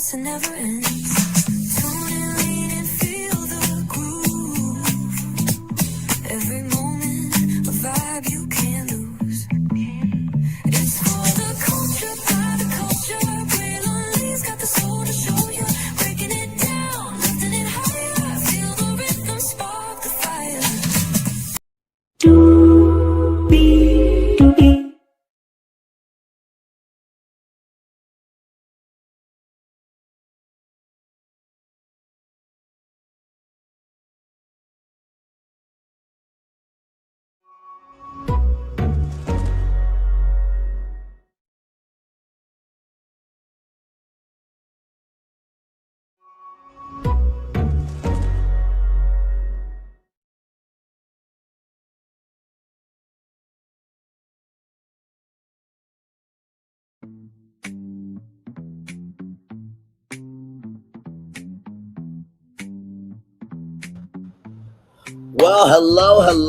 starts and never ends. Tune in, lean and feel the groove. Every moment, a vibe you can't lose. It's for the culture, by the culture. Braylon got the soul to show you. Breaking it down, lifting it higher. Feel the rhythm, spark the fire. Well, hello and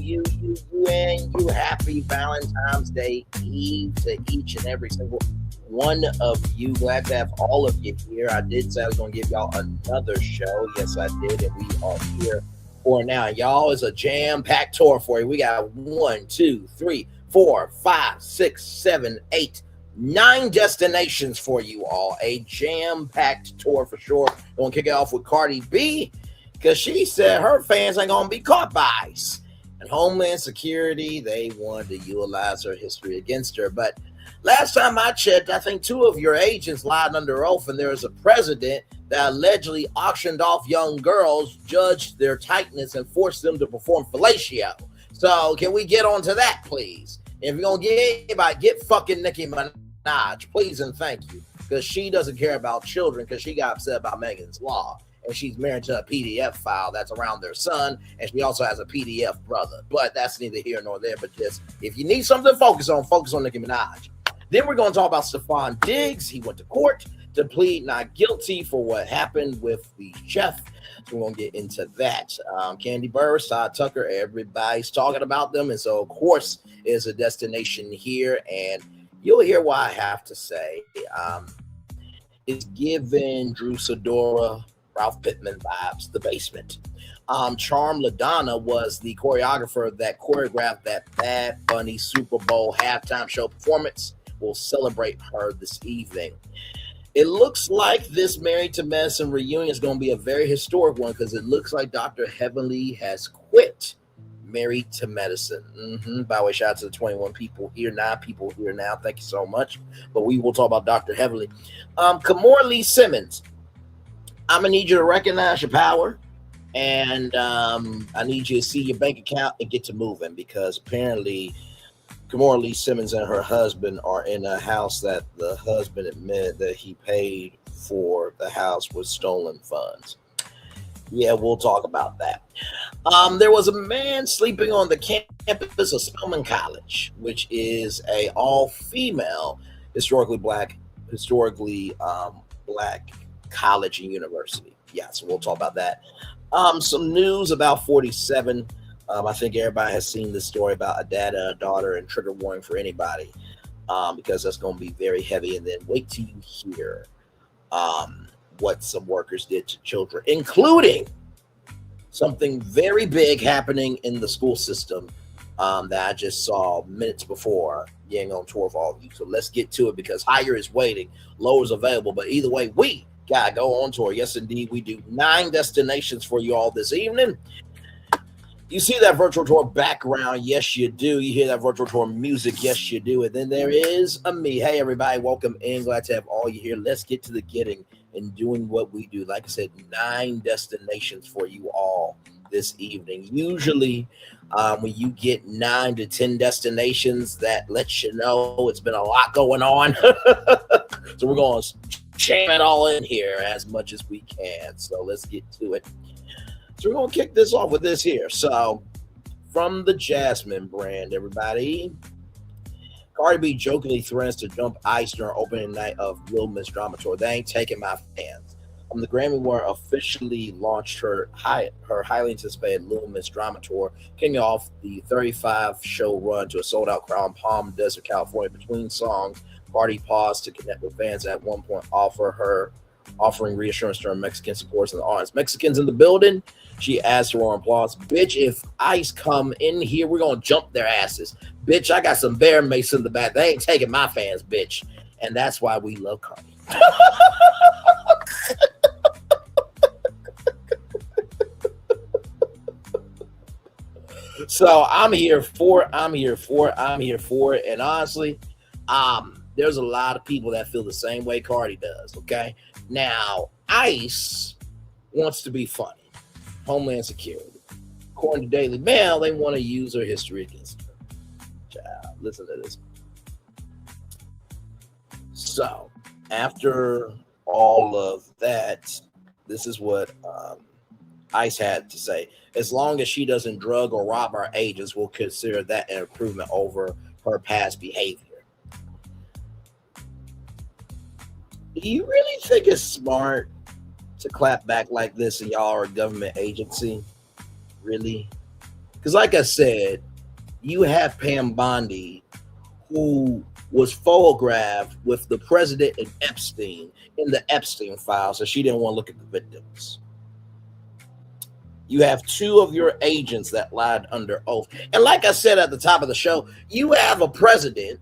you. Happy Valentine's Day Eve to each and every single one of you. Glad to have all of you here. I did say I was going to give y'all another show. Yes, I did, and we are here for now. Y'all, is a jam-packed tour for you. We got 1, 2, 3, 4, 5, 6, 7, 8, 9 destinations for you all. A jam-packed tour for sure. We're going to kick it off with Cardi B because she said her fans ain't going to be caught by ICE. And Homeland Security, they wanted to utilize her history against her. But last time I checked, I think 2 of your agents lied under oath, and there was a president that allegedly auctioned off young girls, judged their tightness, and forced them to perform fellatio. So can we get on to that, please? If you're going to get anybody, get fucking Nicki Minaj, please and thank you, because she doesn't care about children because she got upset about Megan's Law, and she's married to a PDF file that's around their son, and she also has a PDF brother. But that's neither here nor there. But just if you need something to focus on Nicki Minaj. Then we're going to talk about Stefon Diggs. He went to court to plead not guilty for what happened with the chef. So we're going to get into that. Kandi, Burruss, Todd Tucker, everybody's talking about them. And so, of course, is a destination here. And you'll hear why I have to say. It's giving Drew Sidora, Ralph Pittman vibes, The Basement. Charm LaDonna was the choreographer that choreographed that Bad Bunny Super Bowl halftime show performance. We'll celebrate her this evening. It looks like this Married to Medicine reunion is going to be a very historic one because it looks like Dr. Heavenly has quit Married to Medicine. By the way, shout out to the 21 people here, 9 people here now. Thank you so much. But we will talk about Dr. Heavenly. Kimora Lee Simmons, I'm going to need you to recognize your power. And I need you to see your bank account and get to moving because apparently Kimora Lee Simmons and her husband are in a house that the husband admitted that he paid for the house with stolen funds. Yeah, we'll talk about that. There was a man sleeping on the campus of Spelman College, which is a all-female, historically black college and university. Yeah, so we'll talk about that. Some news about 47. I think everybody has seen this story about a dad and a daughter, and trigger warning for anybody because that's going to be very heavy. And then wait till you hear what some workers did to children, including something very big happening in the school system that I just saw minutes before getting on tour for all of you. So let's get to it because higher is waiting, lower is available. But either way, we gotta go on tour. Yes, indeed, we do 9 destinations for you all this evening. You see that virtual tour background? Yes, you do. You hear that virtual tour music? Yes, you do. And then there is a me. Hey, everybody, welcome in. Glad to have all you here. Let's get to the getting and doing what we do. Like I said, 9 destinations for you all this evening. Usually, when you get 9 to 10 destinations, that lets you know it's been a lot going on. So we're going to jam it all in here as much as we can. So let's get to it. So we're going to kick this off with this here. So from the Jasmine brand, everybody, Cardi B jokingly threatens to jump ICE during opening night of Lil Miss Drama Tour. They ain't taking my fans. The Grammy Award officially launched her highly anticipated Little Miss Drama Tour, kicking off the 35-show run to a sold-out crowd in Palm Desert, California. Between songs, Cardi paused to connect with fans at one point, offering reassurance to her Mexican supporters in the audience. Mexicans in the building, she asked for applause. Bitch, if ICE come in here, we're going to jump their asses. Bitch, I got some bear mace in the back. They ain't taking my fans, bitch. And that's why we love Cardi. So I'm here for it. And honestly, there's a lot of people that feel the same way Cardi does. Okay. Now, ICE wants to be funny. Homeland Security. According to Daily Mail, they want to use her history against her. Child, listen to this. So, after all of that, this is what ICE had to say. As long as she doesn't drug or rob our agents, we'll consider that an improvement over her past behavior. Do you really think it's smart to clap back like this and y'all are a government agency? Really? Because like I said, you have Pam Bondi, who was photographed with the president and Epstein in the Epstein file, so she didn't want to look at the victims. You have two of your agents that lied under oath. And like I said at the top of the show, you have a president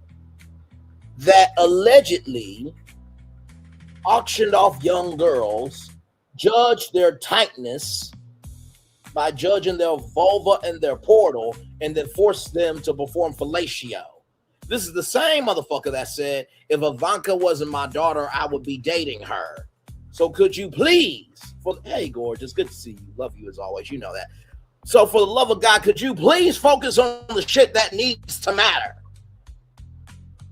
that allegedly auctioned off young girls, judged their tightness by judging their vulva and their portal, and then forced them to perform fellatio. This is the same motherfucker that said, if Ivanka wasn't my daughter, I would be dating her. So could you please, hey, gorgeous, good to see you. Love you as always. You know that. So for the love of God, could you please focus on the shit that needs to matter?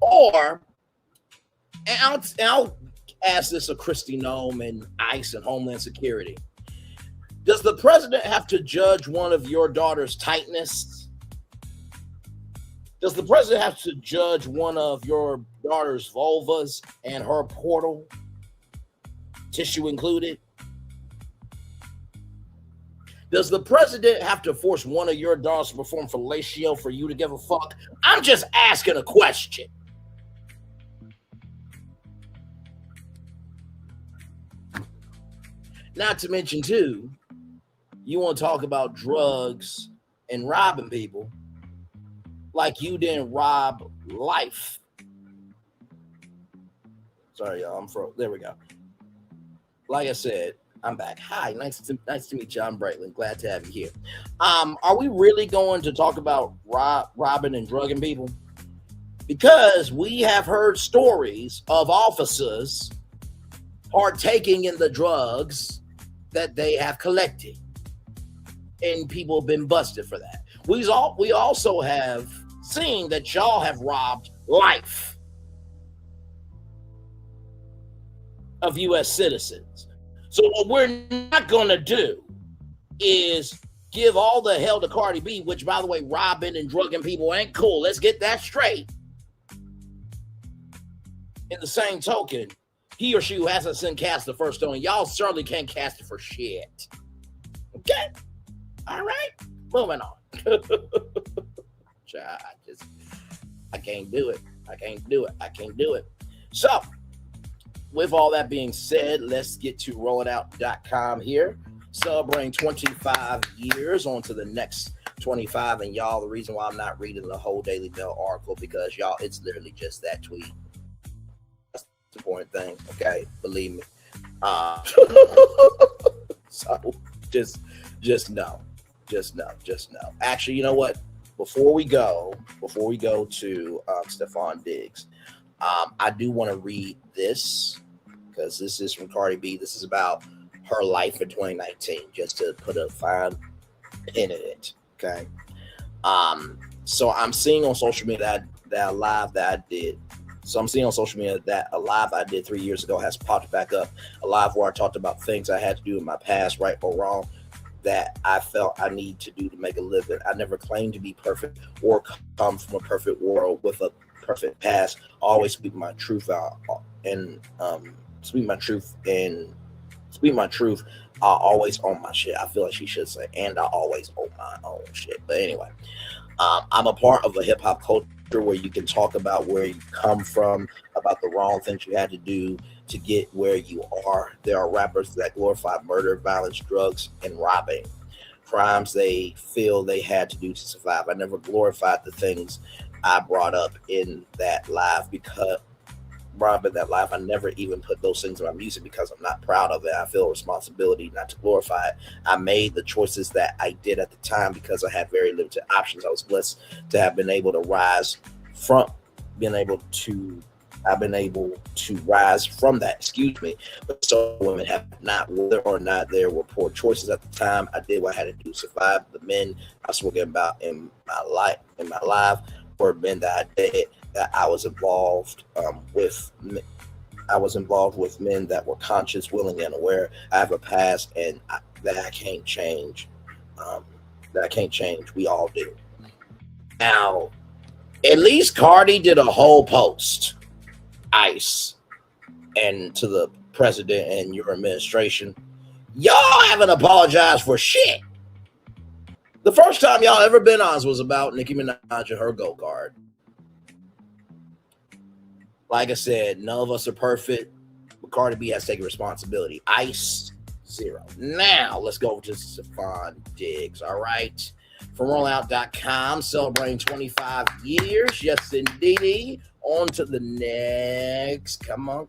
Or, and I'll ask this of Kristi Noem and ICE and Homeland Security. Does the president have to judge one of your daughter's tightness? Does the president have to judge one of your daughter's vulvas and her portal, tissue included? Does the president have to force one of your daughters to perform fellatio for you to give a fuck? I'm just asking a question. Not to mention, too, you want to talk about drugs and robbing people like you didn't rob life. Sorry, y'all. There we go. Like I said, I'm back. Hi, nice to meet you. I'm Brightland. Glad to have you here. Are we really going to talk about robbing and drugging people? Because we have heard stories of officers partaking in the drugs that they have collected, and people have been busted for that. We also have seen that y'all have robbed life of U.S. citizens. So what we're not going to do is give all the hell to Cardi B, which, by the way, robbing and drugging people ain't cool. Let's get that straight. In the same token, he or she who hasn't sinned cast the first stone. Y'all certainly can't cast it for shit. Okay? All right? Moving on. I can't do it. So, with all that being said, let's get to rollitout.com here. Celebrating 25 years on to the next 25. And y'all, the reason why I'm not reading the whole Daily Mail article, because y'all, it's literally just that tweet. That's the important thing, okay? Believe me. So just know. Actually, you know what? Before we go to Stefon Diggs, I do want to read this because this is from Cardi B. This is about her life in 2019, just to put a fine pin in it. Okay. So I'm seeing on social media that a live that I did. So I'm seeing on social media that a live I did 3 years ago has popped back up. A live where I talked about things I had to do in my past, right or wrong, that I felt I need to do to make a living. I never claimed to be perfect or come from a perfect world with a perfect past. Always speak my truth out and speak my truth and Speak my truth. I always own my shit. I feel like she should say, and I always own my own shit. But anyway, I'm a part of a hip hop culture where you can talk about where you come from, about the wrong things you had to do to get where you are. There are rappers that glorify murder, violence, drugs, and robbing, crimes they feel they had to do to survive. I never glorified the things I brought up in that live I never even put those things in my music because I'm not proud of it. I feel a responsibility not to glorify it. I made the choices that I did at the time because I had very limited options. I was blessed to have been able to rise from that, excuse me. But some women have not, whether or not there were poor choices at the time. I did what I had to do to survive. The men I spoken about in my life were men that I dated, that I was involved with. I was involved with men that were conscious, willing, and aware. I have a past, and that I can't change. We all do. Now, at least Cardi did a whole post, ICE, and to the president and your administration, y'all haven't apologized for shit. The first time y'all ever been honest was about Nicki Minaj and her go card. Like I said, none of us are perfect, but Cardi B has taken responsibility. ICE, 0. Now, let's go to Stefon Diggs, all right? From rollout.com, celebrating 25 years. Yes, indeed. On to the next. Come on.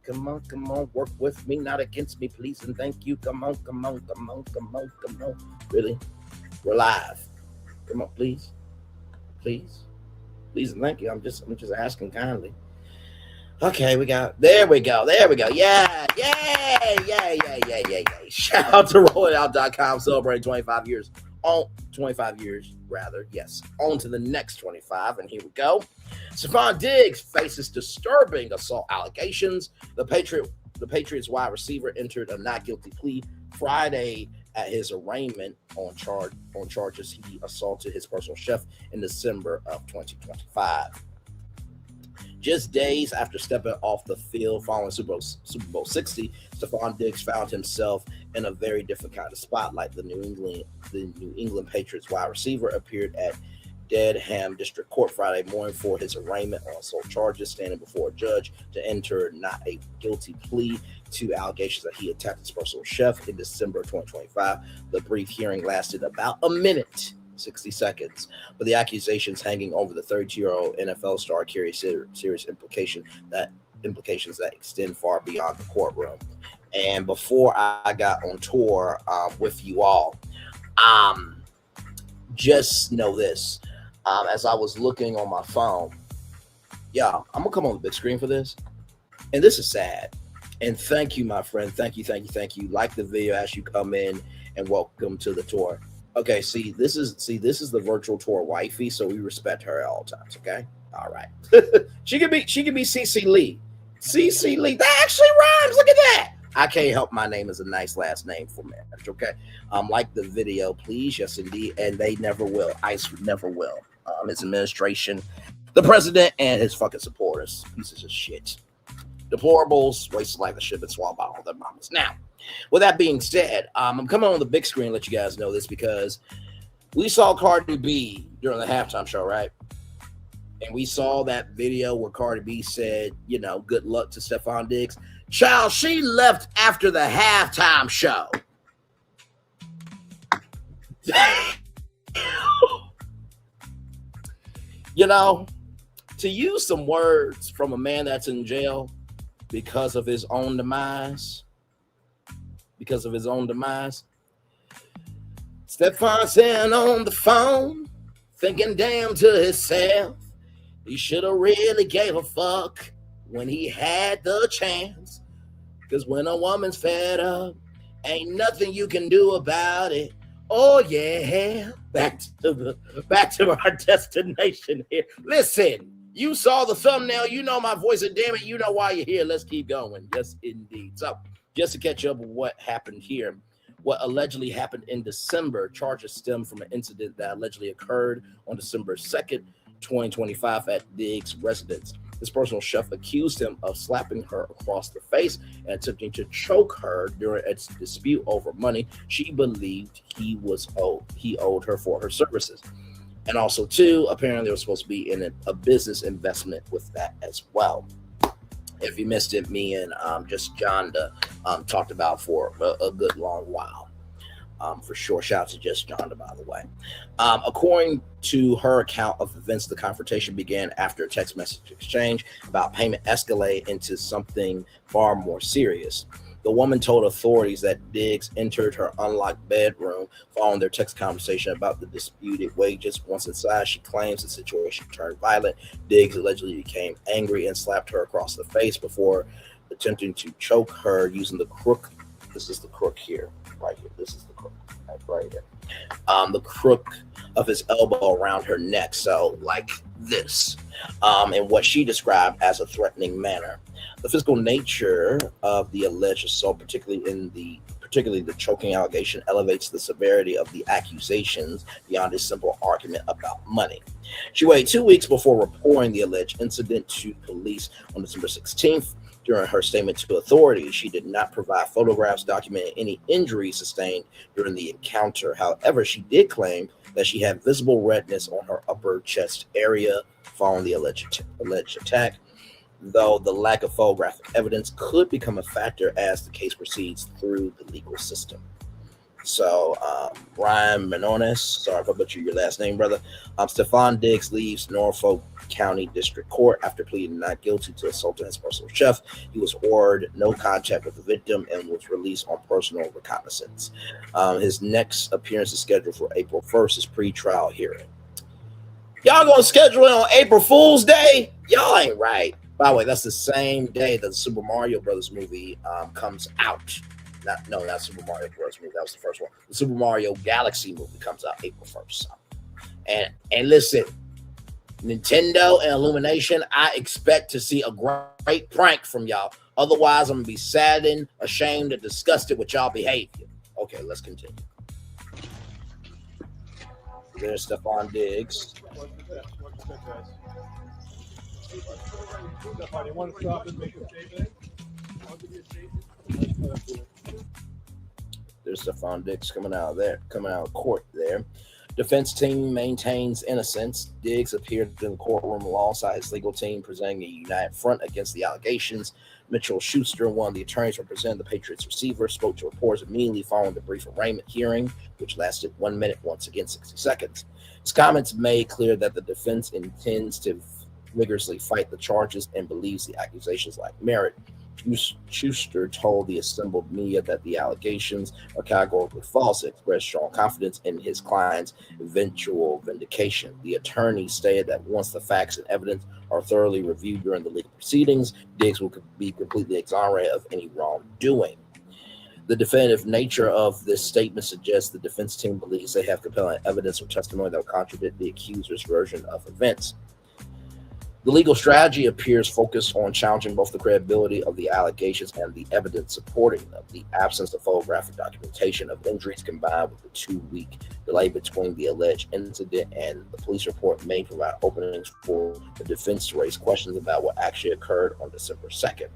Work with me, not against me, please and thank you. Come on. Really? We're live. Come on, please. Please and thank you. I'm just asking kindly. Okay, there we go. Yeah. Shout out to rollout.com, celebrating 25 years. On 25 years, rather. Yes. On to the next 25, and here we go. Stefon Diggs faces disturbing assault allegations. The Patriots wide receiver entered a not guilty plea Friday at his arraignment on charges he assaulted his personal chef in December of 2025. Just days after stepping off the field following Super Bowl 60, Stefon Diggs found himself in a very different kind of spotlight. The New England Patriots wide receiver appeared at Dedham District Court Friday morning for his arraignment on assault charges, standing before a judge to enter not a guilty plea to allegations that he attacked his personal chef in December 2025. The brief hearing lasted about a minute, 60 seconds, but the accusations hanging over the 32-year-old NFL star carry serious implications that extend far beyond the courtroom. And before I got on tour with you all, just know this. As I was looking on my phone, I'm gonna come on the big screen for this, and this is sad. And thank you, my friend. Thank you. Like the video as you come in, and welcome to the tour. Okay, this is the virtual tour wifey, so we respect her at all times. Okay, all right. she could be CC Lee. CC Lee, that actually rhymes. Look at that. I can't help my name is a nice last name for marriage. Okay, like the video, please. Yes, indeed, and they never will. ICE never will. His administration, the president, and his fucking supporters, pieces of shit, deplorables, wastes like the shit and swallowed by all their mamas. Now, with that being said, I'm coming on the big screen to let you guys know this because we saw Cardi B during the halftime show, right? And we saw that video where Cardi B said, good luck to Stefon Diggs. Child, she left after the halftime show. To use some words from a man that's in jail because of his own demise, Stefan sitting on the phone, thinking damn to himself, he should have really gave a fuck when he had the chance. Because when a woman's fed up, ain't nothing you can do about it. Oh yeah, back to our destination here. Listen, you saw the thumbnail, you know my voice, and damn it, you know why you're here. Let's keep going. Yes, indeed. So, just to catch up with what happened here, what allegedly happened in December, charges stem from an incident that allegedly occurred on December 2nd, 2025 at Diggs' residence. His personal chef accused him of slapping her across the face and attempting to choke her during a dispute over money she believed he owed her for her services. And also, too, apparently there was supposed to be in a business investment with that as well. If you missed it, me and just Jonda talked about for a good long while. For sure. Shout out to Just Jonda, by the way. According to her account of events, the confrontation began after a text message exchange about payment escalated into something far more serious. The woman told authorities that Diggs entered her unlocked bedroom following their text conversation about the disputed wages. Once inside, she claims the situation turned violent. Diggs allegedly became angry and slapped her across the face before attempting to choke her using the crook. This is the crook here, right here. This is the crook, right here. The crook of his elbow around her neck, so like this, in what she described as a threatening manner. The physical nature of the alleged assault, particularly the choking allegation, elevates the severity of the accusations beyond a simple argument about money. She waited 2 weeks before reporting the alleged incident to police on December 16th. During her statement to authorities, she did not provide photographs documenting any injuries sustained during the encounter. However, she did claim that she had visible redness on her upper chest area following the alleged attack, though the lack of photographic evidence could become a factor as the case proceeds through the legal system. So, Ryan Menones, sorry if I butchered your last name, brother. Stefon Diggs leaves Norfolk County District Court after pleading not guilty to assaulting his personal chef. He was ordered no contact with the victim and was released on personal reconnaissance. His next appearance is scheduled for April 1st, his pre-trial hearing. Y'all gonna schedule it on April Fool's Day? Y'all ain't right. By the way, that's the same day that the Super Mario Brothers movie comes out. Not Super Mario Bros. Movie. That was the first one. The Super Mario Galaxy movie comes out April 1st. And listen, Nintendo and Illumination, I expect to see a great prank from y'all. Otherwise, I'm going to be saddened, ashamed, and disgusted with y'all behavior. Okay, let's continue. There's Stefon Diggs. You want to stop and make a statement? There's Stefon Diggs coming out of court there. Defense team maintains innocence. Diggs appeared in the courtroom alongside his legal team, presenting a united front against the allegations. Mitchell Schuster, one of the attorneys representing the Patriots receiver, spoke to reporters immediately following the brief arraignment hearing, which lasted 1 minute, once again 60 seconds. His comments made clear that the defense intends to vigorously fight the charges and believes the accusations lack merit. Schuster told the assembled media that the allegations are categorically false and expressed strong confidence in his client's eventual vindication. The attorney stated that once the facts and evidence are thoroughly reviewed during the legal proceedings, Diggs will be completely exonerated of any wrongdoing. The definitive nature of this statement suggests the defense team believes they have compelling evidence or testimony that will contradict the accuser's version of events. The legal strategy appears focused on challenging both the credibility of the allegations and the evidence supporting them. The absence of photographic documentation of injuries combined with the 2-week delay between the alleged incident and the police report may provide openings for the defense to raise questions about what actually occurred on December 2nd.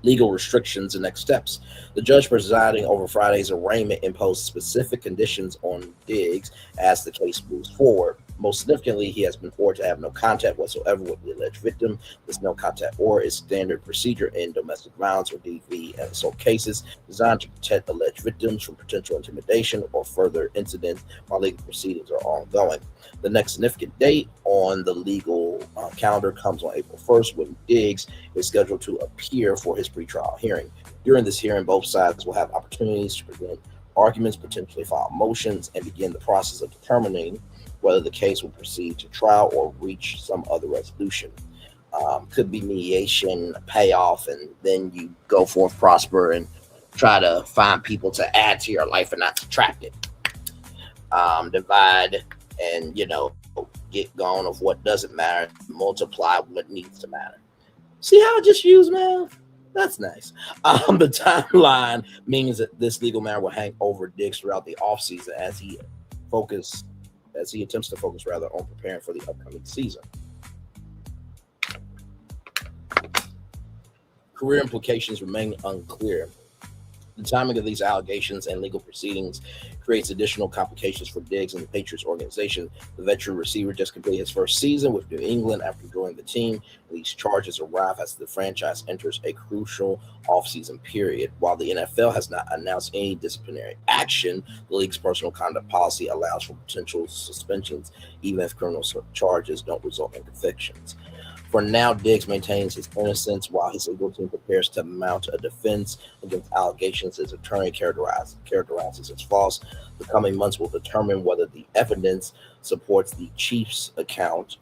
Legal restrictions and next steps. The judge presiding over Friday's arraignment imposed specific conditions on Diggs as the case moves forward. Most significantly, he has been ordered to have no contact whatsoever with the alleged victim. This no contact order is standard procedure in domestic violence or DV and assault cases, designed to protect alleged victims from potential intimidation or further incidents while legal proceedings are ongoing. The next significant date on the legal calendar comes on April 1st, when Diggs is scheduled to appear for his pretrial hearing. During this hearing, both sides will have opportunities to present arguments, potentially file motions, and begin the process of determining whether the case will proceed to trial or reach some other resolution. Could be mediation, payoff, and then you go forth, prosper, and try to find people to add to your life and not subtract it. Divide and, get gone of what doesn't matter, multiply what needs to matter. See how I just used math? That's nice. The timeline means that this legal matter will hang over Diggs throughout the offseason as he attempts to focus on preparing for the upcoming season. Career implications remain unclear. The timing of these allegations and legal proceedings creates additional complications for Diggs and the Patriots organization. The veteran receiver just completed his first season with New England after joining the team. These charges arrive as the franchise enters a crucial offseason period. While the NFL has not announced any disciplinary action, the league's personal conduct policy allows for potential suspensions, even if criminal charges don't result in convictions. For now, Diggs maintains his innocence while his legal team prepares to mount a defense against allegations his attorney characterizes as false. The coming months will determine whether the evidence supports the Chiefs' account,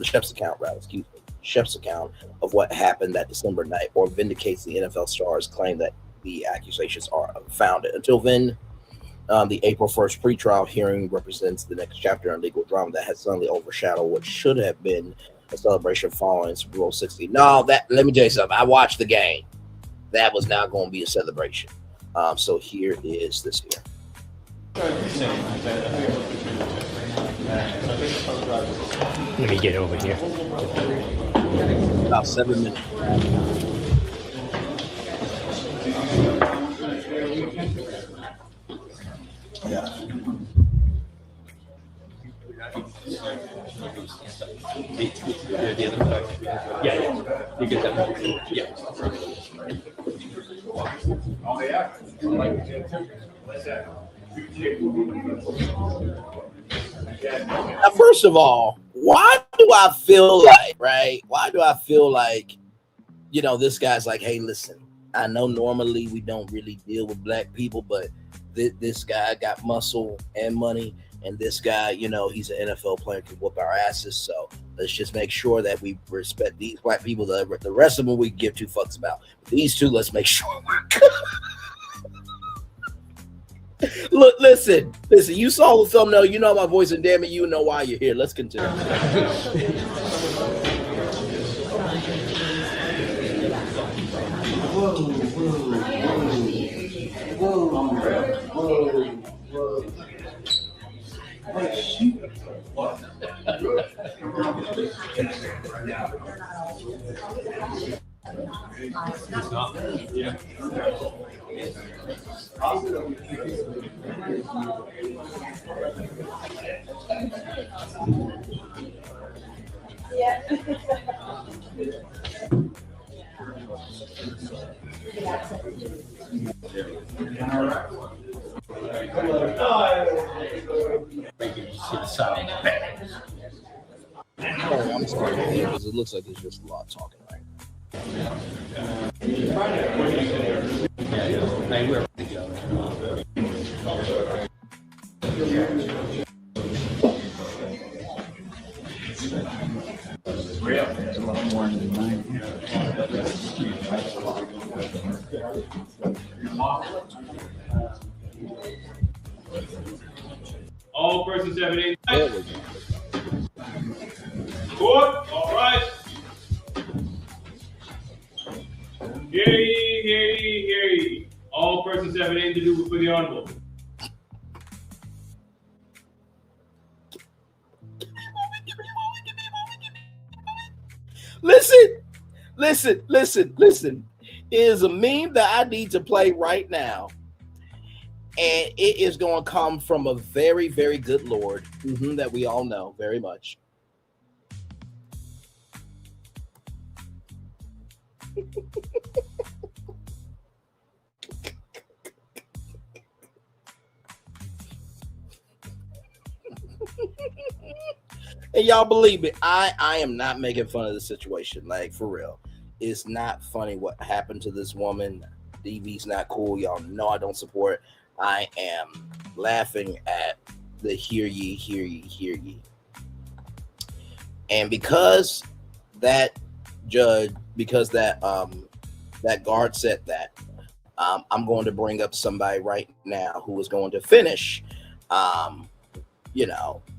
Chef's account of what happened that December night, or vindicates the NFL star's claim that the accusations are unfounded. Until then, the April 1st pretrial hearing represents the next chapter in legal drama that has suddenly overshadowed what should have been a celebration following Super Bowl 60. No, let me tell you something. I watched the game. That was not going to be a celebration. So here is this here. Let me get over here. About 7 minutes. Yeah. Yeah. You get that. Yeah. Now, first of all, why do I feel like, right? Why do I feel like, this guy's like, hey, listen, I know normally we don't really deal with black people, but this guy got muscle and money. And this guy, he's an NFL player, can whoop our asses. So let's just make sure that we respect these black people. The rest of them we give two fucks about. But these two, let's make sure we're good. Look, listen. You saw the thumbnail. You know my voice, and damn it, you know why you're here. Let's continue. It's not. Yeah. Oh, I'm sorry, because it looks like there's just a lot of talking, right? All persons having any There we go. court, all right. Hear ye, hear ye, hear ye. All persons having anything to do with the honorable. Listen. It is a meme that I need to play right now. And it is going to come from a very, very good Lord that we all know very much. And y'all believe me, I am not making fun of the situation. Like, for real. It's not funny what happened to this woman. DV's not cool. Y'all know I don't support. I am laughing at the hear ye, hear ye, hear ye. And because that guard said that, I'm going to bring up somebody right now who is going to finish,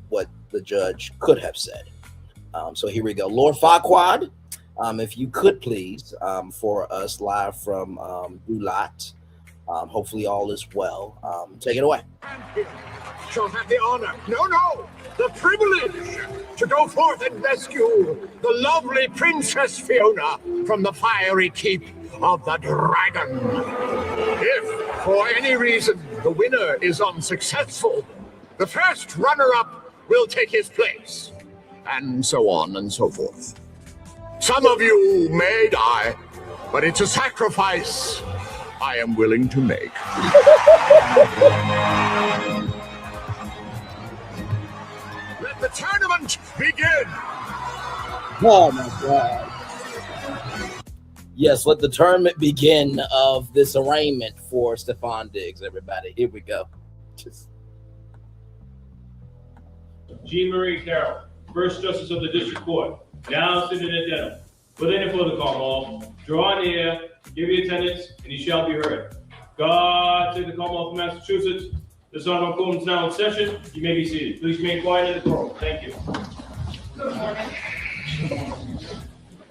what the judge could have said. So here we go. Lord Farquaad, if you could please, for us live from Dulat, hopefully all is well. Take it away. shall have the honor, no, the privilege to go forth and rescue the lovely Princess Fiona from the fiery keep of the dragon. If, for any reason, the winner is unsuccessful, the first runner-up will take his place, and so on and so forth. Some of you may die, but it's a sacrifice I am willing to make. Let the tournament begin! Oh my God. Yes, let the tournament begin of this arraignment for Stefon Diggs, everybody. Here we go. Jean Marie Carroll, First Justice of the District Court, now sitting at dinner. Within and for the Commonwealth, draw near, give your attendance, and you shall be heard. God save the Commonwealth of Massachusetts. This honorable court is now in session. You may be seated. Please remain quiet in the court. Thank you.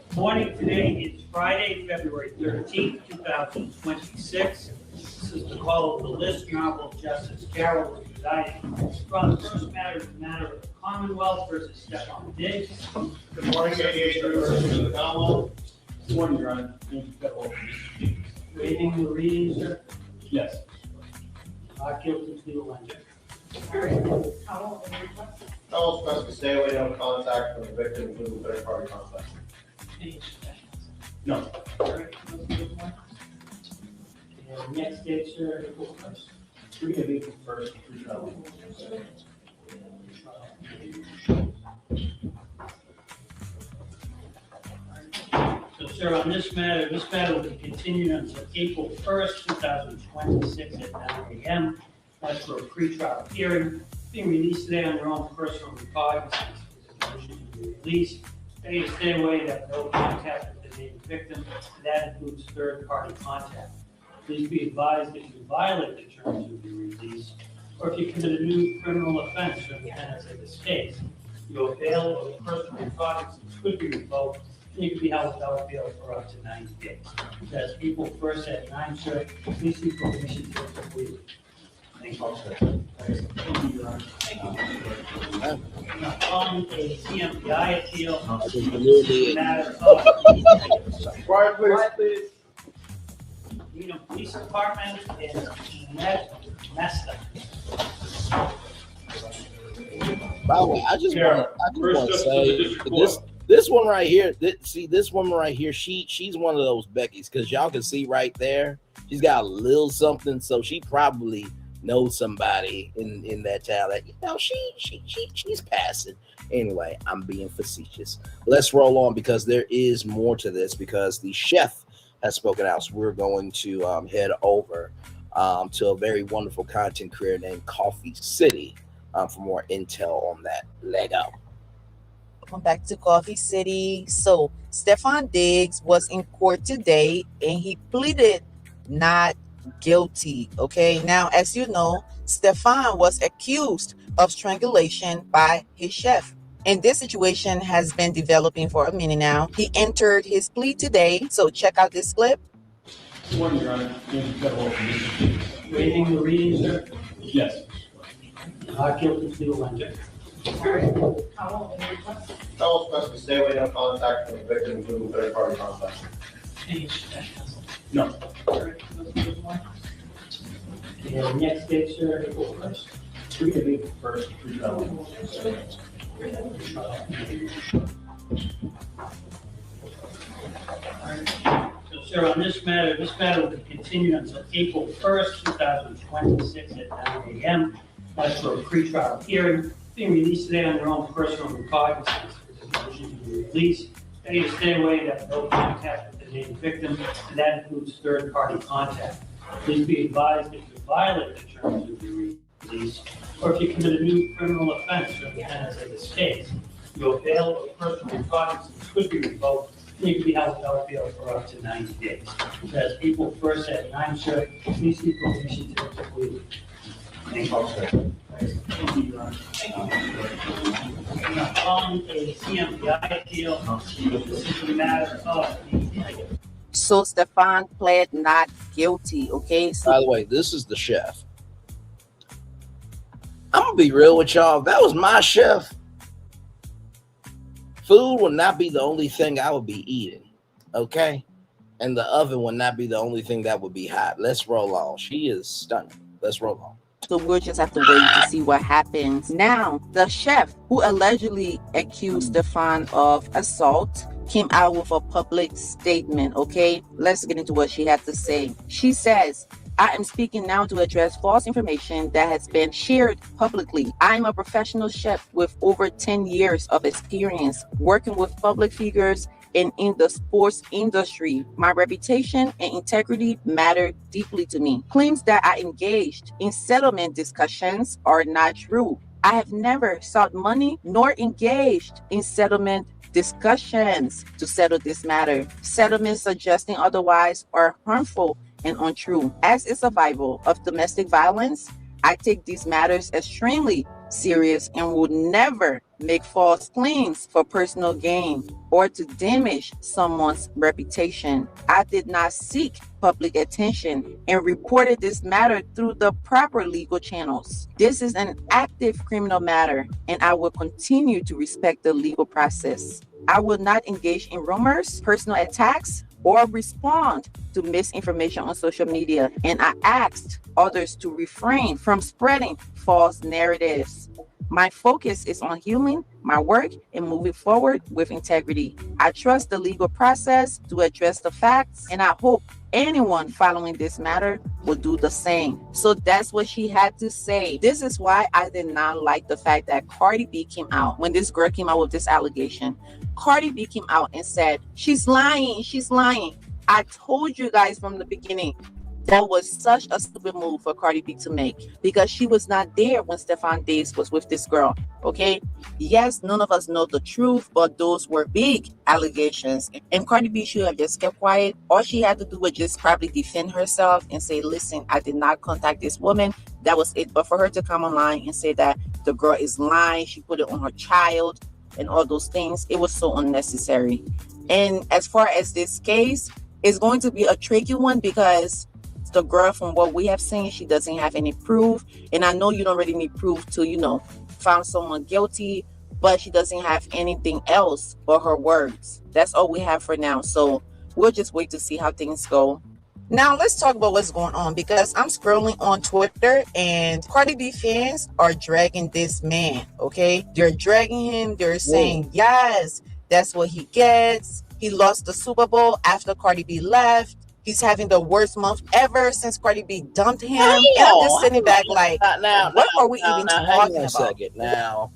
Good morning. Today is Friday, February 13th, 2026. This is the call of the list. Your Honorable Justice Carroll is presiding. From the first matter is the matter of the Commonwealth versus Stefon Diggs. Good morning, Justice the Commonwealth. Good morning, Your Honor. Waiving the reading, sir. Yes. Not guilty to the lender. Fellow supposed to stay away from contact from the victim, including third party contact. No. And next date, sir. We're gonna be first. So, sir, on this matter will be continued until April 1st, 2026 at 9 a.m. That's for a pretrial hearing. Being released today on their own personal recognizance. Motion to be released. They stay away and have no contact with the named victim. That includes third-party contact. Please be advised if you violate the terms of your release, or if you commit a new criminal offense for the tenets of this case, your bail or personal recognizance could be revoked. You can be held without bail for up to 90 days. That's April 1st at 9, sir. Please seek permission to complete. Thank you, sir. Thank you, Your Honor. Now, on a CMPI appeal, matter of Quiet, please. Needham Police Department and Jeanette Mesta. By the way, I just want to say this one right here. This woman right here. She's one of those Beckys because y'all can see right there. She's got a little something, so she probably knows somebody in that town that she's passing. Anyway, I'm being facetious. Let's roll on because there is more to this because the chef has spoken out. So we're going to head over to a very wonderful content creator named Coffee City for more intel on that. Lego. Welcome back to Coffee City. So Stefon Diggs was in court today and he pleaded not guilty. Okay. Now, as you know, Stefon was accused of strangulation by his chef. And this situation has been developing for a minute now. He entered his plea today. So check out this clip. Good morning, Your Honor. Waiving the reading, sir. Yes. Not guilty to the lender. Fellow supposed to stay away from contact from the victim, including third party contact. No. And next date, sir, April 1st. We're gonna be first. So, sir, on this matter will be continued until April 1st, 2026 at 9 a.m. That's for a pretrial hearing. Being released today on their own personal recognizance. Motion to be released. They stay away and have no contact with the named victim, and that includes third-party contact. Please be advised if you violate the terms of your release, or if you commit a new criminal offense for the tenets of this case, your bail or personal recognizance could be revoked, and you can be held without bail for up to 90 days. That's April 1st at 9, sir. Please seek permission to complete. Thank you, sir. Thank you, Your Honor. Now, on a CMPI appeal, this is a matter of So Stefon pled not guilty. Okay. So By the way, this is the chef. I'm gonna be real with y'all. If that was my chef, food would not be the only thing I would be eating. Okay? And the oven would not be the only thing that would be hot. Let's roll on. She is stunning. Let's roll on. So we'll just have to wait to see what happens. Now, the chef who allegedly accused Stefan of assault came out with a public statement, okay? Let's get into what she had to say. She says, I am speaking now to address false information that has been shared publicly. I am a professional chef with over 10 years of experience working with public figures and in the sports industry. My reputation and integrity matter deeply to me. Claims that I engaged in settlement discussions are not true. I have never sought money nor engaged in settlement discussions to settle this matter. Settlements suggesting otherwise are harmful and untrue. As a survivor of domestic violence, I take these matters extremely serious and would never make false claims for personal gain or to damage someone's reputation. I did not seek public attention and reported this matter through the proper legal channels. This is an active criminal matter, and I will continue to respect the legal process. I will not engage in rumors, personal attacks, or respond to misinformation on social media, and I asked others to refrain from spreading false narratives. My focus is on healing my work and moving forward with integrity. I trust the legal process to address the facts, and I hope anyone following this matter will do the same. So that's what she had to say. This is why I did not like the fact that Cardi B came out when this girl came out with this allegation. Cardi B came out and said, she's lying, she's lying. I told you guys from the beginning, that was such a stupid move for Cardi B to make because she was not there when Stefon Diggs was with this girl, okay? Yes, none of us know the truth, but those were big allegations. And Cardi B should have just kept quiet. All she had to do was just probably defend herself and say, listen, I did not contact this woman. That was it. But for her to come online and say that the girl is lying, she put it on her child and all those things, it was so unnecessary. And as far as this case, it's going to be a tricky one because the girl, from what we have seen, she doesn't have any proof. And I know you don't really need proof to, found someone guilty, but she doesn't have anything else but her words. That's all we have for now. So we'll just wait to see how things go. Now let's talk about what's going on, because I'm scrolling on Twitter and Cardi B fans are dragging this man, okay? They're dragging him. They're saying, yes, that's what he gets. He lost the Super Bowl after Cardi B left. He's having the worst month ever since Cardi B dumped him. And I'm just sitting back like, what are we even talking about? Second. Now,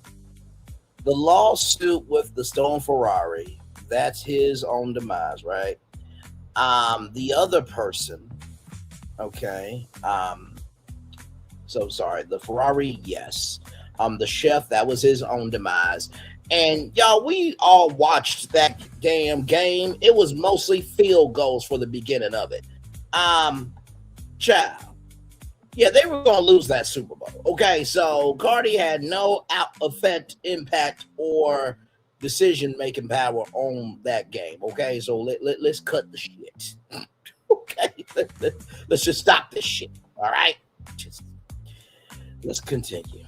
the lawsuit with the stolen Ferrari, that's his own demise, right? The other person, okay, so sorry, the Ferrari, yes. The chef, that was his own demise. And y'all, we all watched that damn game. It was mostly field goals for the beginning of it. Child. Yeah, they were going to lose that Super Bowl. Okay, so Cardi had no impact or decision-making power on that game. Okay, so let's cut the shit. Okay, let's just stop this shit. All right? Let's continue.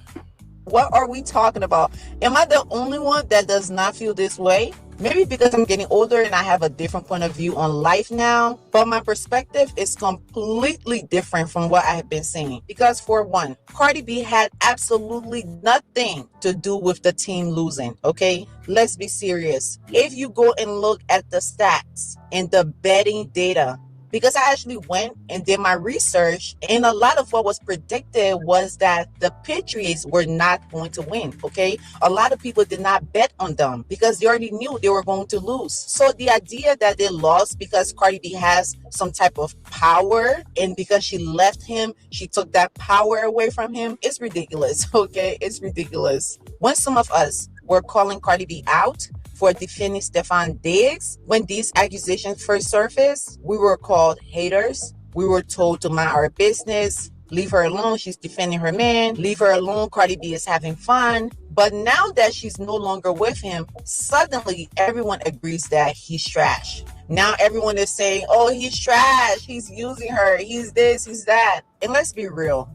What are we talking about? Am I the only one that does not feel this way? Maybe because I'm getting older and I have a different point of view on life now, but my perspective is completely different from what I have been seeing. Because for one, Cardi B had absolutely nothing to do with the team losing, okay? Let's be serious. If you go and look at the stats and the betting data, because I actually went and did my research, and a lot of what was predicted was that the Patriots were not going to win, okay? A lot of people did not bet on them because they already knew they were going to lose. So the idea that they lost because Cardi B has some type of power, and because she left him, she took that power away from him, it's ridiculous, okay? It's ridiculous. When some of us were calling Cardi B out for defending Stefon Diggs, when these accusations first surfaced, we were called haters. We were told to mind our business, leave her alone, she's defending her man, leave her alone, Cardi B is having fun. But now that she's no longer with him, suddenly everyone agrees that he's trash. Now everyone is saying, oh, he's trash, he's using her, he's this, he's that. And let's be real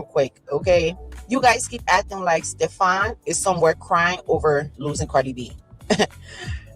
quick, okay? You guys keep acting like Stefan is somewhere crying over losing Cardi B.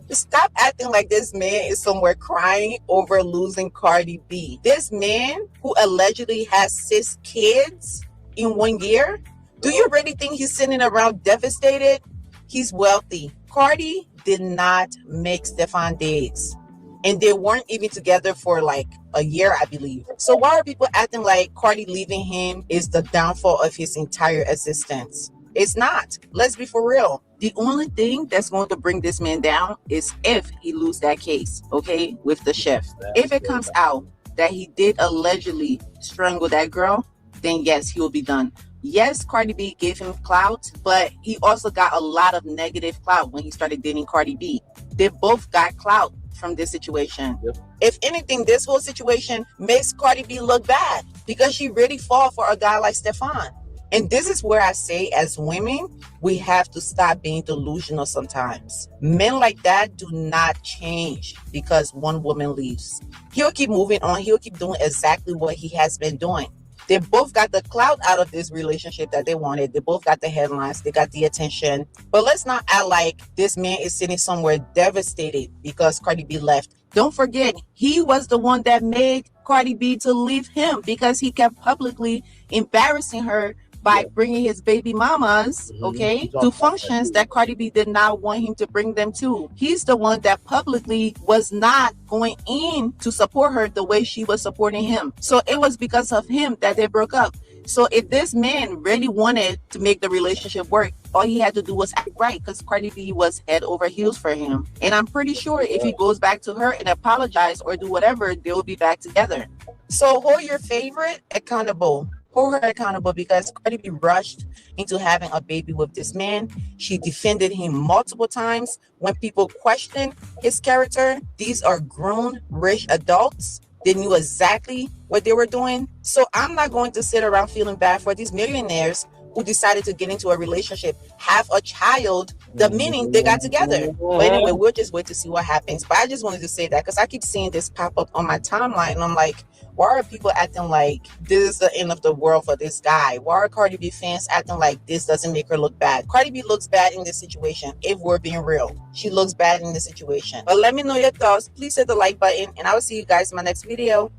Stop acting like this man is somewhere crying over losing Cardi B. This man who allegedly has 6 kids in 1 year, do you really think he's sitting around devastated? He's wealthy. Cardi did not make Stefon Diggs. And they weren't even together for like a year, I believe. So why are people acting like Cardi leaving him is the downfall of his entire existence? It's not. Let's be for real. The only thing that's going to bring this man down is if he lose that case, okay, with the chef. If it comes out that he did allegedly strangle that girl, then yes, he will be done. Yes, Cardi B gave him clout, but he also got a lot of negative clout when he started dating Cardi B. They both got clout from this situation. Yep. If anything, this whole situation makes Cardi B look bad because she really fall for a guy like Stefan. And this is where I say, as women, we have to stop being delusional sometimes. Men like that do not change because one woman leaves. He'll keep moving on. He'll keep doing exactly what he has been doing. They both got the clout out of this relationship that they wanted. They both got the headlines. They got the attention. But let's not act like this man is sitting somewhere devastated because Cardi B left. Don't forget, he was the one that made Cardi B to leave him because he kept publicly embarrassing her by bringing his baby mamas, okay, to functions that Cardi B did not want him to bring them to. He's the one that publicly was not going in to support her the way she was supporting him. So it was because of him that they broke up. So if this man really wanted to make the relationship work, all he had to do was act right because Cardi B was head over heels for him. And I'm pretty sure if he goes back to her and apologize or do whatever, they will be back together. So hold your favorite accountable. Hold her accountable because Cardi B rushed into having a baby with this man. She defended him multiple times. When people question his character, these are grown, rich adults. They knew exactly what they were doing. So I'm not going to sit around feeling bad for these millionaires who decided to get into a relationship, have a child, the meaning they got together. But anyway, we'll just wait to see what happens. But I just wanted to say that because I keep seeing this pop up on my timeline and I'm like, why are people acting like this is the end of the world for this guy? Why are Cardi B fans acting like this doesn't make her look bad? Cardi B looks bad in this situation, if we're being real. She looks bad in this situation. But let me know your thoughts. Please hit the like button, and I will see you guys in my next video.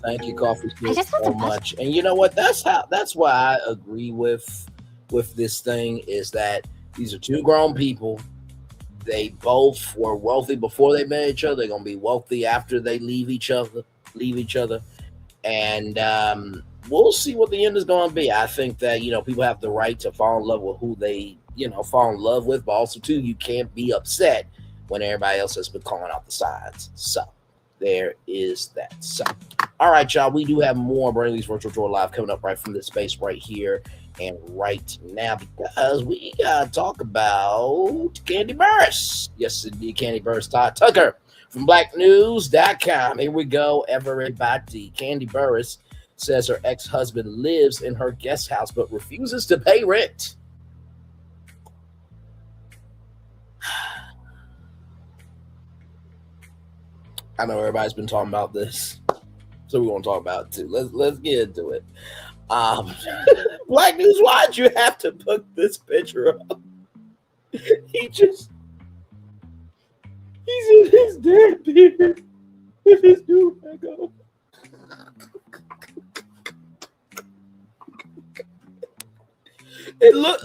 Thank you, Coffee Stick, so much. And you know what? That's why I agree with this thing is that these are two grown people. They both were wealthy before they met each other. They're gonna be wealthy after they leave each other. And we'll see what the end is going to be. I think that, people have the right to fall in love with who they, fall in love with, but also too, you can't be upset when everybody else has been calling out the signs. So there is that. So, all right, y'all, we do have more Brain Lee's Virtual Tour Live coming up right from this space right here and right now because we got to talk about Kandi Burruss. Yes, indeed, Kandi Burruss, Todd Tucker. From blacknews.com, here we go, everybody. Kandi Burruss says her ex-husband lives in her guest house but refuses to pay rent. I know everybody's been talking about this, so we want to talk about it too. Let's get into it. Black News, why'd you have to put this picture up? He's in his dad beard with his new bag on.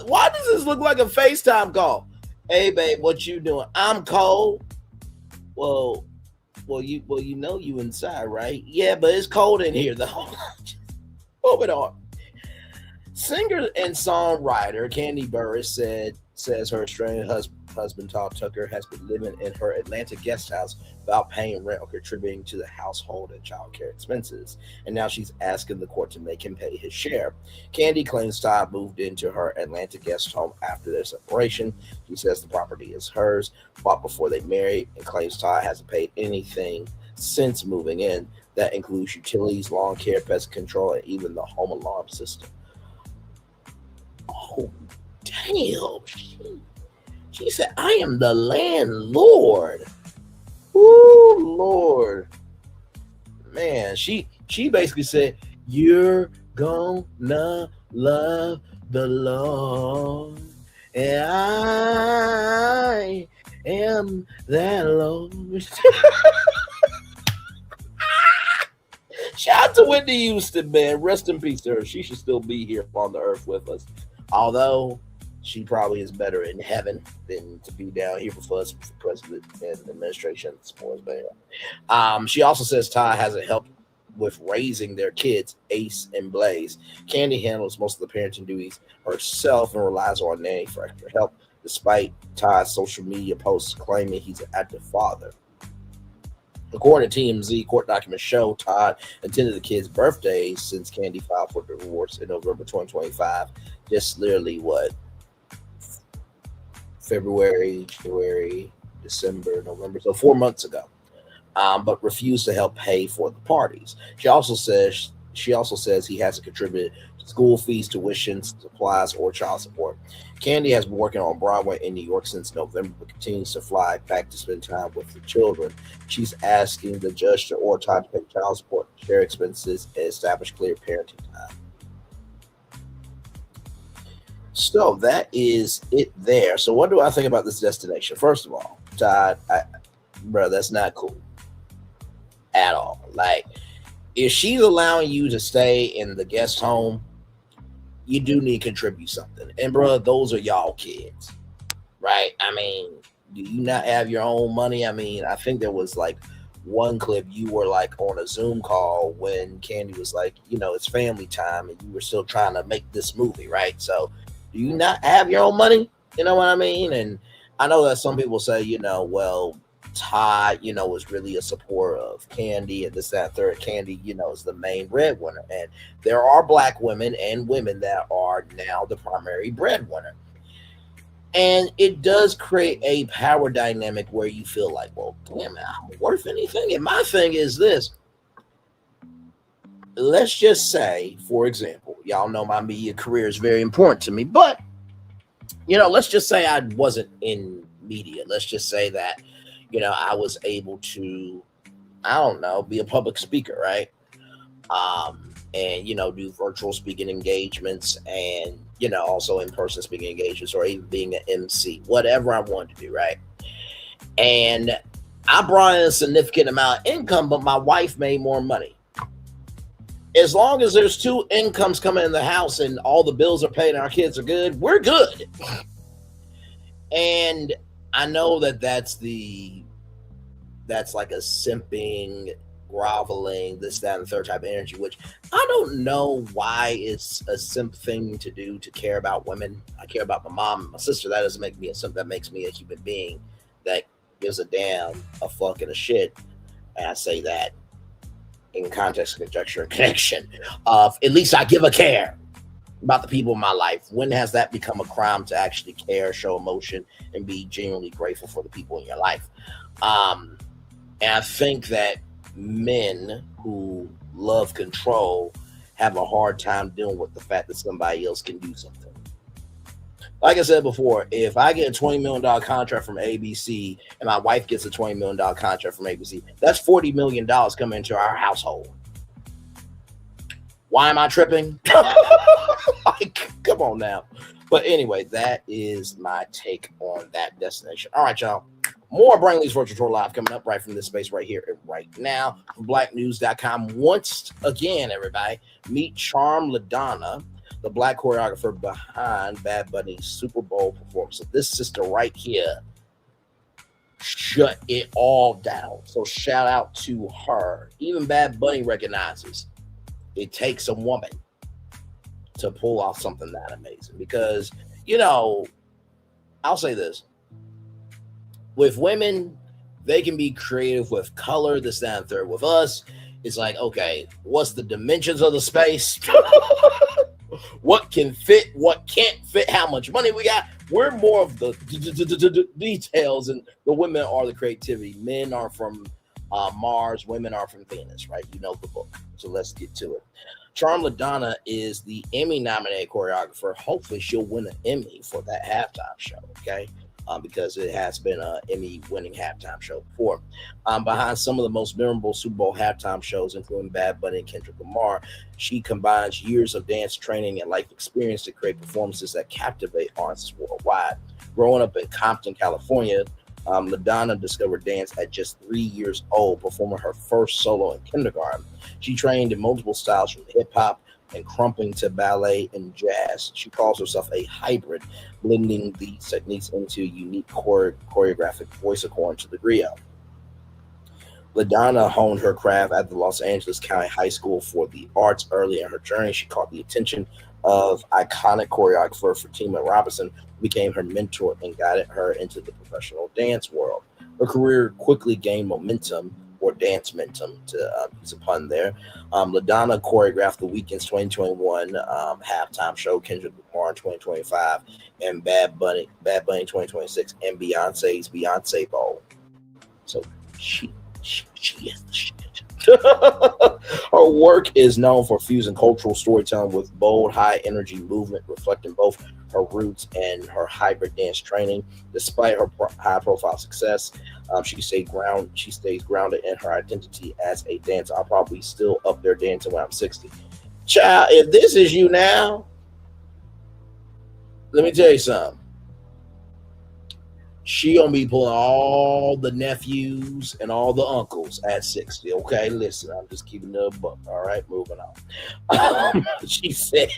Why does this look like a FaceTime call? Hey babe, what you doing? I'm cold. Well, you know you inside, right? Yeah, but it's cold in here though. Moving on. Singer and songwriter Kandi Burruss says her estranged husband Todd Tucker has been living in her Atlanta guest house without paying rent or contributing to the household and child care expenses. And now she's asking the court to make him pay his share. Kandi claims Todd moved into her Atlanta guest home after their separation. She says the property is hers, bought before they married, and claims Todd hasn't paid anything since moving in. That includes utilities, lawn care, pest control, and even the home alarm system. Oh, damn. She said, I am the landlord. Ooh, Lord. Man, she basically said, you're gonna love the Lord, and I am that Lord. Shout out to Whitney Houston, man. Rest in peace to her. She should still be here on the earth with us. Although she probably is better in heaven than to be down here with us, for president and administration. She also says Ty hasn't helped with raising their kids, Ace and Blaze. Kandi handles most of the parenting duties herself and relies on nanny for extra help, despite Ty's social media posts claiming he's an active father. According to TMZ, court documents show Todd attended the kids' birthdays since Kandi filed for divorce in November 2025. Just literally February, January, December, November, so 4 months ago. But refused to help pay for the parties. She also says he hasn't contributed to school fees, tuition, supplies, or child support. Kandi has been working on Broadway in New York since November, but continues to fly back to spend time with the children. She's asking the judge to order Todd to pay child support, share expenses, and establish clear parenting time. So that is it there. So what do I think about this destination? First of all, Todd, bro, that's not cool at all. Like, if she's allowing you to stay in the guest home, you do need to contribute something. And bro, those are y'all kids, right? I mean, do you not have your own money? I mean, I think there was like one clip you were like on a Zoom call when Kandi was like, you know, it's family time, and you were still trying to make this movie, right? So do you not have your own money? You know what I mean? And I know that some people say, you know, well, Todd, you know, was really a supporter of Kandi and this, that, third. Kandi, you know, is the main breadwinner. And there are black women and women that are now the primary breadwinner. And it does create a power dynamic where you feel like, well, damn, I'm worth anything. And my thing is this. Let's just say, for example, y'all know my media career is very important to me, but, you know, let's just say I wasn't in media. Let's just say that, you know, I was able to, I don't know, be a public speaker, right? And, you know, do virtual speaking engagements and, you know, also in-person speaking engagements, or even being an MC, whatever I wanted to do, right? And I brought in a significant amount of income, but my wife made more money. As long as there's two incomes coming in the house and all the bills are paid and our kids are good, we're good. And I know that that's like a simping, groveling, this, that, and the third type of energy, which I don't know why it's a simp thing to do, to care about women. I care about my mom and my sister. That doesn't make me a simp. That makes me a human being that gives a damn, a fuck, and a shit. And I say that in context, conjecture, and connection of, at least I give a care about the people in my life. When has that become a crime to actually care, show emotion, and be genuinely grateful for the people in your life? And I think that men who love control have a hard time dealing with the fact that somebody else can do something. Like I said before, if I get a $20 million contract from ABC and my wife gets a $20 million contract from ABC, that's $40 million coming into our household. Why am I tripping? Like, come on now. But anyway, that is my take on that destination. All right, y'all. More Brainley's Virtual Tour Live coming up right from this space right here and right now. Blacknews.com. Once again, everybody, meet Charm LaDonna, the black choreographer behind Bad Bunny's Super Bowl performance. So this sister right here shut it all down. So shout out to her. Even Bad Bunny recognizes it takes a woman to pull off something that amazing. Because, you know, I'll say this. With women, they can be creative with color, this, that, and third. With us, it's like, okay, what's the dimensions of the space? What can fit, what can't fit, how much money we got? We're more of the details, and the women are the creativity. Men are from Mars, women are from Venus, right? You know the book. So let's get to it. Charm LaDonna is the Emmy-nominated choreographer. Hopefully she'll win an Emmy for that halftime show, okay? because it has been an Emmy-winning halftime show before. Behind some of the most memorable Super Bowl halftime shows, including Bad Bunny and Kendrick Lamar, she combines years of dance training and life experience to create performances that captivate audiences worldwide. Growing up in Compton, California, LaDonna discovered dance at just 3 years old, performing her first solo in kindergarten. She trained in multiple styles from hip-hop and crumping to ballet and jazz. She calls herself a hybrid, blending these techniques into unique choreographic voice according to the griot. LaDonna honed her craft at the Los Angeles County High School for the Arts. Early in her journey, she caught the attention of iconic choreographer Fatima Robinson, who became her mentor and guided her into the professional dance world. Her career quickly gained momentum, or dance momentum, to use a pun there. LaDonna choreographed The Weeknd's 2021 halftime show, Kendrick Lamar in 2025, and Bad Bunny 2026, and Beyonce's Beyonce Bowl. So she is the shit. Her work is known for fusing cultural storytelling with bold, high-energy movement, reflecting both her roots and her hybrid dance training. Despite her high-profile success, she stays grounded in her identity as a dancer. I'll probably still up there dancing when I'm 60. Child, if this is you now, let me tell you something. She gonna be pulling all the nephews and all the uncles at 60. Okay, listen, I'm just keeping it a buck. All right, moving on. She said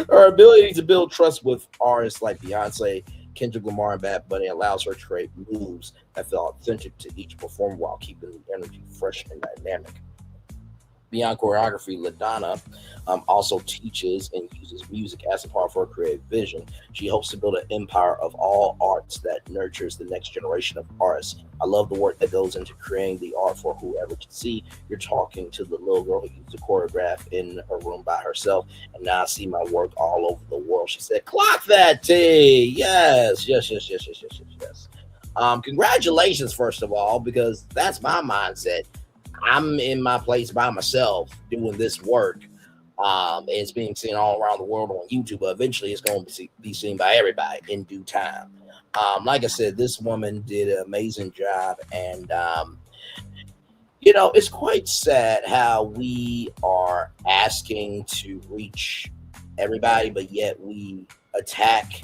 her ability to build trust with artists like Beyonce, Kendrick Lamar, and Bad Bunny allows her to create moves that feel authentic to each performer while keeping the energy fresh and dynamic. Beyond choreography, LaDonna also teaches and uses music as a part of her creative vision. She hopes to build an empire of all arts that nurtures the next generation of artists. I love the work that goes into creating the art for whoever to see. You're talking to the little girl who used to choreograph in her room by herself, and now I see my work all over the world. She said, "Clock that, T." Yes. Congratulations, first of all, because that's my mindset. I'm in my place by myself doing this work. It's being seen all around the world on YouTube, but eventually it's going to be seen by everybody in due time. Like I said, this woman did an amazing job. And, it's quite sad how we are asking to reach everybody, but yet we attack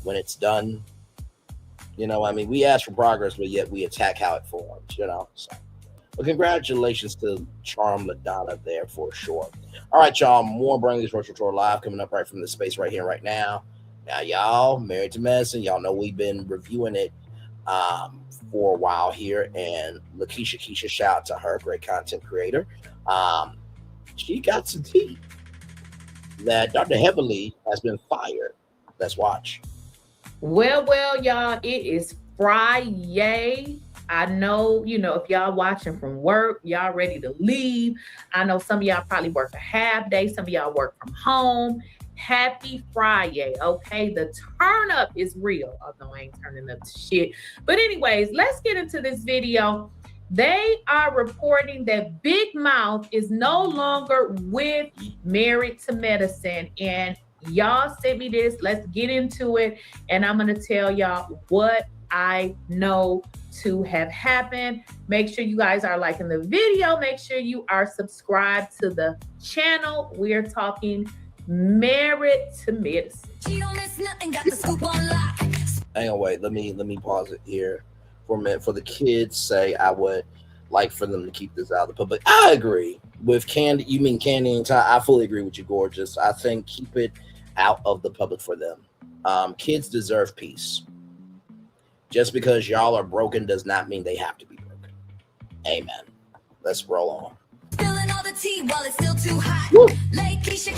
when it's done. We ask for progress, but yet we attack how it forms, So. But congratulations to Charm LaDonna there for sure. All right, y'all. More Bring This Virtual Tour live coming up right from the space right here, right now. Now, y'all, Married to Medicine, y'all know we've been reviewing it for a while here. And Keisha, shout out to her, great content creator. She got some tea that Dr. Heavenly has been fired. Let's watch. Well, y'all, it is Friday. I know, if y'all watching from work, y'all ready to leave. I know some of y'all probably work a half day. Some of y'all work from home. Happy Friday, okay? The turn up is real. Although I ain't turning up to shit. But anyways, let's get into this video. They are reporting that Big Mouth is no longer with Married to Medicine. And y'all sent me this. Let's get into it. And I'm going to tell y'all what I know to have happened. Make sure you guys are liking the video. Make sure you are subscribed to the channel. We're talking Married to Medicine. Hang on, wait. Let me pause it here for a minute. For the kids' say, I would like for them to keep this out of the public. I agree with Kandi. You mean Kandi and Ty? I fully agree with you, gorgeous. I think keep it out of the public for them. Kids deserve peace. Just because y'all are broken does not mean they have to be broken. Amen. Let's roll on. Spilling all the tea while it's still too hot. Woo. Like Keisha,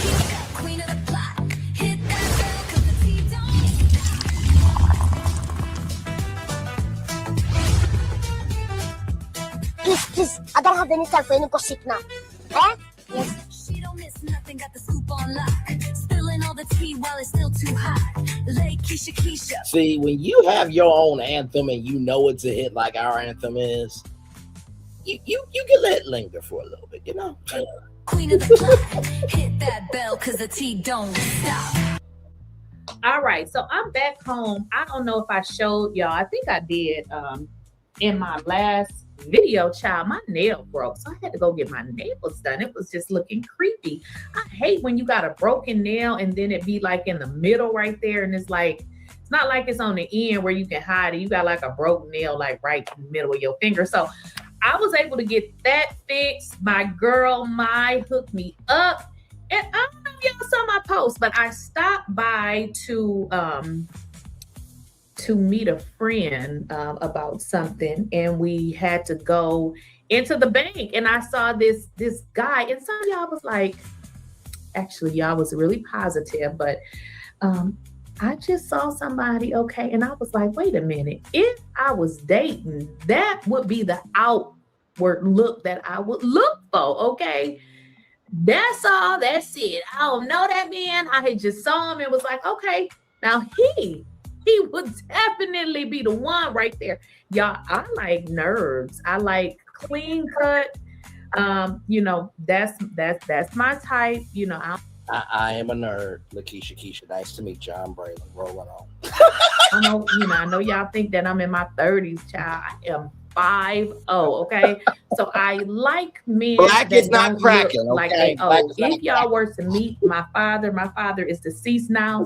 queen of the plot. Hit that bell 'cause the tea don't. Please, I gotta have the next time for any gossip now. Eh? Yes. She don't miss nothing, got the scoop on lock. Spilling all the tea while it's still too hot. Like Keisha. See, when you have your own anthem and you know it's a hit like our anthem is, you can let it linger for a little bit, Queen of the plot. Hit that bell 'cause the tea don't stop. All right, so I'm back home. I don't know if I showed y'all. I think I did in my last video, child. My nail broke, so I had to go get my nails done. It was just looking creepy. I hate when you got a broken nail and then it be like in the middle right there, and it's like, it's not like it's on the end where you can hide it. You got like a broken nail like right in the middle of your finger. So I was able to get that fixed. My girl, Mai, hooked me up. And I don't know if y'all saw my post, but I stopped by to meet a friend about something, and we had to go into the bank, and I saw this guy, and some of y'all was like, actually y'all was really positive, but I just saw somebody, okay, and I was like, wait a minute, if I was dating, that would be the outward look that I would look for, okay? That's all, that's it. I don't know that man. I had just saw him and was like, okay, now he would definitely be the one right there. Y'all, I like nerves. I like clean cut. You know, that's my type. You know, I am a nerd. Lakeisha Keisha, nice to meet you. I'm Braylon. Rolling on. I know y'all think that I'm in my 30s, child. I am 5'0", okay? So I like men Black that is not don't cracking, look like okay? they old. If y'all were to meet my father is deceased now.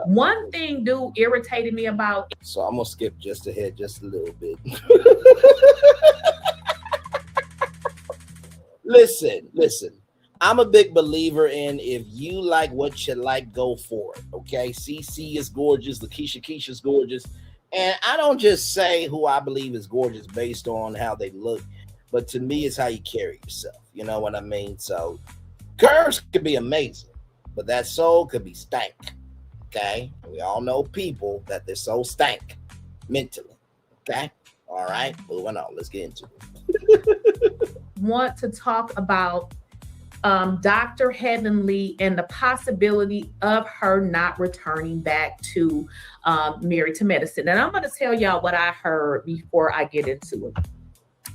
One thing dude irritated me about. So I'm gonna skip just ahead just a little bit. Listen. I'm a big believer in if you like what you like, go for it. Okay, CC is gorgeous, Lakeisha Keisha's gorgeous. And I don't just say who I believe is gorgeous based on how they look, but to me, it's how you carry yourself. You know what I mean? So curves could be amazing, but that soul could be stank. Okay? We all know people that they're so stank mentally. Okay? All right, moving on. Let's get into it. Want to talk about Dr. Heavenly and the possibility of her not returning back to Married to Medicine. And I'm going to tell y'all what I heard before I get into it.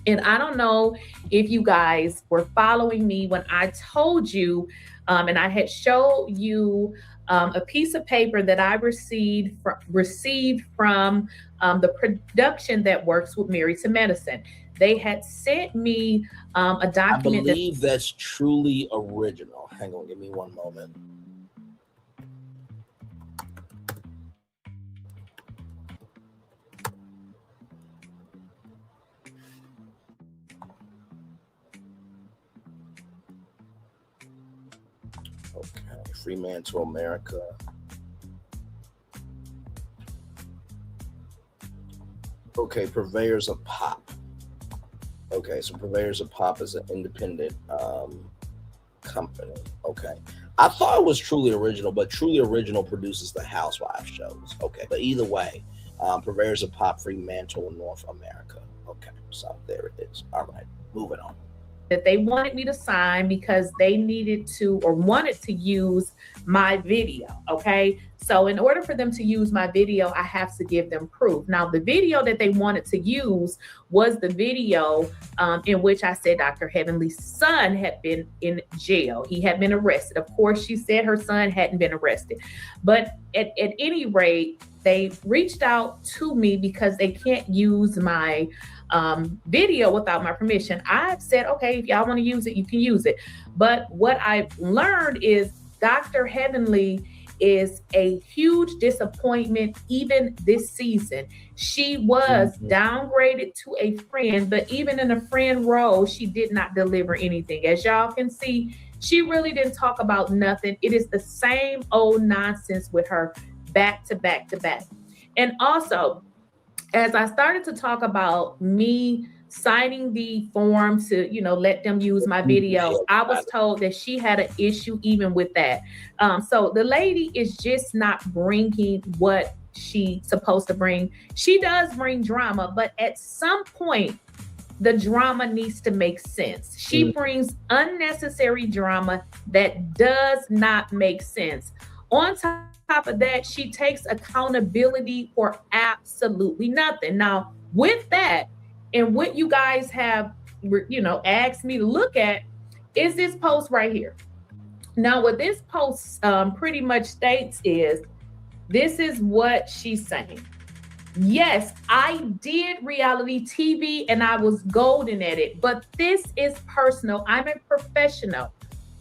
And I don't know if you guys were following me when I told you, and I had showed you a piece of paper that I received from the production that works with Married to Medicine. They had sent me a document. I believe that's truly original. Hang on, give me one moment. Okay, Free Man to America. Okay, Purveyors of Pop. Okay, so Purveyors of Pop is an independent company. Okay. I thought it was Truly Original, but Truly Original produces the Housewives shows. Okay, but either way, Purveyors of Pop, Fremantle, North America. Okay, so there it is. All right, moving on. That they wanted me to sign because they needed to or wanted to use my video, okay? So in order for them to use my video, I have to give them proof. Now, the video that they wanted to use was the video in which I said Dr. Heavenly's son had been in jail. He had been arrested. Of course, she said her son hadn't been arrested. But at any rate, they reached out to me because they can't use my video without my permission. I've said, okay, if y'all want to use it, you can use it. But what I've learned is Dr. Heavenly is a huge disappointment even this season. She was downgraded to a friend, but even in a friend role, she did not deliver anything. As y'all can see, she really didn't talk about nothing. It is the same old nonsense with her back to back to back. And also, as I started to talk about me signing the form to, let them use my video, I was told that she had an issue even with that. So the lady is just not bringing what she's supposed to bring. She does bring drama, but at some point, the drama needs to make sense. She brings unnecessary drama that does not make sense. On top of that, she takes accountability for absolutely nothing. Now, with that, and what you guys have, asked me to look at is this post right here. Now, what this post pretty much states is This is what she's saying. Yes, I did reality TV and I was golden at it, but this is personal. I'm a professional.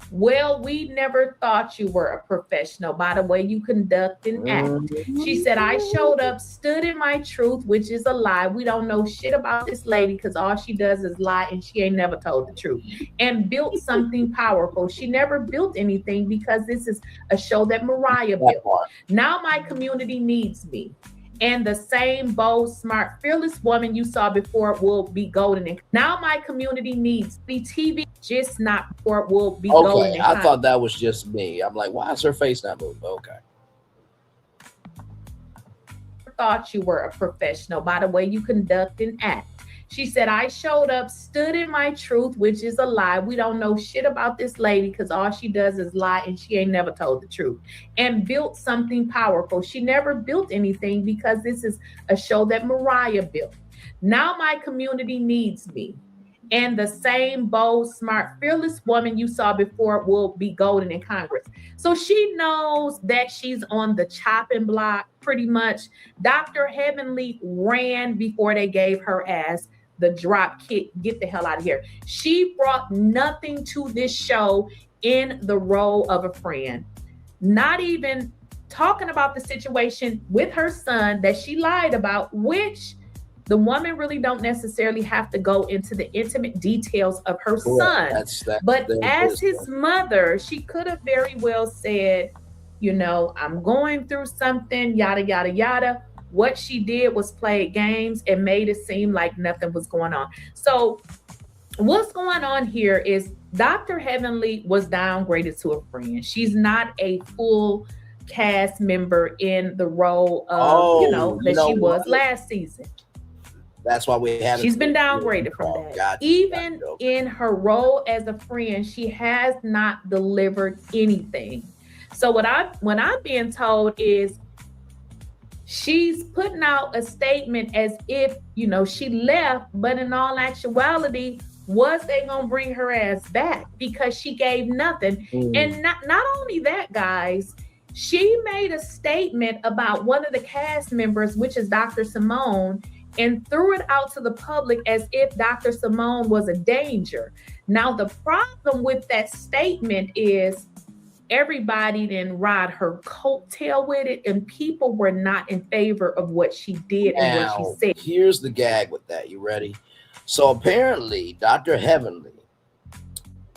Well, we never thought you were a professional by the way you conduct and act. She said, I showed up, stood in my truth, which is a lie. We don't know shit about this lady because all she does is lie and she ain't never told the truth. And built something powerful. She never built anything because this is a show that Mariah built. Now my community needs me. And the same bold, smart, fearless woman you saw before will be golden. And now my community needs the TV, just not before will be golden. Okay, I thought that was just me. I'm like, why is her face not moving? Okay. Thought you were a professional by the way you conduct and act. She said, I showed up, stood in my truth, which is a lie. We don't know shit about this lady because all she does is lie and she ain't never told the truth. And built something powerful. She never built anything because this is a show that Mariah built. Now my community needs me. And the same bold, smart, fearless woman you saw before will be golden in Congress. So she knows that she's on the chopping block pretty much. Dr. Heavenly ran before they gave her ass the drop kick. Get the hell out of here. She brought nothing to this show in the role of a friend. Not even talking about the situation with her son that she lied about, which the woman really don't necessarily have to go into the intimate details of her son. But as his mother, she could have very well said, you know, I'm going through something, yada, yada, yada. What she did was play games and made it seem like nothing was going on. So what's going on here is Dr. Heavenly was downgraded to a friend. She's not a full cast member in the role of, she was last season. That's why we haven't. She's been downgraded from that. Gotcha, Even in her role as a friend, she has not delivered anything. So when I'm being told is she's putting out a statement as if, she left, but in all actuality, was they gonna bring her ass back because she gave nothing? And not only that, guys, she made a statement about one of the cast members, which is Dr. Simone, and threw it out to the public as if Dr. Simone was a danger. Now, the problem with that statement is everybody didn't ride her coattail with it, and people were not in favor of what she did and what she said. Here's the gag with that. You ready? So apparently, Dr. Heavenly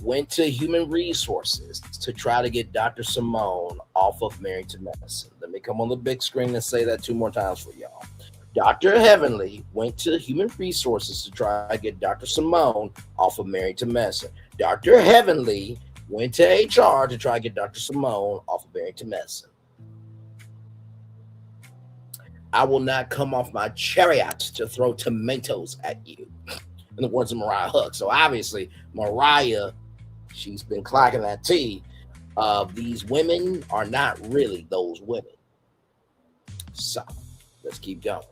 went to Human Resources to try to get Dr. Simone off of Married to Medicine. Let me come on the big screen and say that 2 more times for y'all. Dr. Heavenly went to Human Resources to try to get Dr. Simone off of Married to Medicine. Dr. Heavenly went to HR to try to get Dr. Simone off of Married to Medicine. I will not come off my chariot to throw tomatoes at you, in the words of Mariah Huck. So obviously, Mariah, she's been clocking that tea. These women are not really those women. So let's keep going.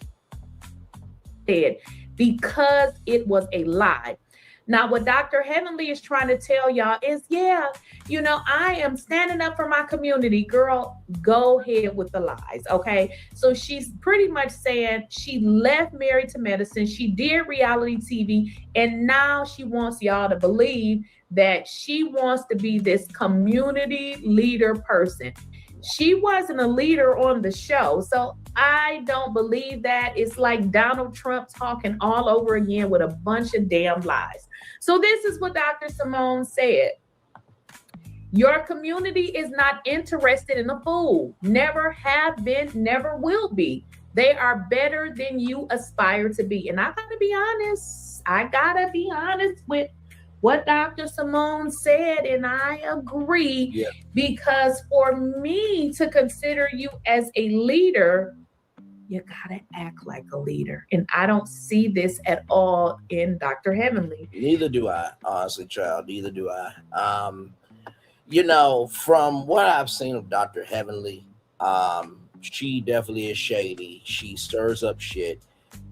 Because it was a lie. Now, what Dr. Heavenly is trying to tell y'all is, I am standing up for my community. Girl, go ahead with the lies, okay? So she's pretty much saying she left Married to Medicine. She did reality TV, and now she wants y'all to believe that she wants to be this community leader person. She wasn't a leader on the show, so I don't believe that. It's like Donald Trump talking all over again with a bunch of damn lies. So this is what Dr. Simone said. Your community is not interested in a fool. Never have been, never will be. They are better than you aspire to be. And I gotta be honest with what Dr. Simone said, and I agree, because for me to consider you as a leader, you gotta act like a leader. And I don't see this at all in Dr. Heavenly. Neither do I, honestly, child. Neither do I. From what I've seen of Dr. Heavenly, she definitely is shady. She stirs up shit,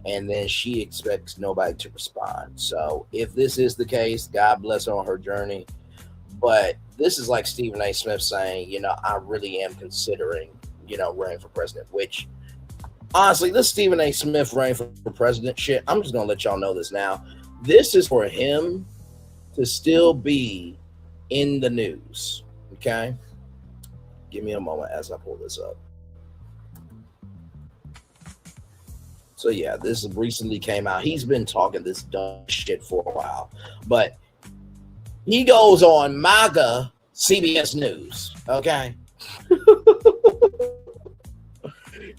and then she expects nobody to respond. So if this is the case, God bless her on her journey. But this is like Stephen A. Smith saying, I really am considering running for president, which honestly, this Stephen A. Smith running for president shit, I'm just going to let y'all know this now. This is for him to still be in the news, okay? Give me a moment as I pull this up. So yeah, this recently came out. He's been talking this dumb shit for a while, but he goes on MAGA CBS News, okay?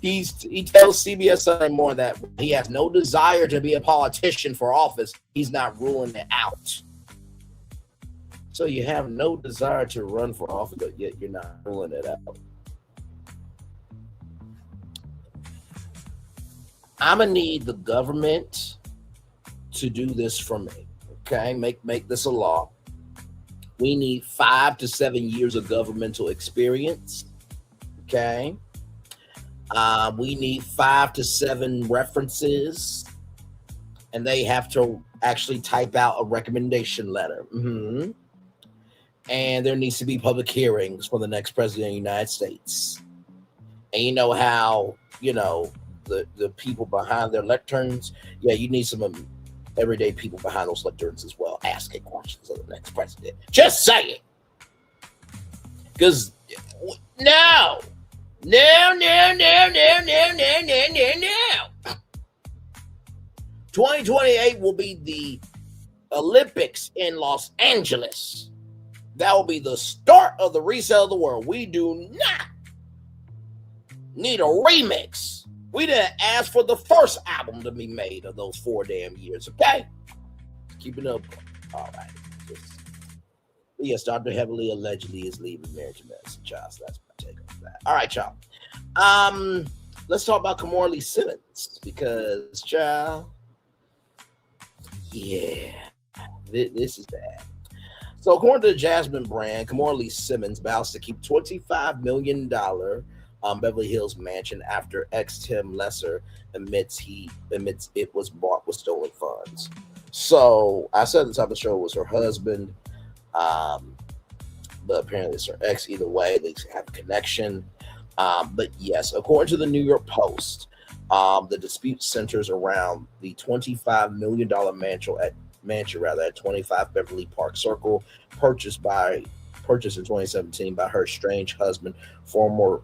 He tells CBS Sunday Morning that he has no desire to be a politician for office. He's not ruling it out. So you have no desire to run for office, but yet you're not ruling it out. I'm gonna need the government to do this for me. Okay, make this a law. We need 5 to 7 years of governmental experience. Okay. We need 5 to 7 references, and they have to actually type out a recommendation letter. And there needs to be public hearings for the next president of the United States. And you know how, the people behind their lecterns, you need some everyday people behind those lecterns as well, asking questions of the next president. Just say it. Because no. 2028 will be the Olympics in Los Angeles. That will be the start of the reset of the world. We do not need a remix. We didn't ask for the first album to be made of those 4 damn years, okay? Keep it up. All right. Yes, Dr. Heavily allegedly is leaving marriage and medicine, child. So that's my take on that. All right, y'all. Let's talk about Kimora Lee Simmons because, child, this is bad. So, according to the Jasmine brand, Kimora Lee Simmons vows to keep $25 million Beverly Hills mansion after ex-Tim Lesser admits it was bought with stolen funds. So, I said the top of the show was her husband, but apparently it's her ex. Either way, they have a connection. But yes, according to the New York Post, the dispute centers around the $25 million mansion at 25 Beverly Park Circle, purchased in 2017 by her estranged husband, former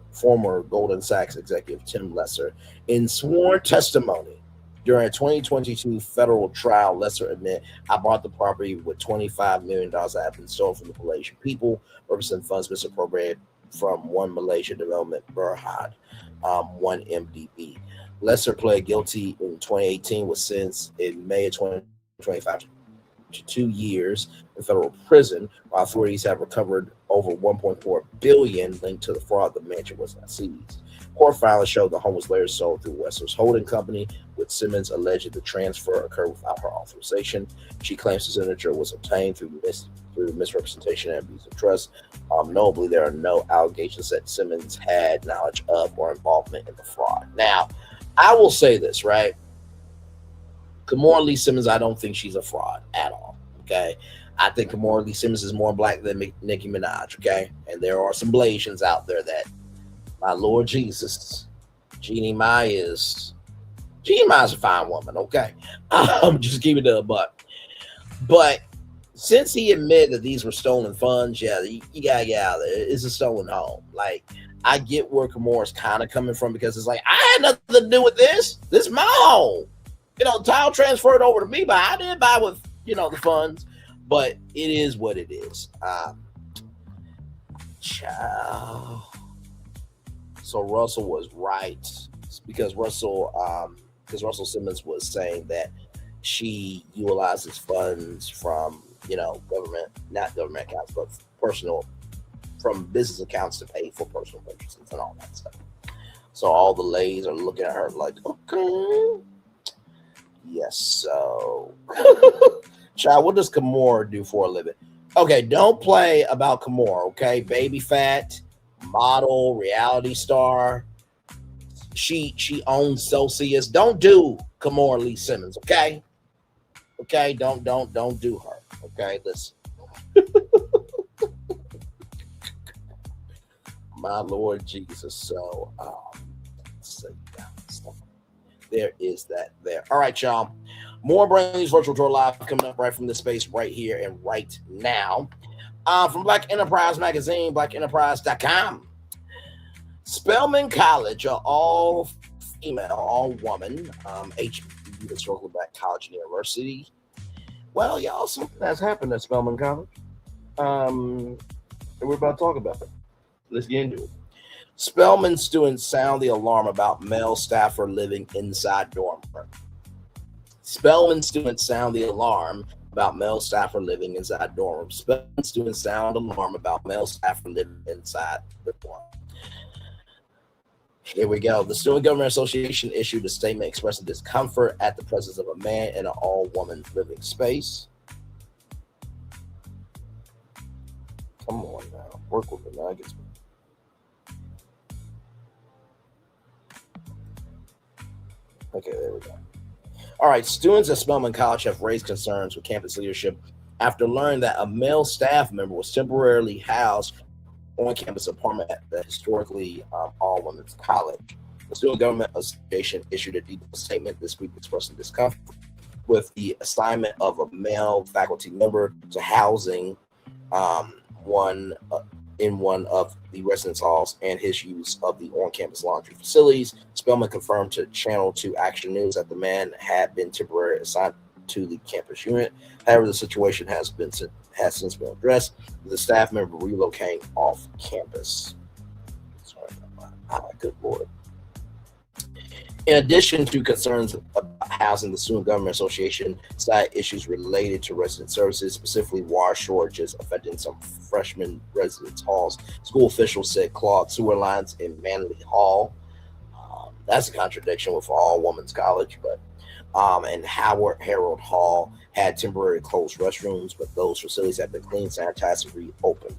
Goldman Sachs executive Tim Lesser. In sworn testimony during a 2022 federal trial, Lesser admitted, "I bought the property with $25 million that had been stolen from the Malaysian people, representing funds misappropriated from One Malaysia Development Berhad, 1MDB. Lesser pled guilty in 2018, was sentenced in May of 2025 to 2 years in federal prison, while authorities have recovered over $1.4 billion linked to the fraud. The mansion was not seized. Court filings showed the home was later sold through Lesser's holding company, with Simmons alleged the transfer occurred without her authorization. She claims the signature was obtained through misrepresentation and abuse of trust. Notably, there are no allegations that Simmons had knowledge of or involvement in the fraud. Now, I will say this, right? Kimora Lee Simmons, I don't think she's a fraud at all, okay? I think Kimora Lee Simmons is more black than Nicki Minaj, okay? And there are some Blasians out there that, my Lord Jesus, Jeannie Mai is a fine woman, okay? Just keep it to a buck. But since he admitted that these were stolen funds, you gotta get out of there. It's a stolen home. Like, I get where Kimora's kind of coming from, because it's like, I had nothing to do with this. This is my home. Title transferred over to me, but I didn't buy with, the funds. But it is what it is. So Russell was right, because Russell Simmons was saying that she utilizes funds from, not government accounts, but from business accounts to pay for personal purchases and all that stuff. So all the ladies are looking at her like, okay, yes. So, child, what does Kimora do for a living? Okay, don't play about Kimora. Okay, baby fat, model, reality star. She owns Celsius. Don't do Kimora Lee Simmons. Okay, don't do her. Okay, listen. my Lord Jesus. So, so there is that there. All right, y'all. More Brand News Virtual Tour Live coming up right from this space right here and right now. From Black Enterprise Magazine, blackenterprise.com. Spelman College, all female, all woman, HBCU, Historically Black College and University. Well, y'all, something has happened at Spelman College. And we're about to talk about it. Let's get into it. Spelman students sound the alarm about male staffer living inside dorm room. Spelman students sound the alarm about male staffer living inside dorm room. Spelman students sound alarm about male staffer living inside the dorm. Here we go. The Student Government Association issued a statement expressing discomfort at the presence of a man in an all-woman living space. Come on now. Work with the nuggets. Okay, there we go. All right, students at Spelman College have raised concerns with campus leadership after learning that a male staff member was temporarily housed on campus apartment at the historically all-women's college. The Student Government Association issued a detailed statement this week expressing discomfort with the assignment of a male faculty member to housing in one of the residence halls and his use of the on-campus laundry facilities. Spelman confirmed to Channel 2 Action News that the man had been temporarily assigned to the campus unit. However, the situation has since been addressed, with the staff member relocating off campus. Sorry about that. Good Lord. In addition to concerns about housing, the Student Government Association cited issues related to resident services, specifically water shortages affecting some freshman residence halls. School officials said clogged sewer lines in Manley Hall. That's a contradiction with all women's college, but and Howard Harold Hall had temporary closed restrooms, but those facilities have been cleaned, sanitized, and reopened.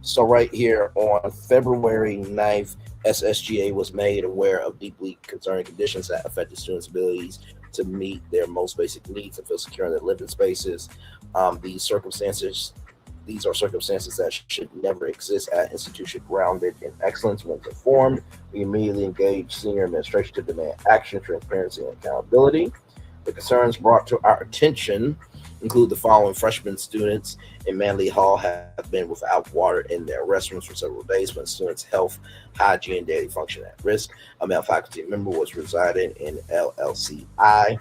So right here on February 9th, SSGA was made aware of deeply concerning conditions that affected students' abilities to meet their most basic needs and feel secure in their living spaces. These are circumstances that should never exist at an institution grounded in excellence. When informed, we immediately engaged senior administration to demand action, transparency, and accountability. The concerns brought to our attention include the following: freshman students in Manley Hall have been without water in their restrooms for several days, when students' health, hygiene, and daily function at risk. A male faculty member was residing in LLCI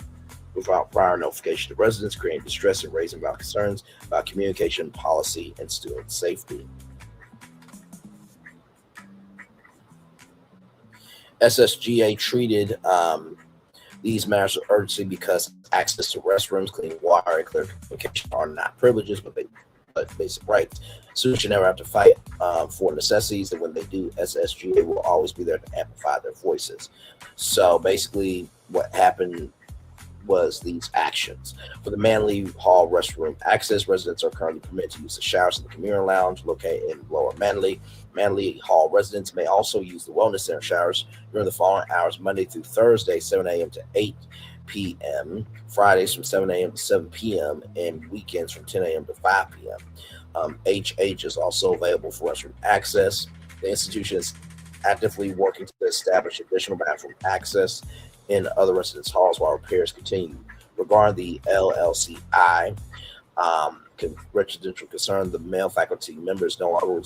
without prior notification to residents, creating distress and raising valid concerns about communication, policy, and student safety. SSGA treated these matters with urgency because access to restrooms, clean water, and clear communication are not privileges, but basic rights. Students should never have to fight for necessities, and when they do, SSGA will always be there to amplify their voices. So basically what happened was these actions. For the Manley Hall restroom access, residents are currently permitted to use the showers in the communal lounge located in Lower Manley. Manley Hall residents may also use the Wellness Center showers during the following hours: Monday through Thursday, 7 a.m. to 8 p.m., Fridays from 7 a.m. to 7 p.m., and weekends from 10 a.m. to 5 p.m. HH is also available for restroom access. The institution is actively working to establish additional bathroom access in other residence halls while repairs continue. Regarding the LLCI residential concern, the male faculty members no longer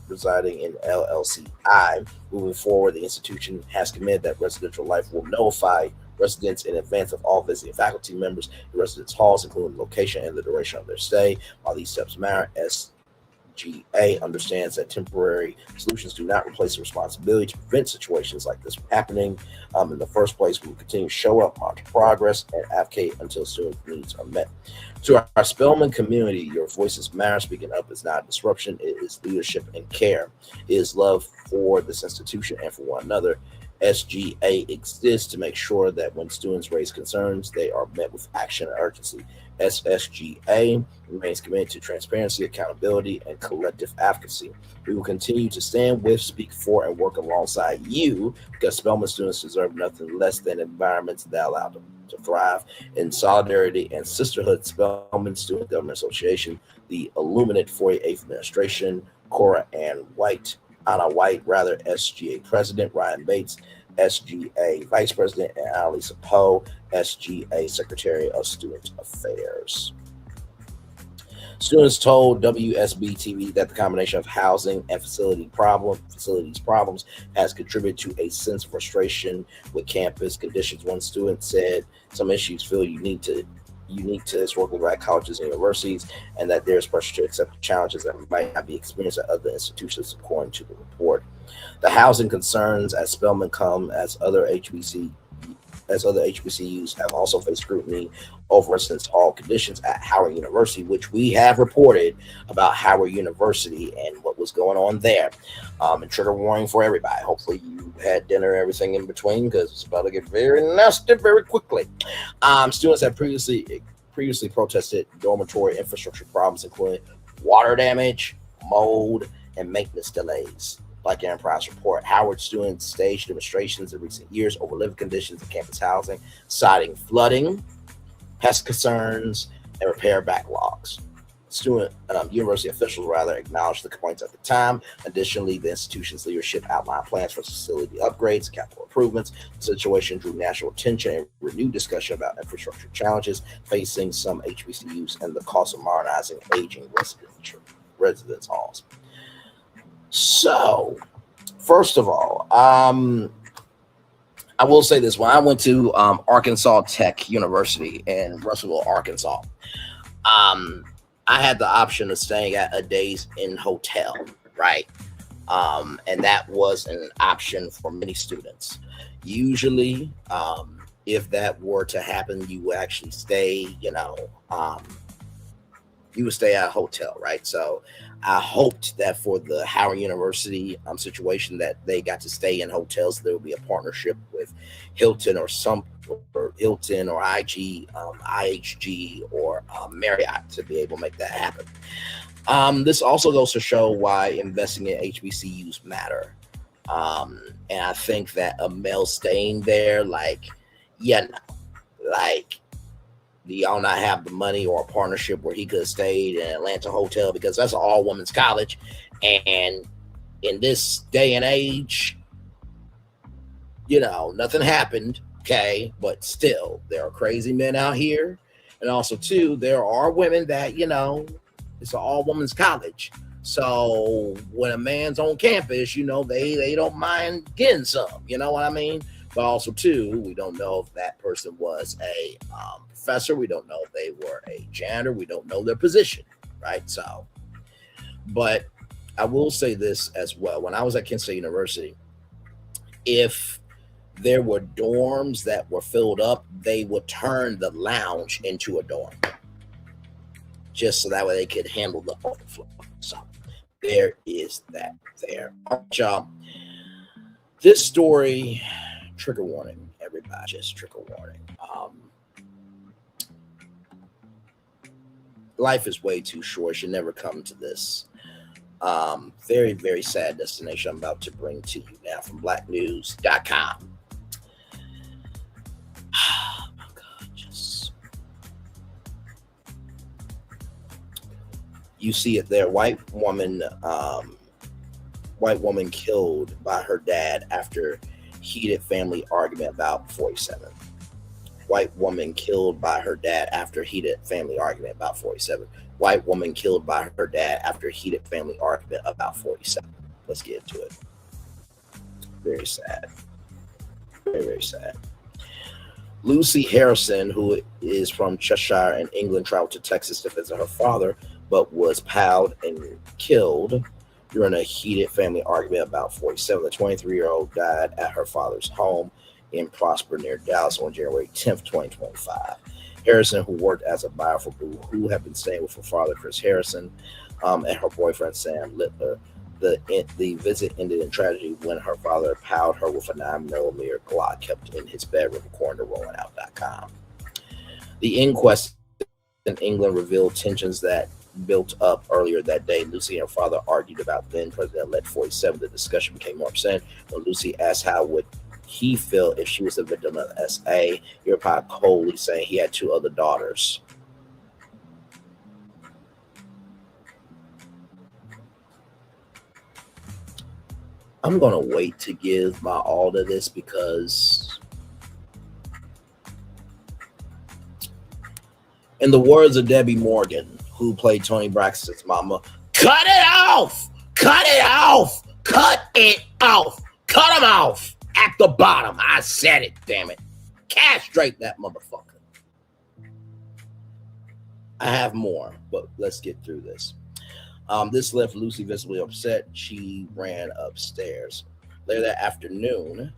residing in LLCI. Moving forward, the institution has committed that Residential Life will notify residents in advance of all visiting faculty members in residence halls, including the location and the duration of their stay. While these steps matter, SGA understands that temporary solutions do not replace the responsibility to prevent situations like this from happening. In the first place, we will continue to show up, monitor progress, and advocate until student needs are met. To our Spelman community, your voices matter. Speaking up is not disruption, it is leadership and care. It is love for this institution and for one another. SGA exists to make sure that when students raise concerns, they are met with action and urgency. SSGA remains committed to transparency, accountability, and collective advocacy. We will continue to stand with, speak for, and work alongside you, because Spelman students deserve nothing less than environments that allow them to thrive. In solidarity and sisterhood, Spelman Student Government Association, the Illuminate 48th Administration, Cora Ann White, Anna White, rather SGA President, Ryan Bates, SGA Vice President, and Alisa Poe, SGA Secretary of Student Affairs. Students told WSB-TV that the combination of housing and facilities problems has contributed to a sense of frustration with campus conditions. One student said some issues feel unique to historically black colleges and universities, and that there's pressure to accept challenges that might not be experienced at other institutions, according to the report. The housing concerns at Spelman come as other HBCUs have also faced scrutiny over residence hall conditions at Howard University, which we have reported about Howard University and what was going on there. And trigger warning for everybody. Hopefully you had dinner and everything in between, because it's about to get very nasty very quickly. Students have previously protested dormitory infrastructure problems, including water damage, mold, and maintenance delays. Like Enterprise report, Howard students staged demonstrations in recent years over living conditions and campus housing, citing flooding, pest concerns, and repair backlogs. University officials acknowledged the complaints at the time. Additionally, the institution's leadership outlined plans for facility upgrades and capital improvements. The situation drew national attention and renewed discussion about infrastructure challenges facing some HBCUs and the cost of modernizing aging residence halls. So, first of all, I will say this. When I went to Arkansas Tech University in Russellville, Arkansas, I had the option of staying at a Days Inn hotel, right? And that was an option for many students. Usually, if that were to happen, you would actually stay, you would stay at a hotel, right? So I hoped that for the Howard University situation that they got to stay in hotels. There would be a partnership with Hilton or Hilton or IHG or Marriott to be able to make that happen. This also goes to show why investing in HBCUs matter. And I think that a male staying there, do y'all not have the money or a partnership where he could have stayed in an Atlanta hotel, because that's an all-women's college, and in this day and age, nothing happened, okay, but still there are crazy men out here, and also too there are women that it's an all-women's college, so when a man's on campus, they don't mind getting some, you know what I mean? But also too, we don't know if that person was a professor. We don't know if they were a janitor. We don't know their position, right? So, but I will say this as well. When I was at Kent State University, if there were dorms that were filled up, they would turn the lounge into a dorm, just so that way they could handle the overflow. So there is that there. All right, y'all. This story, trigger warning, everybody, just trigger warning. Life is way too short. Should never come to this. Very, very sad destination I'm about to bring to you now from blacknews.com. Oh my God, you see it there. White woman killed by her dad after heated family argument about 47. White woman killed by her dad after heated family argument about 47. White woman killed by her dad after heated family argument about 47. Let's get into it. Very sad. Very, very sad. Lucy Harrison, who is from Cheshire in England, traveled to Texas to visit her father, but was pawed and killed during a heated family argument about 47. The 23-year-old died at her father's home in Prosper near Dallas on January 10th, 2025. Harrison, who worked as a buyer for Boo, had been staying with her father, Chris Harrison, and her boyfriend, Sam Littler. The visit ended in tragedy when her father pawed her with a 9mm Glock kept in his bedroom, according to RollingOut.com. The inquest in England revealed tensions that built up earlier that day. Lucy and her father argued about then President-elect 47. The discussion became more upset when Lucy asked how would he feel if she was a victim of SA. He replied coldly, saying he had 2 other daughters. I'm gonna wait to give my all to this because, in the words of Debbie Morgan, who played Tony Braxton's mama, cut it off! Cut it off! Cut it off! Cut him off at the bottom. I said it, damn it. Castrate that motherfucker. I have more, but let's get through this. This left Lucy visibly upset. She ran upstairs. Later that afternoon,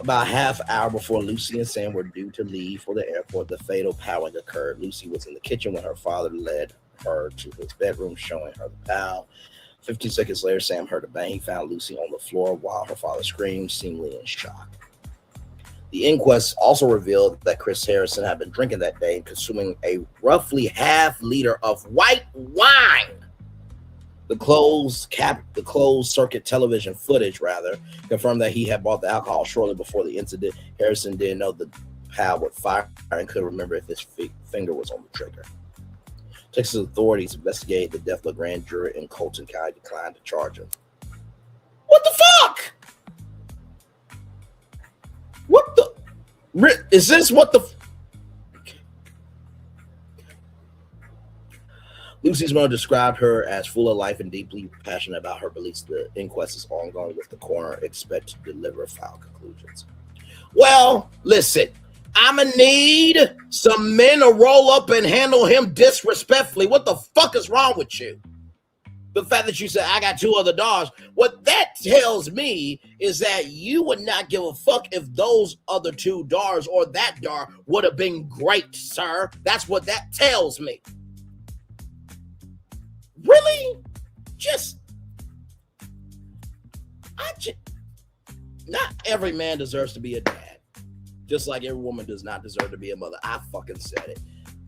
about half hour before Lucy and Sam were due to leave for the airport, the fatal powwow occurred. Lucy was in the kitchen when her father led her to his bedroom, showing her the powwow. 15 seconds later, Sam heard a bang. He found Lucy on the floor while her father screamed, seemingly in shock. The inquest also revealed that Chris Harrison had been drinking that day and consuming a roughly half-liter of white wine. The closed circuit television footage, confirmed that he had bought the alcohol shortly before the incident. Harrison didn't know the pal would fire and couldn't remember if his finger was on the trigger. Texas authorities investigated the death of the grand jury in Colton County declined to charge him. What the fuck? What the? Is this what the? Lucy's mother described her as full of life and deeply passionate about her beliefs. The inquest is ongoing, with the coroner expect to deliver final conclusions. Well, listen, I'ma need some men to roll up and handle him disrespectfully. What the fuck is wrong with you? The fact that you said, I got two other dogs, what that tells me is that you would not give a fuck if those other two dogs or that dog would have been great, sir. That's what that tells me. Really? Not every man deserves to be a dad. Just like every woman does not deserve to be a mother. I fucking said it.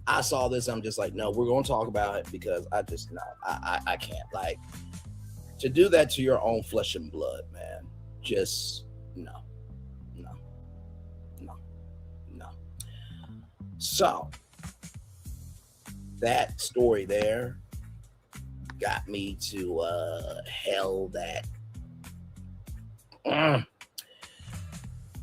I saw this, I'm just like, no, we're going to talk about it because I can't. Like, to do that to your own flesh and blood, man, just no. So, that story there got me to hell that.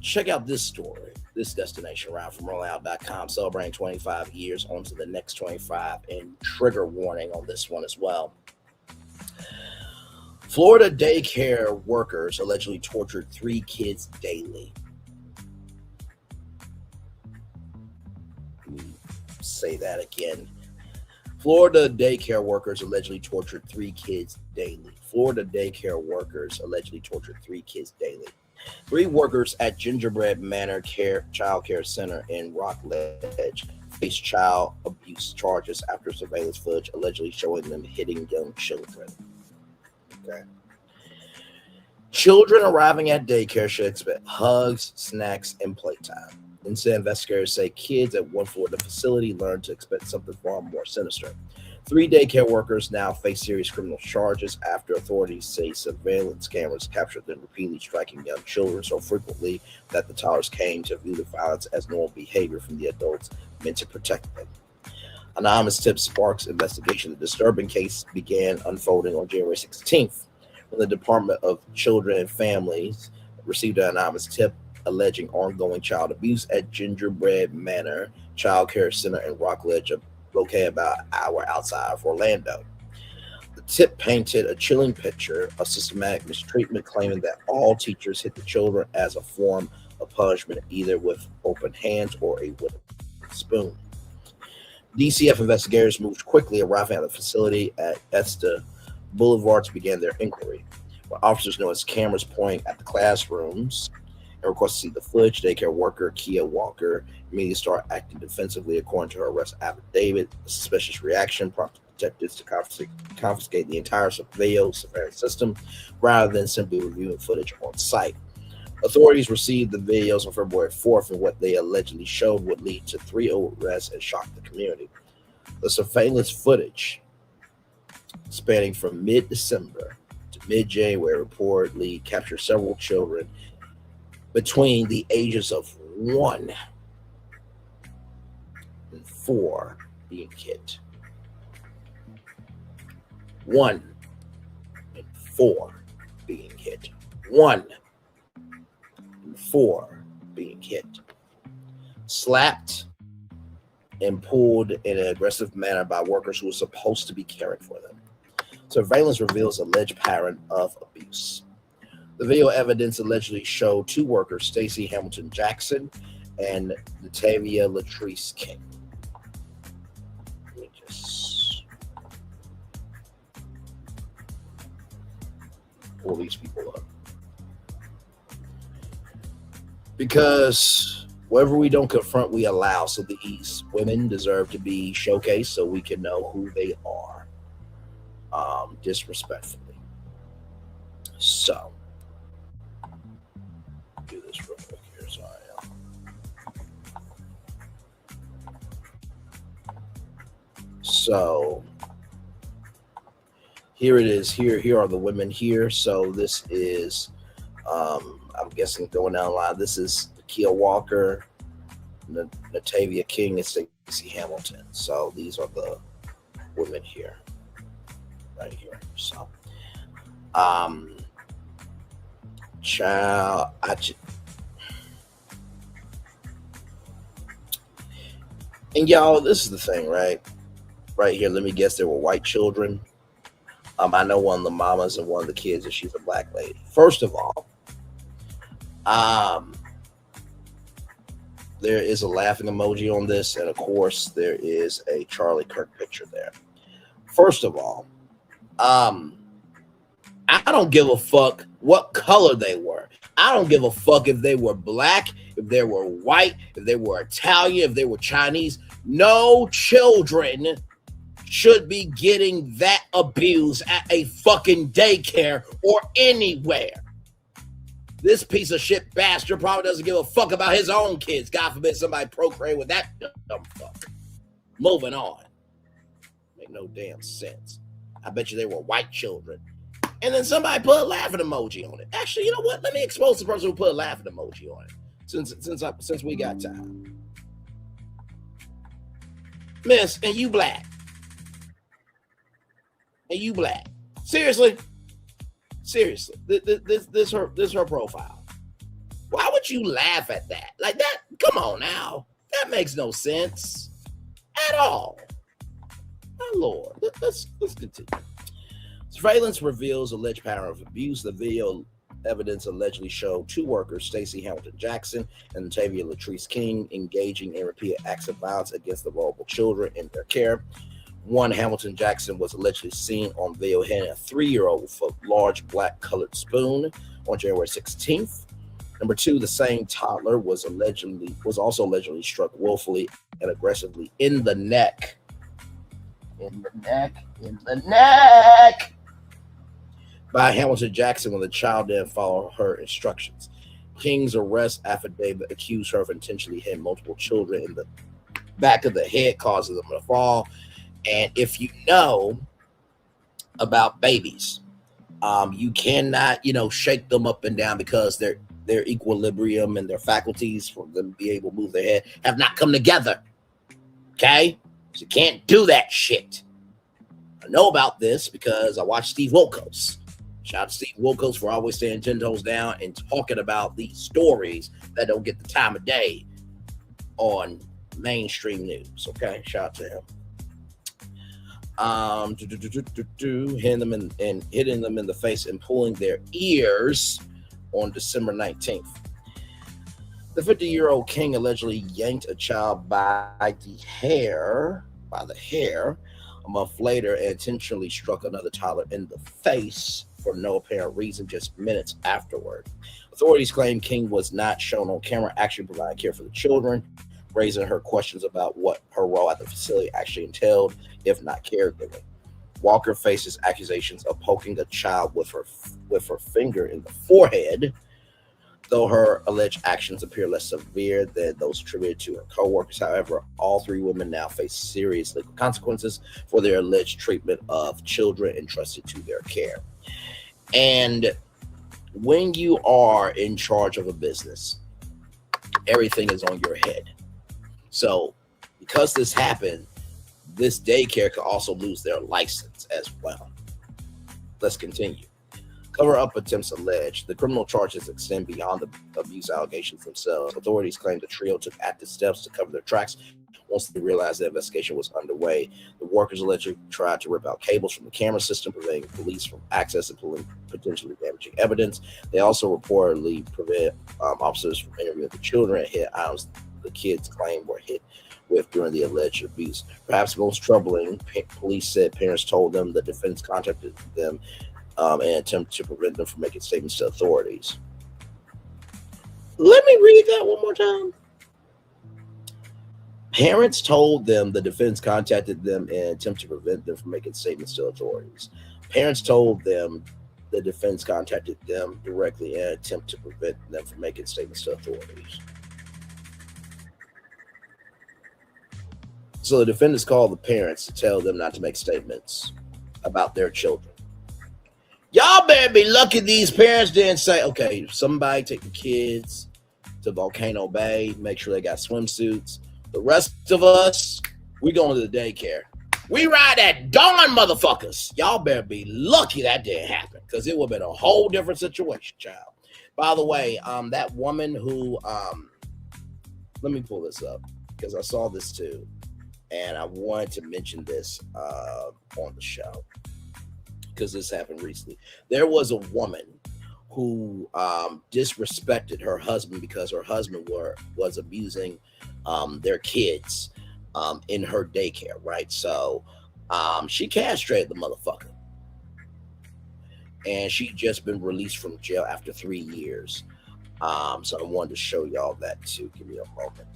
Check out this story. This destination round from rollout.com, celebrating 25 years onto the next 25, and trigger warning on this one as well. Florida daycare workers allegedly tortured 3 kids daily. Let me say that again. Florida daycare workers allegedly tortured 3 kids daily. Florida daycare workers allegedly tortured 3 kids daily. 3 workers at Gingerbread Manor Child Care Center in Rockledge face child abuse charges after surveillance footage allegedly showing them hitting young children. Okay. Children arriving at daycare should expect hugs, snacks, and playtime. Instead, investigators say kids at one Florida facility learned to expect something far more sinister. 3 daycare workers now face serious criminal charges after authorities say surveillance cameras captured them repeatedly striking young children so frequently that the toddlers came to view the violence as normal behavior from the adults meant to protect them. Anonymous tip sparks investigation. The disturbing case began unfolding on January 16th when the Department of Children and Families received an anonymous tip alleging ongoing child abuse at Gingerbread Manor Child Care Center in Rockledge, located about an hour outside of Orlando. The tip painted a chilling picture of systematic mistreatment, claiming that all teachers hit the children as a form of punishment, either with open hands or a wooden spoon. DCF investigators moved quickly, arriving at the facility at Esta Boulevard to begin their inquiry. When officers noticed cameras pointing at the classrooms and requested to see the footage, daycare worker Kia Walker immediately started acting defensively. According to her arrest affidavit, a suspicious reaction prompted detectives to confiscate the entire surveillance system rather than simply reviewing footage on site. Authorities received the videos on February 4th, and what they allegedly showed would lead to 3 arrests and shock the community. The surveillance footage, spanning from mid-December to mid-January, reportedly captured several children between the ages of 1 and 4 being hit. 1 4 being hit. 1 in 4 being hit. Slapped and pulled in an aggressive manner by workers who were supposed to be caring for them. Surveillance reveals alleged pattern of abuse. The video evidence allegedly showed 2 workers, Stacey Hamilton Jackson and Natavia Latrice King. Let me just pull these people up. Because wherever we don't confront, we allow. So these women deserve to be showcased so we can know who they are. Disrespectfully. So, do this real quick here. Sorry. So, here it is. Here are the women here. So this is, I'm guessing going down the line. This is Kia Walker, Natavia King, and Stacey Hamilton. So these are the women here. Right here. So, child, and y'all, this is the thing, right? Right here, let me guess, there were white children. I know one of the mamas and one of the kids, and she's a black lady. First of all, there is a laughing emoji on this, and of course, there is a Charlie Kirk picture there. First of all, I don't give a fuck what color they were. I don't give a fuck if they were black, if they were white, if they were Italian, if they were Chinese. No children should be getting that abuse at a fucking daycare or anywhere. This piece of shit bastard probably doesn't give a fuck about his own kids. God forbid somebody procreate with that dumb fuck. Moving on. Make no damn sense. I bet you they were white children. And then somebody put a laughing emoji on it. Actually, you know what? Let me expose the person who put a laughing emoji on it. Since we got time. Miss, and you black. And you black. Seriously? Seriously. This her profile. Why would you laugh at that? Like that? Come on now. That makes no sense. At all. My Lord. Let's continue. Surveillance reveals alleged pattern of abuse. The video evidence allegedly showed 2 workers, Stacey Hamilton Jackson and Natavia Latrice King, engaging in repeated acts of violence against the vulnerable children in their care. One, Hamilton Jackson was allegedly seen on video handing a 3-year-old with a large black colored spoon on January 16th. Number 2, the same toddler was also allegedly struck willfully and aggressively in the neck. In the neck. By Hamilton Jackson when the child didn't follow her instructions. King's arrest affidavit accused her of intentionally hitting multiple children in the back of the head, causing them to fall. And if you know about babies, you cannot, shake them up and down because their equilibrium and their faculties for them to be able to move their head have not come together. Okay? So you can't do that shit. I know about this because I watched Steve Wilkos. Shout out to Steve Wilkos for always staying 10 toes down and talking about these stories that don't get the time of day on mainstream news. Okay, shout out to him. Hitting them in the face and pulling their ears on December 19th. The 50-year-old King allegedly yanked a child by the hair a month later and intentionally struck another toddler in the face for no apparent reason just minutes afterward. Authorities claim King was not shown on camera actually providing care for the children, raising her questions about what her role at the facility actually entailed, if not caregiving. Walker faces accusations of poking a child with her finger in the forehead, though her alleged actions appear less severe than those attributed to her co-workers. However, all 3 women now face serious legal consequences for their alleged treatment of children entrusted to their care. And when you are in charge of a business, everything is on your head. So because this happened, this daycare could also lose their license as well. Let's continue. Cover-up attempts alleged. The criminal charges extend beyond the abuse allegations themselves. Authorities claim the trio took active steps to cover their tracks once they realized the investigation was underway. The workers allegedly tried to rip out cables from the camera system, preventing police from accessing potentially damaging evidence. They also reportedly prevent officers from interviewing the children and hit items the kids claim were hit with during the alleged abuse. Perhaps most troubling, police said parents told them the defense contacted them in an attempt to prevent them from making statements to authorities. Let me read that one more time. Parents told them the defense contacted them in an attempt to prevent them from making statements to authorities. Parents told them the defense contacted them directly in an attempt to prevent them from making statements to authorities. So the defendants called the parents to tell them not to make statements about their children. Y'all better be lucky these parents didn't say, okay, somebody take the kids to Volcano Bay, make sure they got swimsuits. The rest of us, we going to the daycare. We ride at dawn, motherfuckers. Y'all better be lucky that didn't happen, because it would have been a whole different situation, child. By the way, that woman who, let me pull this up, because I saw this too, and I wanted to mention this on the show, because this happened recently. There was a woman who disrespected her husband because her husband was abusing their kids in her daycare, right? So she castrated the motherfucker. And she just been released from jail after 3 years. So I wanted to show y'all that too. Give me a moment.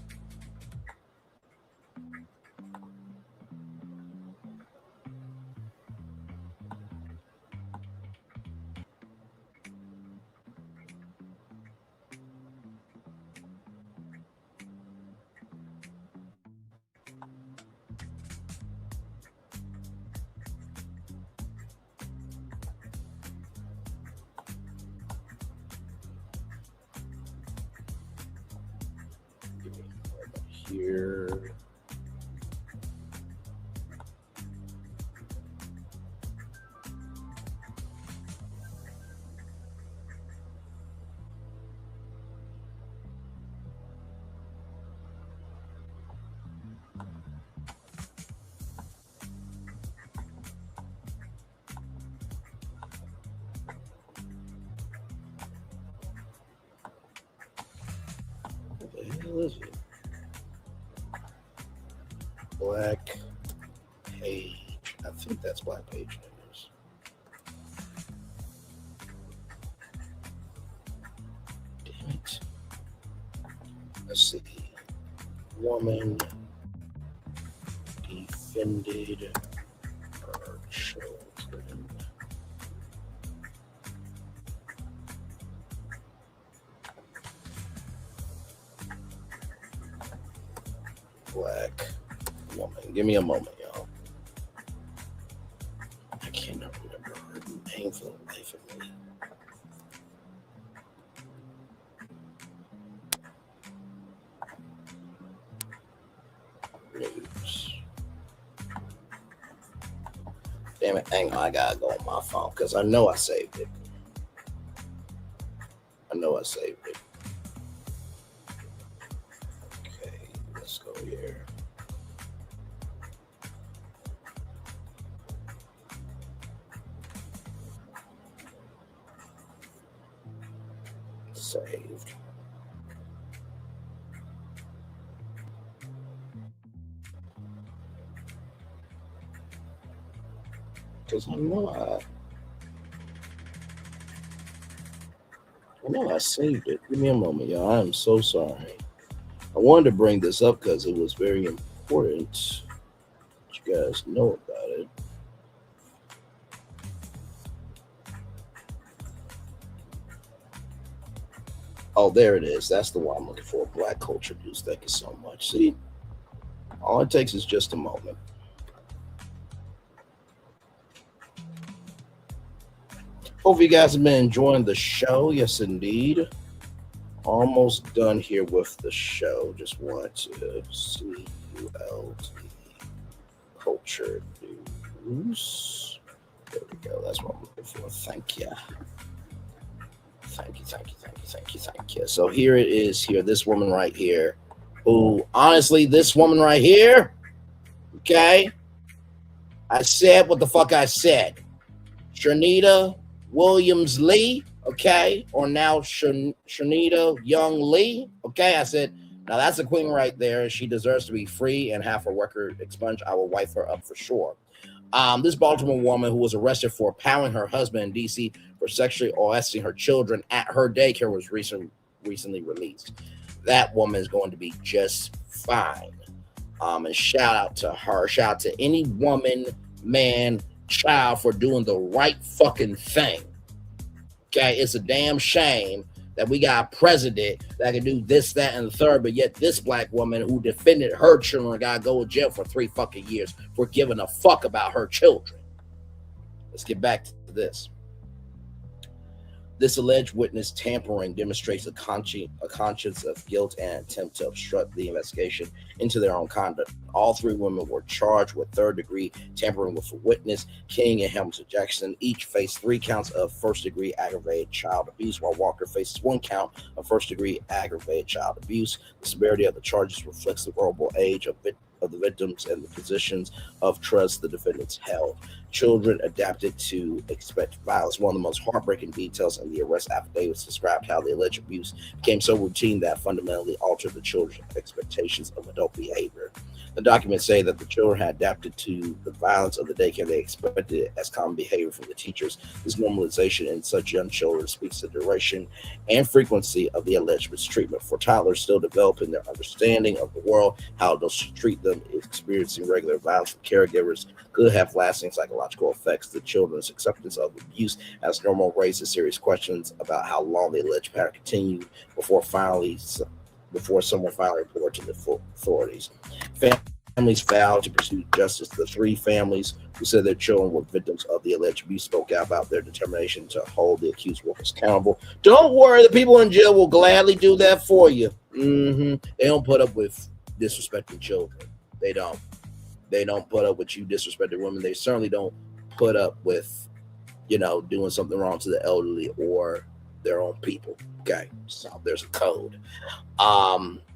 Here. What the hell is it? Black Page. I think that's Black Page News. Damn it. Let's see. Woman defended her children. Black woman. Give me a moment, y'all. I cannot remember her name for the life of me. News. Damn it, hang on, I gotta go on my phone because I know I saved it. Okay, let's go here. Saved. Because I know I saved it. Give me a moment, y'all. I am so sorry. I wanted to bring this up because it was very important that you guys know about it. Oh, there it is. That's the one I'm looking for. Black Culture News. Thank you so much. See, all it takes is just a moment. Hope you guys have been enjoying the show. Yes, indeed. Almost done here with the show. Just wanted to see ULT Culture News. There we go. That's what I'm looking for. Thank you. So here it is here, this woman right here, who, honestly, this woman right here, okay, I said what the fuck I said. Shanita Williams Lee, okay, or now Shanita Young Lee, okay, I said, now that's a queen right there. She deserves to be free and have her record expunged. I will wipe her up for sure. This Baltimore woman who was arrested for pounding her husband in D.C. for sexually molesting her children at her daycare was recently released. That woman is going to be just fine. And shout out to her. Shout out to any woman, man, child for doing the right fucking thing. Okay, it's a damn shame that we got a president that can do this, that, and the third, but yet this black woman who defended her children got to go to jail for 3 fucking years for giving a fuck about her children. Let's get back to this. This alleged witness tampering demonstrates a conscience of guilt and attempt to obstruct the investigation into their own conduct. All 3 women were charged with third-degree tampering with a witness. King and Hamilton Jackson each faced 3 counts of first-degree aggravated child abuse, while Walker faces 1 count of first-degree aggravated child abuse. The severity of the charges reflects the vulnerable age of the victims and the positions of trust the defendants held. Children adapted to expect violence. One of the most heartbreaking details in the arrest affidavits described how the alleged abuse became so routine that fundamentally altered the children's expectations of adult behavior. The documents say that the children had adapted to the violence of the daycare. They expected it as common behavior from the teachers. This normalization in such young children speaks to the duration and frequency of the alleged mistreatment. For toddlers still developing their understanding of the world, how adults treat them, experiencing regular violence from caregivers could have lasting psychological effects. The children's acceptance of abuse as normal raises serious questions about how long the alleged pattern continued before someone finally reported to the authorities. Families vowed to pursue justice. The 3 families who said their children were victims of the alleged abuse spoke out about their determination to hold the accused workers accountable. Don't worry, the people in jail will gladly do that for you. They don't put up with disrespecting children. They don't put up with you disrespecting women. They certainly don't put up with, doing something wrong to the elderly or their own people. Okay, so there's a code.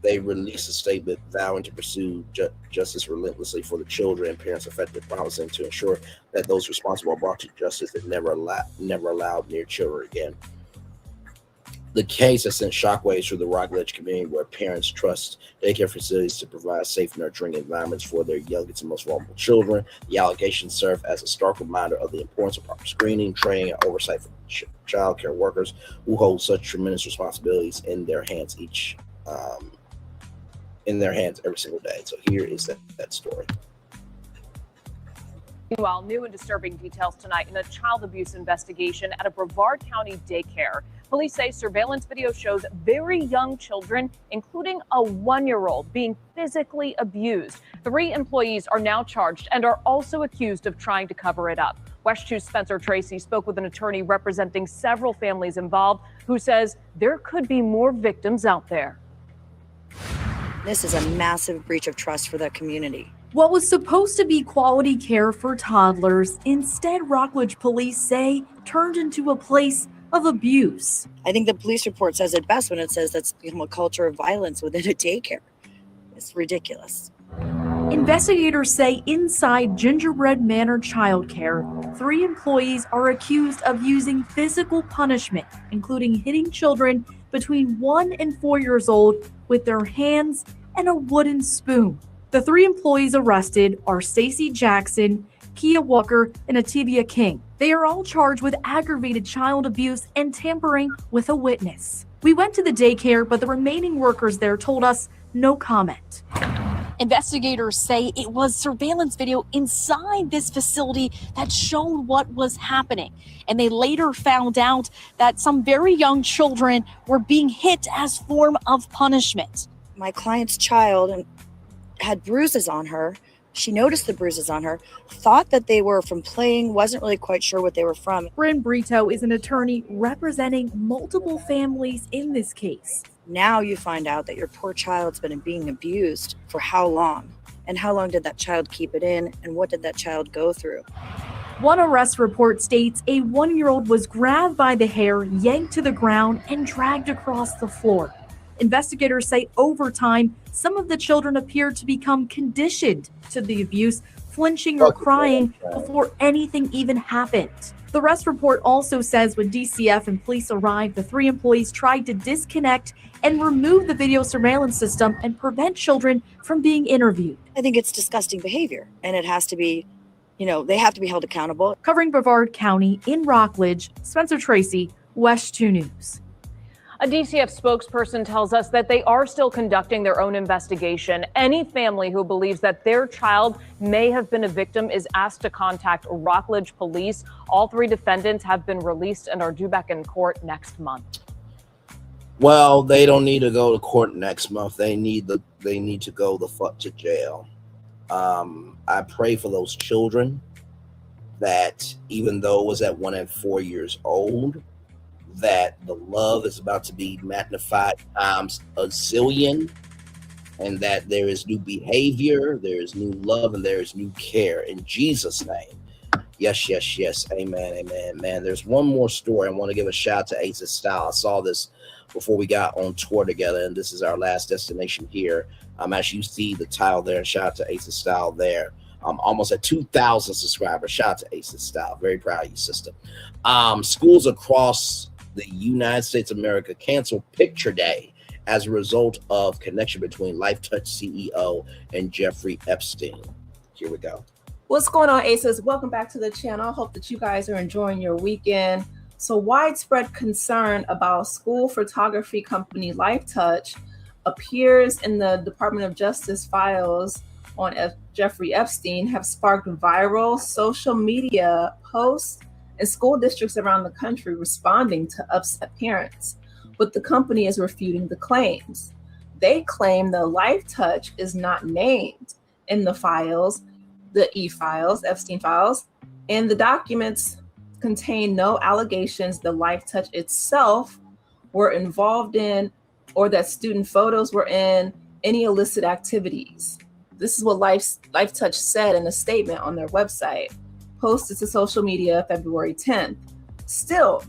They released a statement vowing to pursue justice relentlessly for the children and parents affected, promising to ensure that those responsible are brought to justice and never allowed near children again. The case has sent shockwaves through the Rockledge community, where parents trust daycare facilities to provide safe, nurturing environments for their youngest and most vulnerable children. The allegations serve as a stark reminder of the importance of proper screening, training, and oversight for child care workers who hold such tremendous responsibilities in their hands every single day. So here is that story. Meanwhile, new and disturbing details tonight in a child abuse investigation at a Brevard County daycare. Police say surveillance video shows very young children, including a 1-year-old, being physically abused. 3 employees are now charged and are also accused of trying to cover it up. West 2's Spencer Tracy spoke with an attorney representing several families involved, who says there could be more victims out there. This is a massive breach of trust for the community. What was supposed to be quality care for toddlers, instead Rockledge police say turned into a place of abuse. I think the police report says it best when it says that's become a culture of violence within a daycare. It's ridiculous. Investigators say inside Gingerbread Manor childcare, 3 employees are accused of using physical punishment, including hitting children between 1 and 4 years old with their hands and a wooden spoon. The 3 employees arrested are Stacey Jackson, Kia Walker, and Ativia King. They are all charged with aggravated child abuse and tampering with a witness. We went to the daycare, but the remaining workers there told us no comment. Investigators say it was surveillance video inside this facility that showed what was happening. And they later found out that some very young children were being hit as form of punishment. My client's child had bruises on her. She noticed the bruises on her, thought that they were from playing, wasn't really quite sure what they were from. Bryn Brito is an attorney representing multiple families in this case. Now you find out that your poor child's been being abused for how long? And how long did that child keep it in? And what did that child go through? One arrest report states a 1-year-old was grabbed by the hair, yanked to the ground, and dragged across the floor. Investigators say over time, some of the children appeared to become conditioned to the abuse, flinching or crying before anything even happened. The arrest report also says when DCF and police arrived, the 3 employees tried to disconnect and remove the video surveillance system and prevent children from being interviewed. I think it's disgusting behavior, and it has to be, they have to be held accountable. Covering Brevard County in Rockledge, Spencer Tracy, West 2 News. A DCF spokesperson tells us that they are still conducting their own investigation. Any family who believes that their child may have been a victim is asked to contact Rockledge Police. All 3 defendants have been released and are due back in court next month. Well, they don't need to go to court next month. They need to go the fuck to jail. I pray for those children that even though it was at 1 and 4 years old, that the love is about to be magnified times a zillion, and that there is new behavior, there is new love, and there is new care in Jesus' name. Yes, yes, yes. Amen, amen, man. There's one more story. I want to give a shout out to Ace of Style. I saw this before we got on tour together, and this is our last destination here. As you see the title there, shout out to Ace of Style there. Almost at 2,000 subscribers. Shout out to Ace of Style. Very proud of you, sister. Schools across the United States of America canceled Picture Day as a result of connection between Lifetouch CEO and Jeffrey Epstein. Here we go. What's going on, Aces? Welcome back to the channel. I hope that you guys are enjoying your weekend. So widespread concern about school photography company Lifetouch appears in the Department of Justice files on Jeffrey Epstein have sparked viral social media posts and school districts around the country responding to upset parents. But the company is refuting the claims. They claim the Lifetouch is not named in the files, the E-files, Epstein files, and the documents contain no allegations the Lifetouch itself were involved in or that student photos were in any illicit activities. This is what Lifetouch said in a statement on their website, posted to social media February 10th. Still,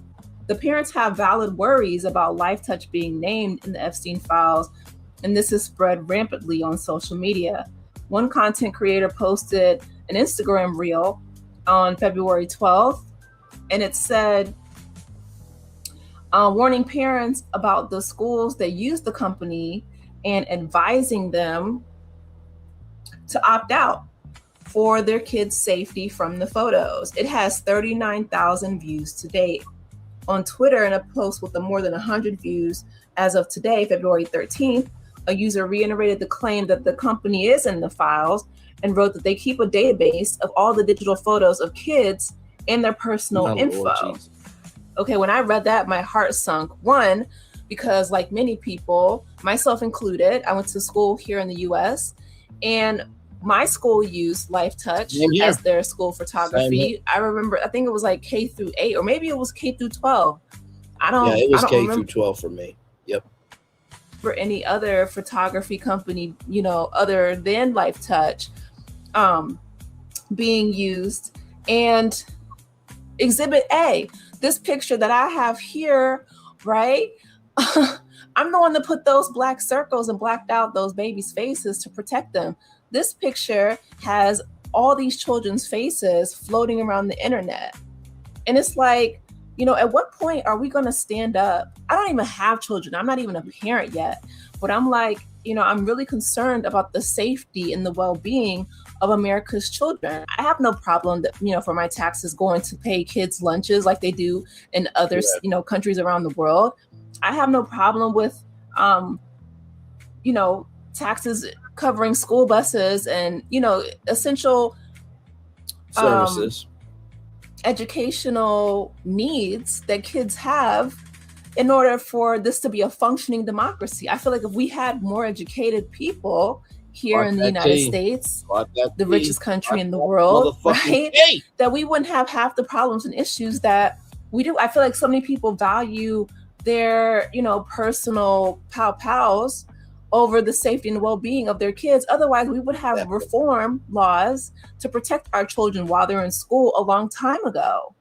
the parents have valid worries about Lifetouch being named in the Epstein files, and this has spread rampantly on social media. One content creator posted an Instagram reel on February 12th, and it said, warning parents about the schools that use the company and advising them to opt out for their kids' safety from the photos. It has 39,000 views to date. On Twitter, in a post with more than 100 views as of today, February 13th, a user reiterated the claim that the company is in the files and wrote that they keep a database of all the digital photos of kids and their personal info. Okay, when I read that, my heart sunk. One, because like many people, myself included, I went to school here in the US, and my school used Lifetouch as their school photography. I remember, I think it was like K through 8, or maybe it was K through 12. Yeah, it was K through 12 for me. Yep. For any other photography company, other than Lifetouch, being used. And Exhibit A, this picture that I have here, right? I'm the one that put those black circles and blacked out those babies' faces to protect them. This picture has all these children's faces floating around the internet. And it's like, at what point are we going to stand up? I don't even have children. I'm not even a parent yet. But I'm like, I'm really concerned about the safety and the well-being of America's children. I have no problem that, for my taxes going to pay kids lunches like they do in other, countries around the world. I have no problem with, taxes covering school buses and, essential services, educational needs that kids have in order for this to be a functioning democracy. I feel like if we had more educated people here in the United States, the richest country in the world, right, that we wouldn't have half the problems and issues that we do. I feel like so many people value their, personal pals over the safety and well-being of their kids. Otherwise, we would have reform laws to protect our children while they're in school a long time ago.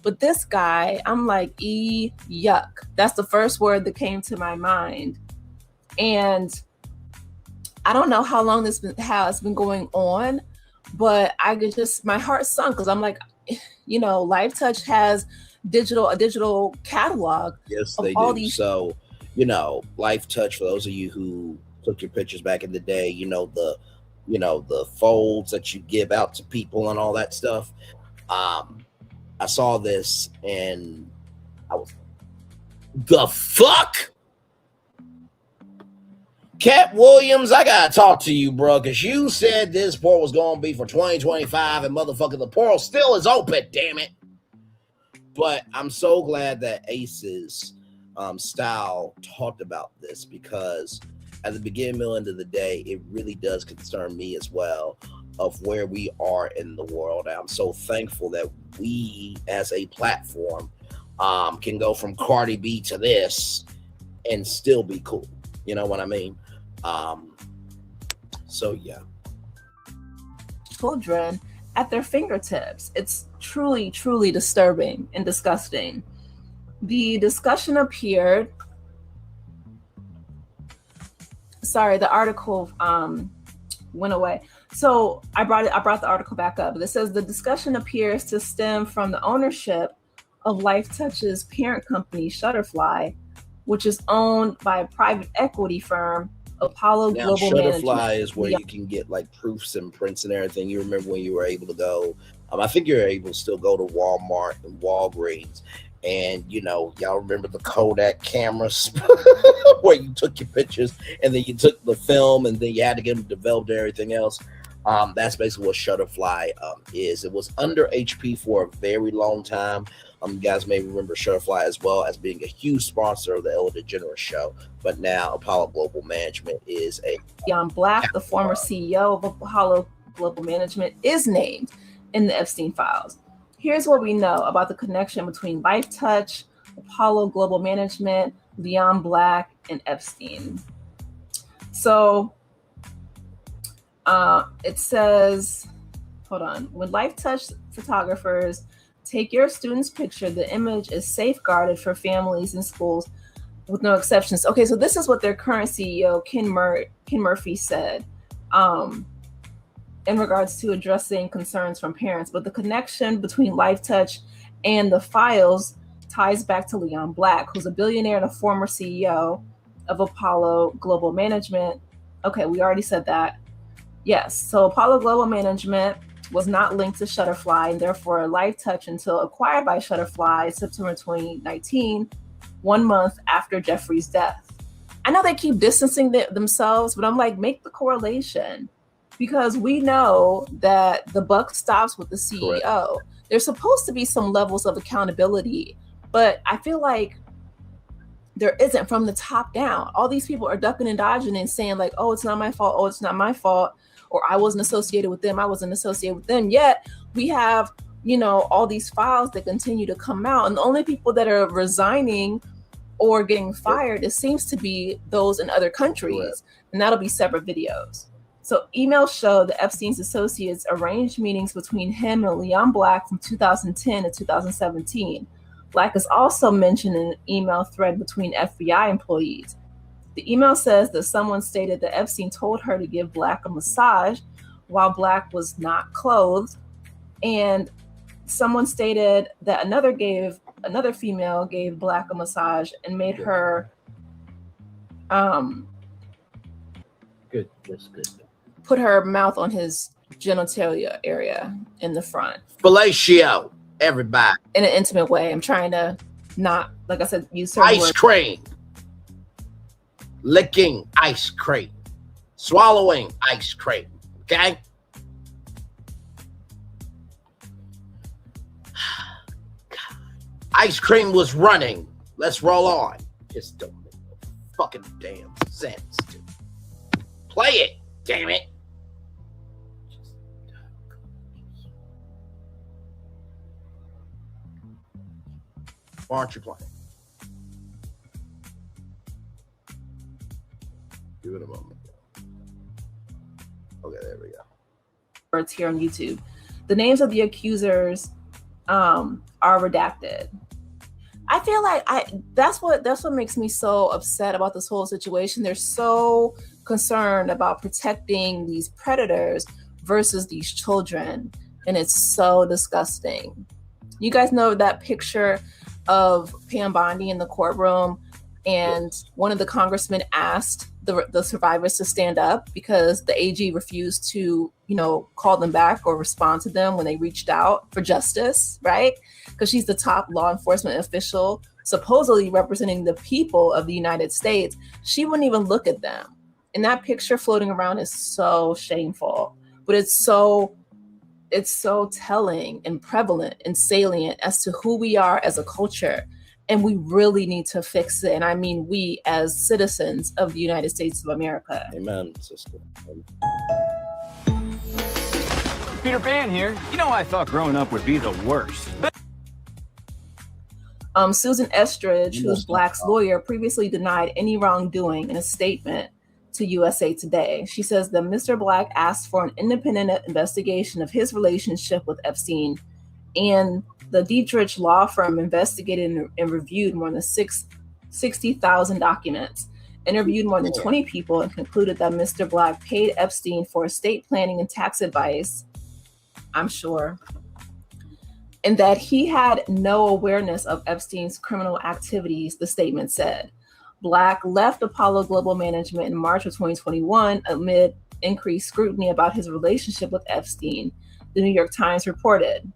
But this guy, I'm like, yuck. That's the first word that came to my mind. And I don't know how long this has been going on, but I could just, my heart sunk because I'm like, you know, Lifetouch has a digital catalog. Yes, of they all do. These. So, you know, Lifetouch, for those of you who took your pictures back in the day, you know, the folds that you give out to people and all that stuff. I saw this and I was, the fuck? Cat Williams, I gotta talk to you, bro, because you said this portal was gonna be for 2025 and motherfucking the portal still is open, damn it. But I'm so glad that Ace's style talked about this, because at the beginning, middle, end of the day, it really does concern me as well of where we are in the world. I'm so thankful that we as a platform can go from Cardi B to this and still be cool. You know what I mean? So yeah. Children at their fingertips. It's truly, truly disturbing and disgusting. The discussion appeared. Sorry, the article went away. So I brought the article back up. It says the discussion appears to stem from the ownership of Lifetouch's parent company, Shutterfly, which is owned by a private equity firm, Apollo Now, Global Shutterfly Management. is where you can get like proofs and prints and everything. You remember when you were able to go, I think you're able to still go to Walmart and Walgreens. And, you know, y'all remember the Kodak cameras where you took your pictures and then you took the film and then you had to get them developed and everything else. That's basically what Shutterfly is. It was under HP for a very long time. You guys may remember Shutterfly as well as being a huge sponsor of the Ellen DeGeneres show. But now Apollo Global Management is a... Jan Black, the former CEO of Apollo Global Management, is named in the Epstein files. Here's what we know about the connection between Lifetouch, Apollo Global Management, Leon Black, and Epstein. So it says, hold on, when Lifetouch photographers take your student's picture, the image is safeguarded for families and schools with no exceptions. Okay, so this is what their current CEO, Ken Murphy, said in regards to addressing concerns from parents. But the connection between Lifetouch and the files ties back to Leon Black, who's a billionaire and a former CEO of Apollo Global Management. Okay, we already said that. Yes, so Apollo Global Management was not linked to Shutterfly, and therefore Lifetouch until acquired by Shutterfly September 2019, 1 month after Jeffrey's death. I know they keep distancing themselves, but I'm like, make the correlation, because we know that the buck stops with the CEO. Correct. There's supposed to be some levels of accountability, but I feel like there isn't from the top down. All these people are ducking and dodging and saying like, oh, it's not my fault. Oh, it's not my fault. Or I wasn't associated with them. I wasn't associated with them. Yet we have, you know, all these files that continue to come out. And the only people that are resigning or getting fired, it seems to be those in other countries. Correct. And that'll be separate videos. So emails show that Epstein's associates arranged meetings between him and Leon Black from 2010 to 2017. Black is also mentioned in an email thread between FBI employees. The email says that someone stated that Epstein told her to give Black a massage while Black was not clothed. And someone stated that another female gave Black a massage and made her good. That's good. Put her mouth on his genitalia area in the front. Fellatio, everybody. In an intimate way. I'm trying to not, like I said, use certain ice words. Cream. Licking ice cream. Swallowing ice cream. Okay? Ice cream was running. Let's roll on. Just don't make no fucking damn sense. Play it, damn it. Why aren't you playing? Give it a moment. Okay, there we go. It's here on YouTube. The names of the accusers are redacted. I feel like that's what makes me so upset about this whole situation. They're so concerned about protecting these predators versus these children, and it's so disgusting. You guys know that picture of Pam Bondi in the courtroom, and one of the congressmen asked the survivors to stand up because the AG refused to, call them back or respond to them when they reached out for justice, right? Because she's the top law enforcement official, supposedly representing the people of the United States. She wouldn't even look at them. And that picture floating around is so shameful, but it's so telling and prevalent and salient as to who we are as a culture. And we really need to fix it. And I mean, we as citizens of the United States of America. Amen, sister. Peter Pan here. I thought growing up would be the worst. Susan Estridge, who's Black's lawyer, previously denied any wrongdoing in a statement to USA Today. She says that Mr. Black asked for an independent investigation of his relationship with Epstein, and the Dietrich law firm investigated and reviewed more than 60,000 documents, interviewed more than 20 people, and concluded that Mr. Black paid Epstein for estate planning and tax advice, I'm sure, and that he had no awareness of Epstein's criminal activities, the statement said. Black left Apollo Global Management in March of 2021 amid increased scrutiny about his relationship with Epstein, the New York Times reported.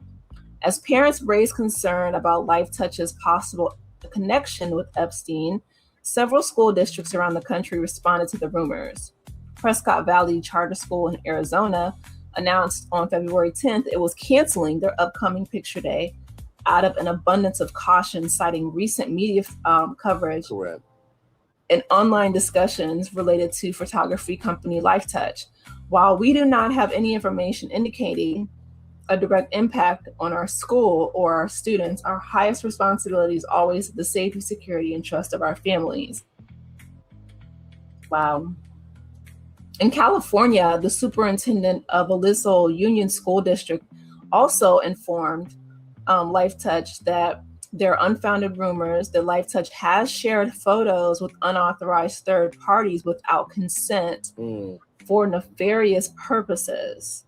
As parents raised concern about Lifetouch's possible connection with Epstein, several school districts around the country responded to the rumors. Prescott Valley Charter School in Arizona announced on February 10th it was canceling their upcoming picture day out of an abundance of caution, citing recent media coverage and online discussions related to photography company Lifetouch. While we do not have any information indicating a direct impact on our school or our students, our highest responsibility is always the safety, security, and trust of our families. Wow. In California, the superintendent of Aliso Union School District also informed Lifetouch that there are unfounded rumors that Lifetouch has shared photos with unauthorized third parties without consent for nefarious purposes.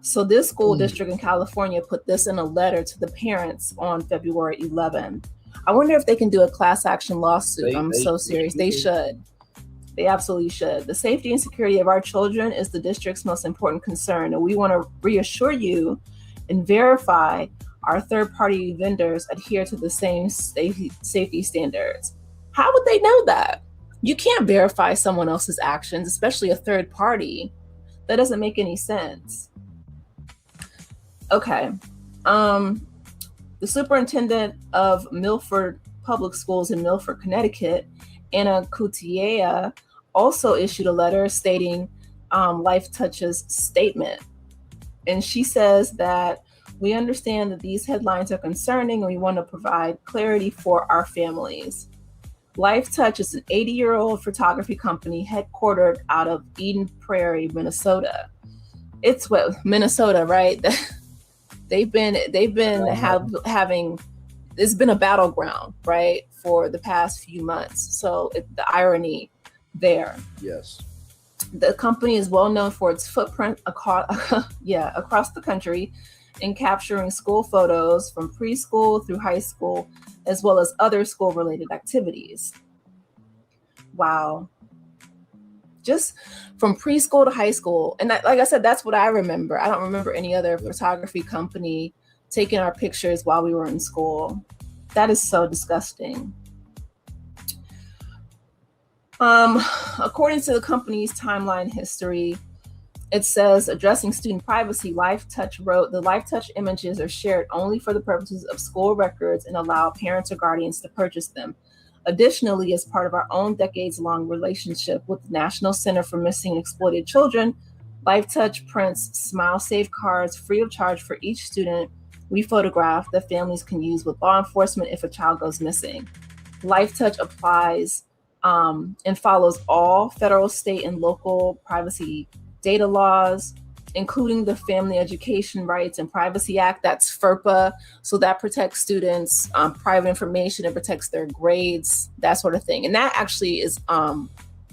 So this school district in California put this in a letter to the parents on February 11th. I wonder if they can do a class action lawsuit. I'm so serious. They should. They absolutely should. The safety and security of our children is the district's most important concern, and we want to reassure you and verify our third-party vendors adhere to the same safety standards. How would they know that? You can't verify someone else's actions, especially a third party. That doesn't make any sense. Okay. The superintendent of Milford Public Schools in Milford, Connecticut, Anna Kutia, also issued a letter stating Lifetouch's statement. And she says that we understand that these headlines are concerning and we want to provide clarity for our families. Lifetouch is an 80-year-old photography company headquartered out of Eden Prairie, Minnesota. It's Minnesota, right? They've been having, it's been a battleground, right, for the past few months. So the irony there. Yes. The company is well known for its footprint across the country in capturing school photos from preschool through high school, as well as other school-related activities. Wow. Just from preschool to high school. And like I said, that's what I remember. I don't remember any other photography company taking our pictures while we were in school. That is so disgusting. According to the company's timeline history, it says, addressing student privacy, Lifetouch wrote, the Lifetouch images are shared only for the purposes of school records and allow parents or guardians to purchase them. Additionally, as part of our own decades-long relationship with the National Center for Missing and Exploited Children, Lifetouch prints Smile Safe cards free of charge for each student we photograph that families can use with law enforcement if a child goes missing. Lifetouch applies and follows all federal, state, and local privacy data laws, including the Family Education Rights and Privacy Act. That's FERPA. So that protects students' private information. It protects their grades, that sort of thing. And that actually is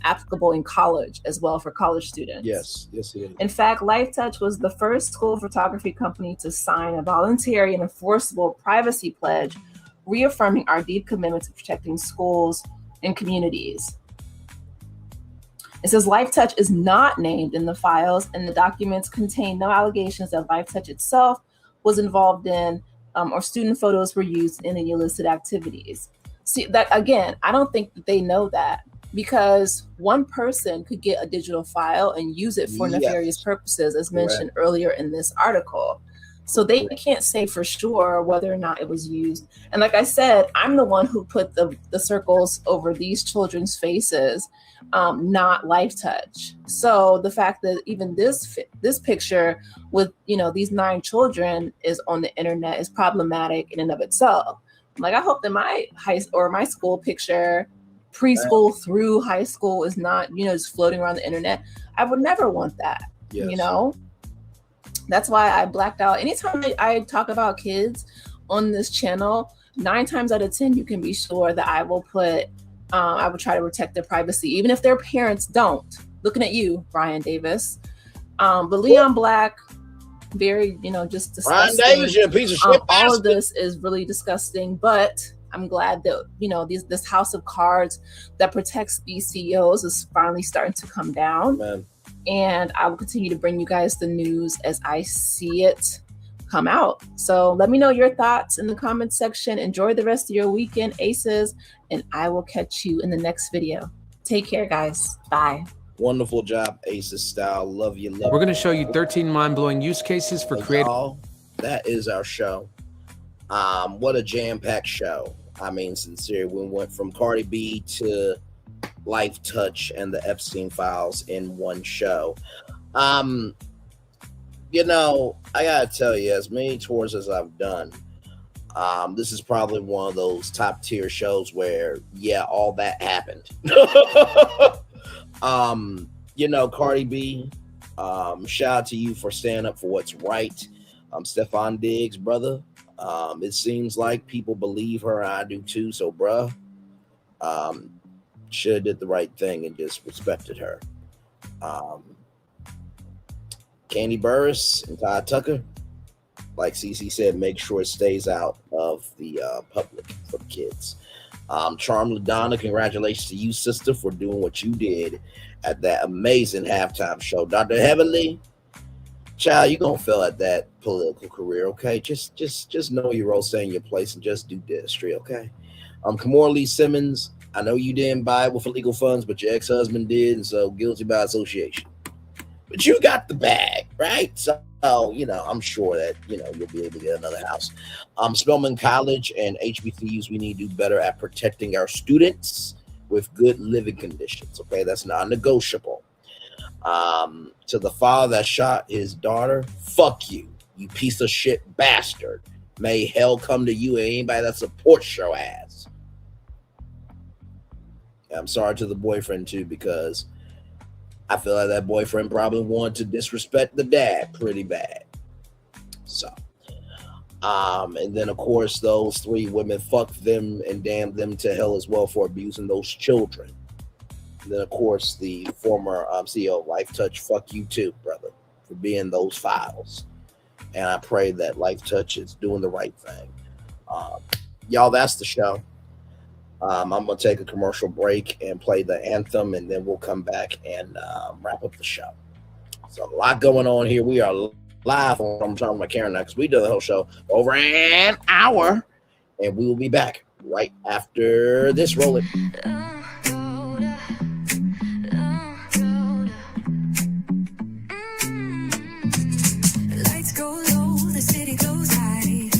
applicable in college as well for college students. Yes, it is. In fact, Lifetouch was the first school photography company to sign a voluntary and enforceable privacy pledge, reaffirming our deep commitment to protecting schools and communities. It says Lifetouch is not named in the files, and the documents contain no allegations that Lifetouch itself was involved in or student photos were used in any illicit activities. See, that again, I don't think that they know that, because one person could get a digital file and use it for nefarious purposes, as mentioned earlier in this article. So they can't say for sure whether or not it was used. And like I said, I'm the one who put the circles over these children's faces, not Lifetouch. So the fact that even this picture with, you know, these 9 children is on the internet is problematic in and of itself. Like, I hope that my my school picture, preschool through high school, is not, you know, just floating around the internet. I would never want that. You know? That's why I blacked out. Anytime I talk about kids on this channel, 9 times out of 10, you can be sure that I will try to protect their privacy, even if their parents don't. Looking at you, Brian Davis. But Leon Black, very, you know, just disgusting. Brian Davis, you're a piece of shit. All of this is really disgusting, but I'm glad that, you know, this house of cards that protects these CEOs is finally starting to come down. Man. And I will continue to bring you guys the news as I see it come out. So let me know your thoughts in the comments section. Enjoy the rest of your weekend, Aces, and I will catch you in the next video. Take care, guys. Bye. Wonderful job, Aces style. Love you. We're going to show you 13 mind-blowing use cases for creative. That is our show. What a jam-packed show. I mean, sincerely, we went from Cardi B to Lifetouch and the Epstein files in one show. You know, I gotta tell you, as many tours as I've done, this is probably one of those top tier shows where, yeah, all that happened. You know, Cardi B, shout out to you for standing up for what's right. Stefon Diggs, brother. It seems like people believe her, and I do too. So, bruh, should have did the right thing and just respected her. Kandi Burruss and Todd Tucker, like CC said, make sure it stays out of the public for the kids. Charmed Donna, congratulations to you, sister, for doing what you did at that amazing halftime show. Dr. Heavenly, child, you're gonna fail at that political career, okay? Just know your role, stay in your place, and just do dentistry, okay? Kimora Lee Simmons, I know you didn't buy it with legal funds, but your ex-husband did, and so guilty by association. But you got the bag, right? So, you know, I'm sure that, you know, you'll be able to get another house. Spelman College and HBCUs, we need to do better at protecting our students with good living conditions, okay? That's non-negotiable. To the father that shot his daughter, fuck you, you piece of shit bastard. May hell come to you and anybody that supports your ass. I'm sorry to the boyfriend too, because I feel like that boyfriend probably wanted to disrespect the dad pretty bad. So, and then of course those 3 women, fuck them and damn them to hell as well for abusing those children. And then of course the former CEO of Lifetouch, fuck you too, brother, for being those files. And I pray that Lifetouch is doing the right thing. Y'all, that's the show. I'm going to take a commercial break and play the anthem, and then we'll come back and wrap up the show. So a lot going on here. We are live on I'm talking about Karen next. We do the whole show over an hour, and we will be back right after this. Roll it. Lights go low, the city goes high.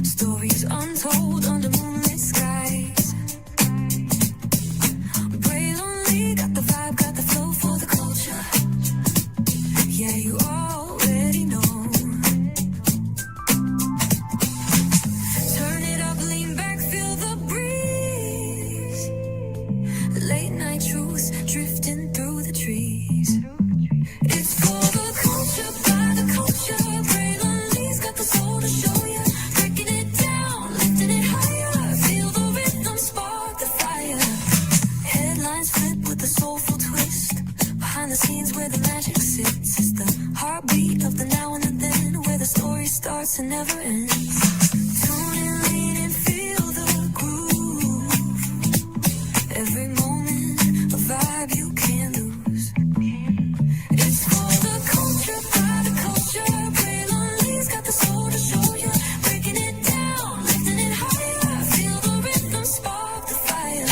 Stories untold under moonlit skies. Pray lonely, got the vibe, got the flow for the culture. Yeah, you already know. Turn it up, lean back, feel the breeze. and never ends. Tune in, lean and feel the groove. Every moment, a vibe you can't lose. It's for the culture, by the culture. Braylon Lee's got the soul to show you. Breaking it down, lifting it higher. Feel the rhythm, spark the fire.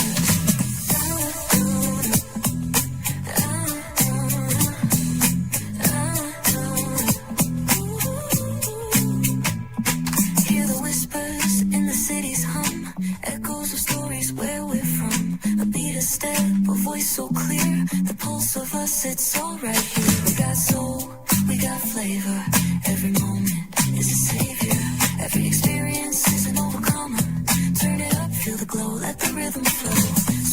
Hear the whispers in the city's hum. Echoes of stories where we're from. A beat, a step, a voice so clear. The pulse of us, it's all right here. We got soul, we got flavor. Every moment is a savior. Every experience is an overcomer. Turn it up, feel the glow, let the rhythm flow.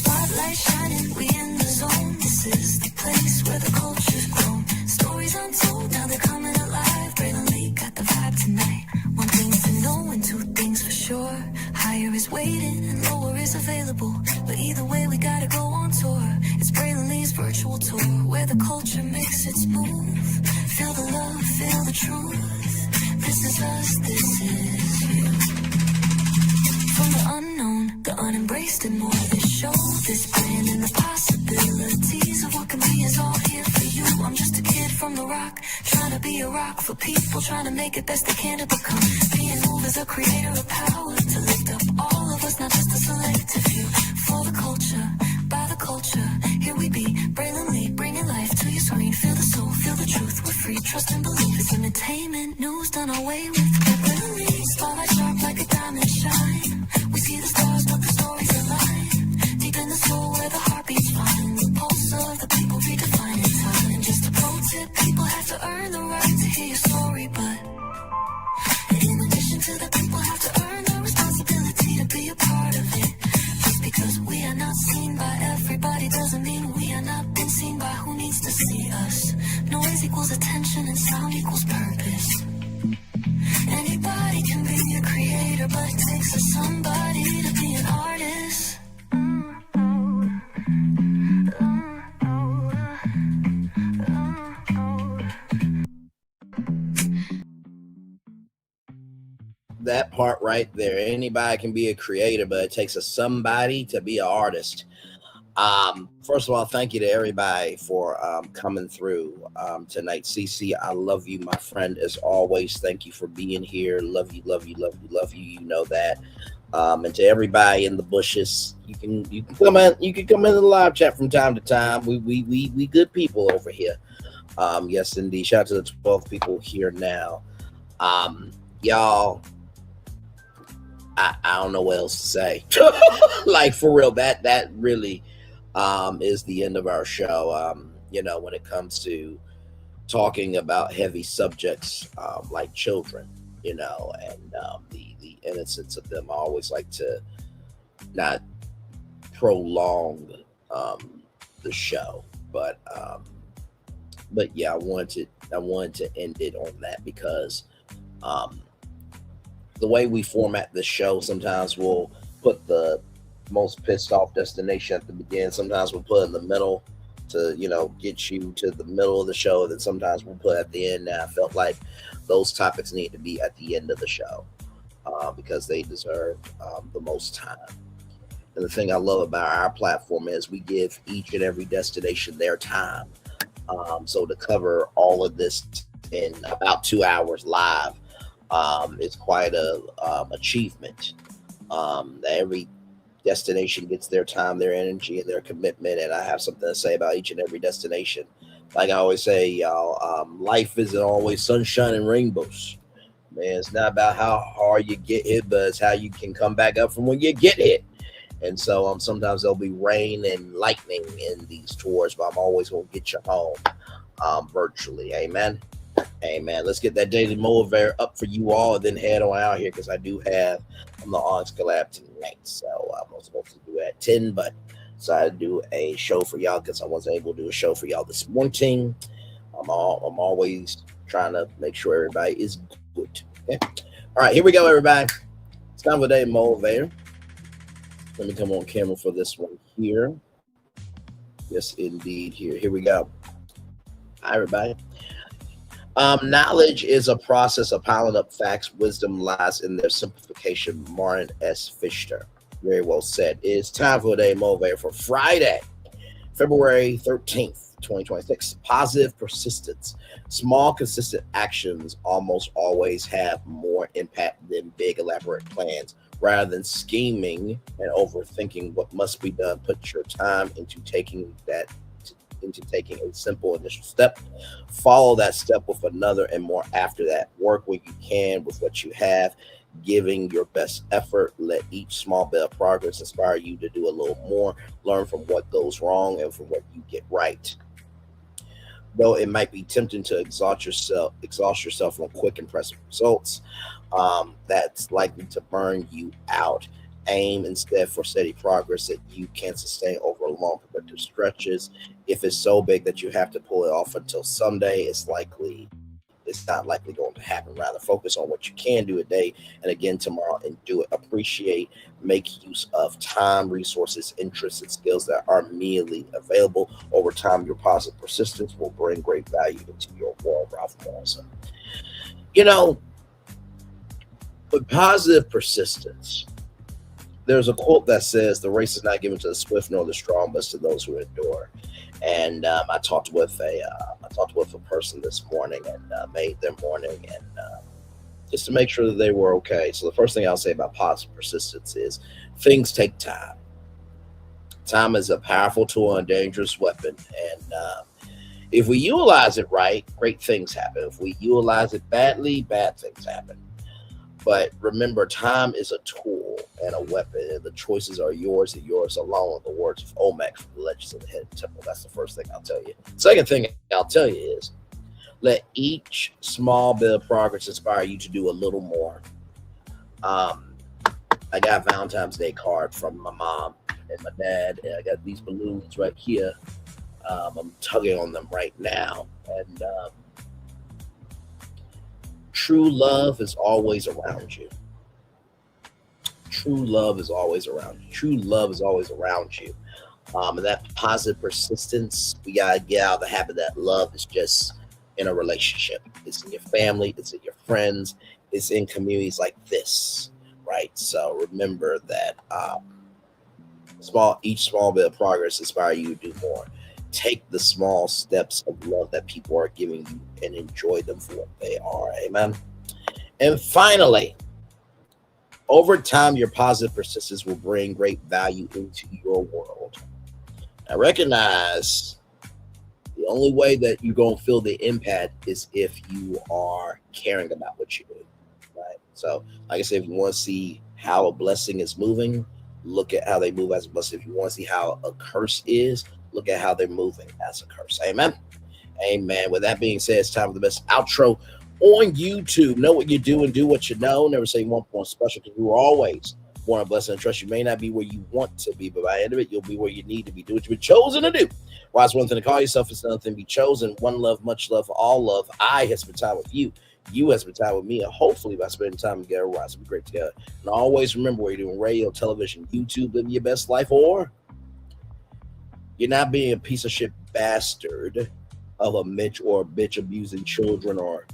Spotlight shining, we in the zone. This is the place where the culture's grown. Stories untold, now they're coming alive. Braylon Lee got the vibe tonight. One thing to know and two things for sure. Higher is waiting and lower is available. But either way, we gotta go on tour. It's Braylon Lee's virtual tour, where the culture makes its move. Feel the love, feel the truth. This is us, this is you. From the unknown, the unembraced and more. This show, this brand and the possibilities of what can be is all here for you. I'm just a kid from the rock, trying to be a rock for people, trying to make it best they can to become. Being moved as a creator of power, to lift up all of us, not just a selective few. For the culture, by the culture, here we be. Braylon Lee, bringing life to your screen. Feel the soul, feel the truth, we're free. Trust and believe it's entertainment, news done away with. Braylon Lee, spotlight sharp like a diamond shine. We see the stars, but the stories align. Deep in the soul where the heartbeats find. The pulse of the people redefining time. Just a pro tip, people have to earn the right to hear your story, but in addition to that, people have to earn the responsibility to be a part of it. Just because we are not seen by everybody doesn't mean we are not been seen by who needs to see us. Noise equals attention and sound equals purpose. Anybody can be a creator, but it takes a somebody to be an artist. That part right there. Anybody can be a creator, but it takes a somebody to be an artist. First of all, thank you to everybody for coming through tonight. CC, I love you, my friend, as always. Thank you for being here. Love you, love you, love you, love you. You know that. And to everybody in the bushes, you can come in. You can come in the live chat from time to time. We good people over here. Yes, indeed. Shout out to the 12 people here now. Y'all, I don't know what else to say. Like, for real, that really is the end of our show. You know, when it comes to talking about heavy subjects like children, you know, and the innocence of them. I always like to not prolong the show, but yeah, I wanted to end it on that because the way we format the show, sometimes we'll put the most pissed off destination at the beginning. Sometimes we'll put in the middle to, you know, get you to the middle of the show. Then sometimes we'll put at the end. And I felt like those topics need to be at the end of the show because they deserve the most time. And the thing I love about our platform is we give each and every destination their time. So to cover all of this in about 2 hours live, it's quite a achievement. Every destination gets their time, their energy, and their commitment, and I have something to say about each and every destination. Like I always say, y'all, life isn't always sunshine and rainbows. Man, it's not about how hard you get hit, but it's how you can come back up from when you get hit. And so sometimes there'll be rain and lightning in these tours, but I'm always going to get you home virtually. Amen. Amen. Let's get that daily motivator up for you all and then head on out here because I do have the Onyx collab tonight. So I was supposed to do it at 10, but decided to do a show for y'all because I wasn't able to do a show for y'all this morning. I'm always trying to make sure everybody is good. Okay? All right, here we go, everybody. It's time for the daily motivator. Let me come on camera for this one here. Yes, indeed. Here we go. Hi, everybody. Knowledge is a process of piling up facts. Wisdom lies in their simplification. Martin S. Fisher. Very well said. It's time for a day motivator for Friday, February 13th, 2026. Positive persistence. Small, consistent actions almost always have more impact than big, elaborate plans. Rather than scheming and overthinking what must be done, put your time into taking a simple initial step. Follow that step with another and more after that. Work when you can with what you have, giving your best effort. Let each small bit of progress inspire you to do a little more. Learn from what goes wrong and from what you get right. Though it might be tempting to exhaust yourself on quick, impressive results, that's likely to burn you out. Aim instead for steady progress that you can sustain over long productive stretches. If it's so big that you have to pull it off until someday, it's not likely going to happen. Rather, focus on what you can do today and again tomorrow and do it. Appreciate, make use of time, resources, interests, and skills that are immediately available. Over time, your positive persistence will bring great value into your world. Ralph Pittman. With positive persistence, there's a quote that says, "The race is not given to the swift nor the strong, but to those who endure." And I talked with a person this morning and made their morning, and just to make sure that they were okay. So the first thing I'll say about positive persistence is things take time. Time is a powerful tool and dangerous weapon, and if we utilize it right, great things happen. If we utilize it badly, bad things happen. But remember, time is a tool and a weapon, and the choices are yours and yours alone. The words of Olmec from the Legends of the Hidden Temple. That's the first thing I'll tell you. Second thing I'll tell you is let each small bit of progress inspire you to do a little more. I got a Valentine's Day card from my mom and my dad, and I got these balloons right here. I'm tugging on them right now, and true love is always around you. True love is always around you. True love is always around you. And that positive persistence, we got to get out of the habit that love is just in a relationship. It's in your family. It's in your friends. It's in communities like this, right? So remember that each small bit of progress inspires you to do more. Take the small steps of love that people are giving you and enjoy them for what they are. Amen. And finally, over time, your positive persistence will bring great value into your world. Now, recognize the only way that you're going to feel the impact is if you are caring about what you do, right? So, like I said, if you want to see how a blessing is moving, look at how they move as a blessing. If you want to see how a curse is, look at how they're moving as a curse. Amen. Amen. With that being said, it's time for the best outro on YouTube. Know what you do and do what you know. Never say one point special, because we were always born a blessing and trust. You may not be where you want to be, but by the end of it, you'll be where you need to be. Do what you've been chosen to do. Why it's one thing to call yourself, it's another thing to be chosen. One love, much love, all love. I have spent time with you. You have spent time with me, and hopefully by spending time together, we'll be great together. And always remember, where you're doing radio, television, YouTube, living your best life, or you're not being a piece of shit bastard of a Mitch or a bitch abusing children or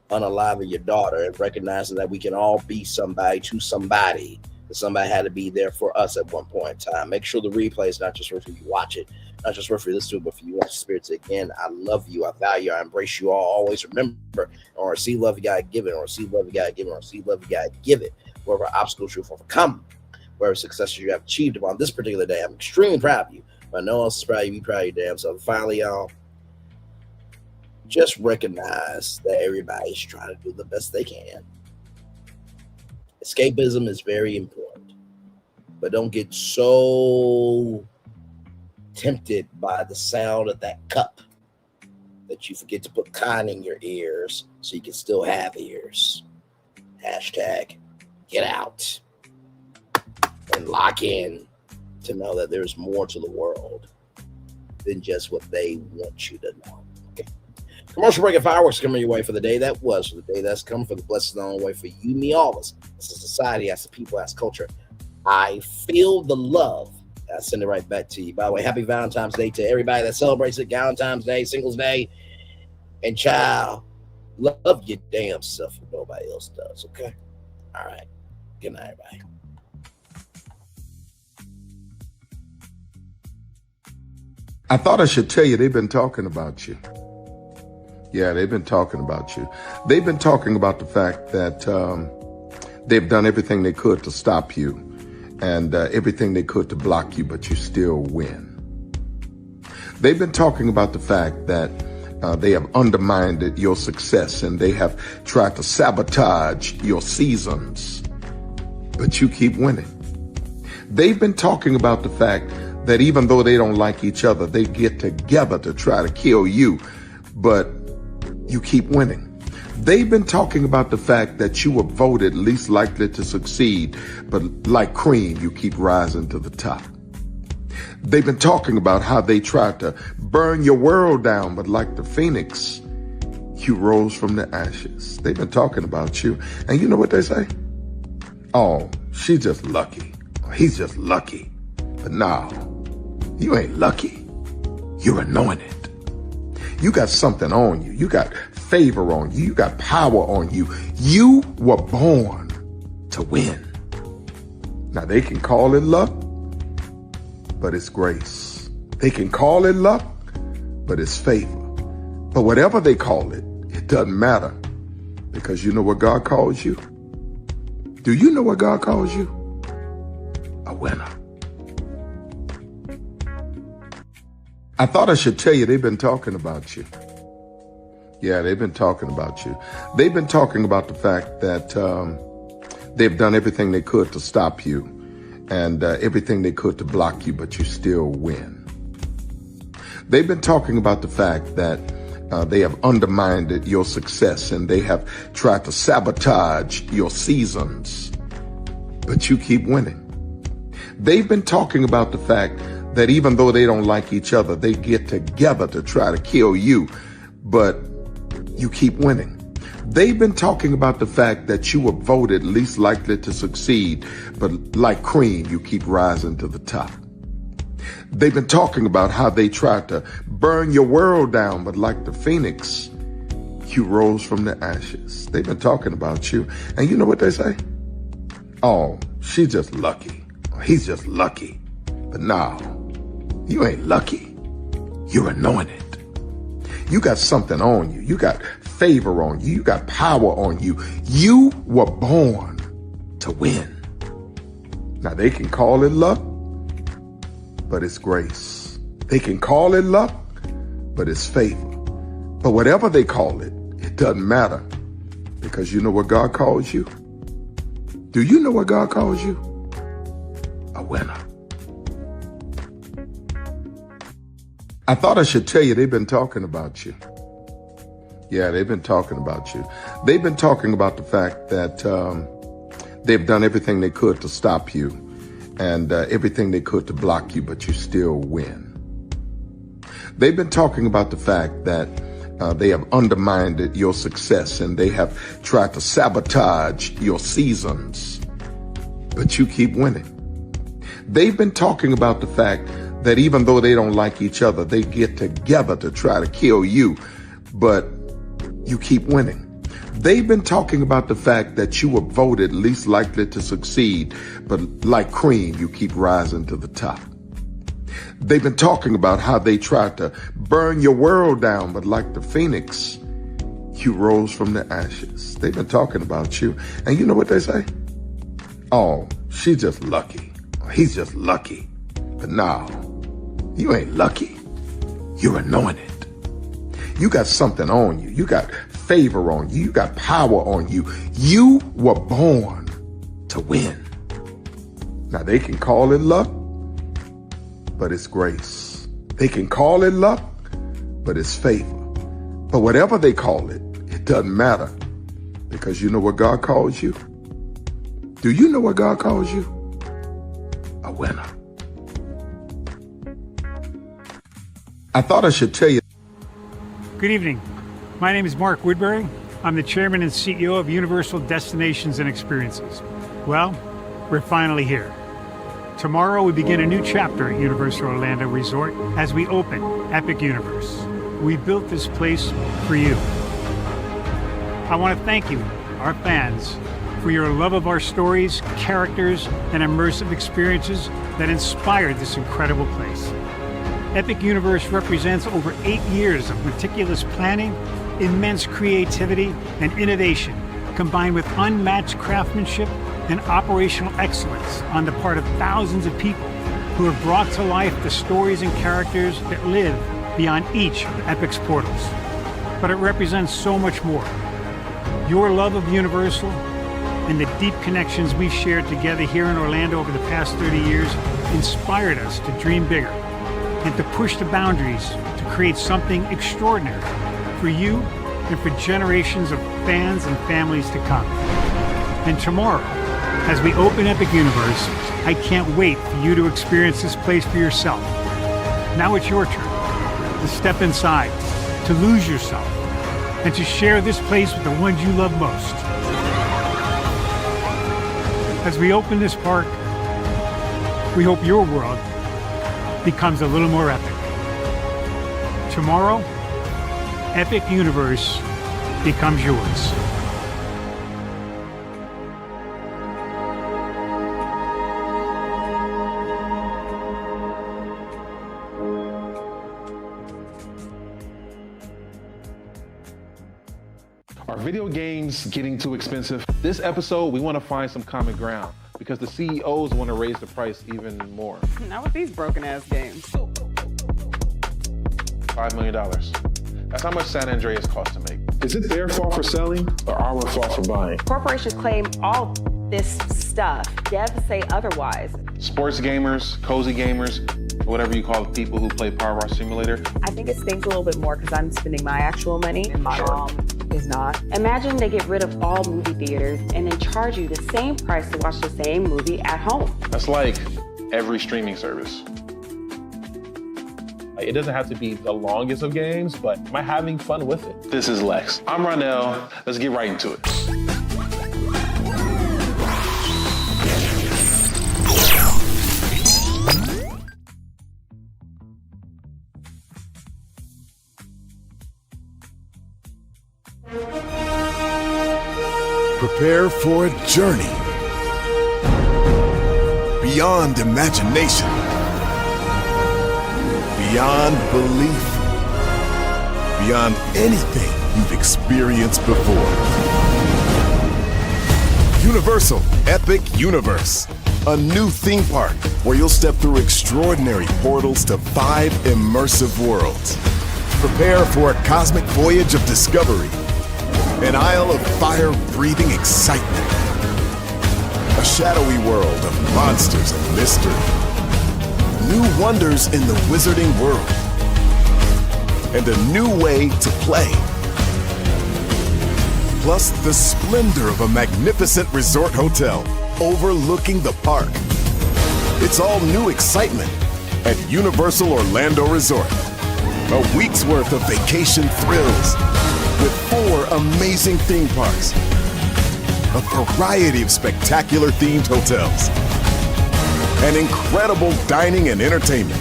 unaliving your daughter, and recognizing that we can all be somebody to somebody. That somebody had to be there for us at one point in time. Make sure the replay is not just for you watch it, not just for you listen to it, but for you watch the spirits again. I love you. I value you. I embrace you all. Always remember, or receive love, you gotta give it, or receive love, you gotta give it, or receive love, you gotta give it. Wherever obstacles you have overcome, wherever successes you have achieved upon this particular day, I'm extremely proud of you. But no one else is proud of you, be proud of your damn self. Finally, y'all, just recognize that everybody's trying to do the best they can. Escapism is very important, but don't get so tempted by the sound of that cup that you forget to put Kandi in your ears so you can still have ears. Hashtag get out and lock in to know that there's more to the world than just what they want you to know. Okay. Commercial break and fireworks coming your way for the day that was, for the day that's come, for the blessings on the way for you, me, all of us. As a society, as a people, as culture. I feel the love. I send it right back to you. By the way, happy Valentine's Day to everybody that celebrates it. Valentine's Day, Singles Day. And child, Love your damn self if nobody else does, okay? All right. Good night, everybody. I thought I should tell you they've been talking about you. Yeah, they've been talking about you. They've been talking about the fact that they've done everything they could to stop you and everything they could to block you, but you still win. They've been talking about the fact that they have undermined your success and they have tried to sabotage your seasons, but you keep winning. They've been talking about the fact that even though they don't like each other, they get together to try to kill you, but you keep winning. They've been talking about the fact that you were voted least likely to succeed, but like cream, you keep rising to the top. They've been talking about how they tried to burn your world down, but like the phoenix, you rose from the ashes. They've been talking about you, and you know what they say? Oh, she's just lucky. He's just lucky. But no, you ain't lucky. You're anointed. You got something on you. You got favor on you. You got power on you. You were born to win. Now they can call it luck, but it's grace. They can call it luck, but it's favor. But whatever they call it, it doesn't matter, because you know what God calls you? Do you know what God calls you? A winner. I thought I should tell you they've been talking about you. Yeah, they've been talking about you. They've been talking about the fact that they've done everything they could to stop you and everything they could to block you, but you still win. They've been talking about the fact that they have undermined your success and they have tried to sabotage your seasons, but you keep winning. They've been talking about the fact that even though they don't like each other, they get together to try to kill you, but you keep winning. They've been talking about the fact that you were voted least likely to succeed, but like cream, you keep rising to the top. They've been talking about how they tried to burn your world down, but like the phoenix, you rose from the ashes. They've been talking about you, and you know what they say? Oh, she's just lucky. He's just lucky. But no, you ain't lucky. You're anointed. You got something on you. You got favor on you. You got power on you. You were born to win. Now they can call it luck, but it's grace. They can call it luck, but it's favor. But whatever they call it, it doesn't matter, because you know what God calls you? Do you know what God calls you? A winner. I thought I should tell you they've been talking about you. Yeah, they've been talking about you. They've been talking about the fact that they've done everything they could to stop you and everything they could to block you, but you still win. They've been talking about the fact that they have undermined your success and they have tried to sabotage your seasons, but you keep winning. They've been talking about the fact that even though they don't like each other, they get together to try to kill you, but you keep winning. They've been talking about the fact that you were voted least likely to succeed, but like cream, you keep rising to the top. They've been talking about how they tried to burn your world down, but like the phoenix, you rose from the ashes. They've been talking about you, and you know what they say? Oh, she's just lucky. He's just lucky. But no, you ain't lucky. You're anointed. You got something on you. You got favor on you. You got power on you. You were born to win. Now they can call it luck, but it's grace. They can call it luck, but it's favor. But whatever they call it, it doesn't matter, because you know what God calls you? Do you know what God calls you? A winner. I thought I should tell you. Good evening. My name is Mark Woodbury. I'm the chairman and CEO of Universal Destinations and Experiences. Well, we're finally here. Tomorrow we begin a new chapter at Universal Orlando Resort as we open Epic Universe. We built this place for you. I want to thank you, our fans, for your love of our stories, characters, and immersive experiences that inspired this incredible place. Epic Universe represents over 8 years of meticulous planning, immense creativity, and innovation, combined with unmatched craftsmanship and operational excellence on the part of thousands of people who have brought to life the stories and characters that live beyond each of Epic's portals. But it represents so much more. Your love of Universal and the deep connections we've shared together here in Orlando over the past 30 years inspired us to dream bigger and to push the boundaries to create something extraordinary for you and for generations of fans and families to come. And tomorrow, as we open Epic Universe, I can't wait for you to experience this place for yourself. Now it's your turn to step inside, to lose yourself, and to share this place with the ones you love most. As we open this park, we hope your world becomes a little more epic. Tomorrow, Epic Universe becomes yours. Are video games getting too expensive? This episode, we want to find some common ground because the CEOs want to raise the price even more. Not with these broken ass games. $5 million. That's how much San Andreas costs to make. Is it their fault for selling or our fault for buying? Corporations claim all this stuff. Devs say otherwise. Sports gamers, cozy gamers, whatever you call the people who play Power Wash Simulator. I think it stings a little bit more because I'm spending my actual money and my mom is not. Imagine they get rid of all movie theaters and then charge you the same price to watch the same movie at home. That's like every streaming service. It doesn't have to be the longest of games, but am I having fun with it? This is Lex. I'm Ronell. Let's get right into it. Prepare for a journey beyond imagination, beyond belief, beyond anything you've experienced before. Universal Epic Universe, a new theme park where you'll step through extraordinary portals to 5 immersive worlds. Prepare for a cosmic voyage of discovery, an isle of fire-breathing excitement, a shadowy world of monsters and mystery, new wonders in the wizarding world, and a new way to play. Plus the splendor of a magnificent resort hotel overlooking the park. It's all new excitement at Universal Orlando Resort. A week's worth of vacation thrills with 4 amazing theme parks, a variety of spectacular themed hotels, and incredible dining and entertainment.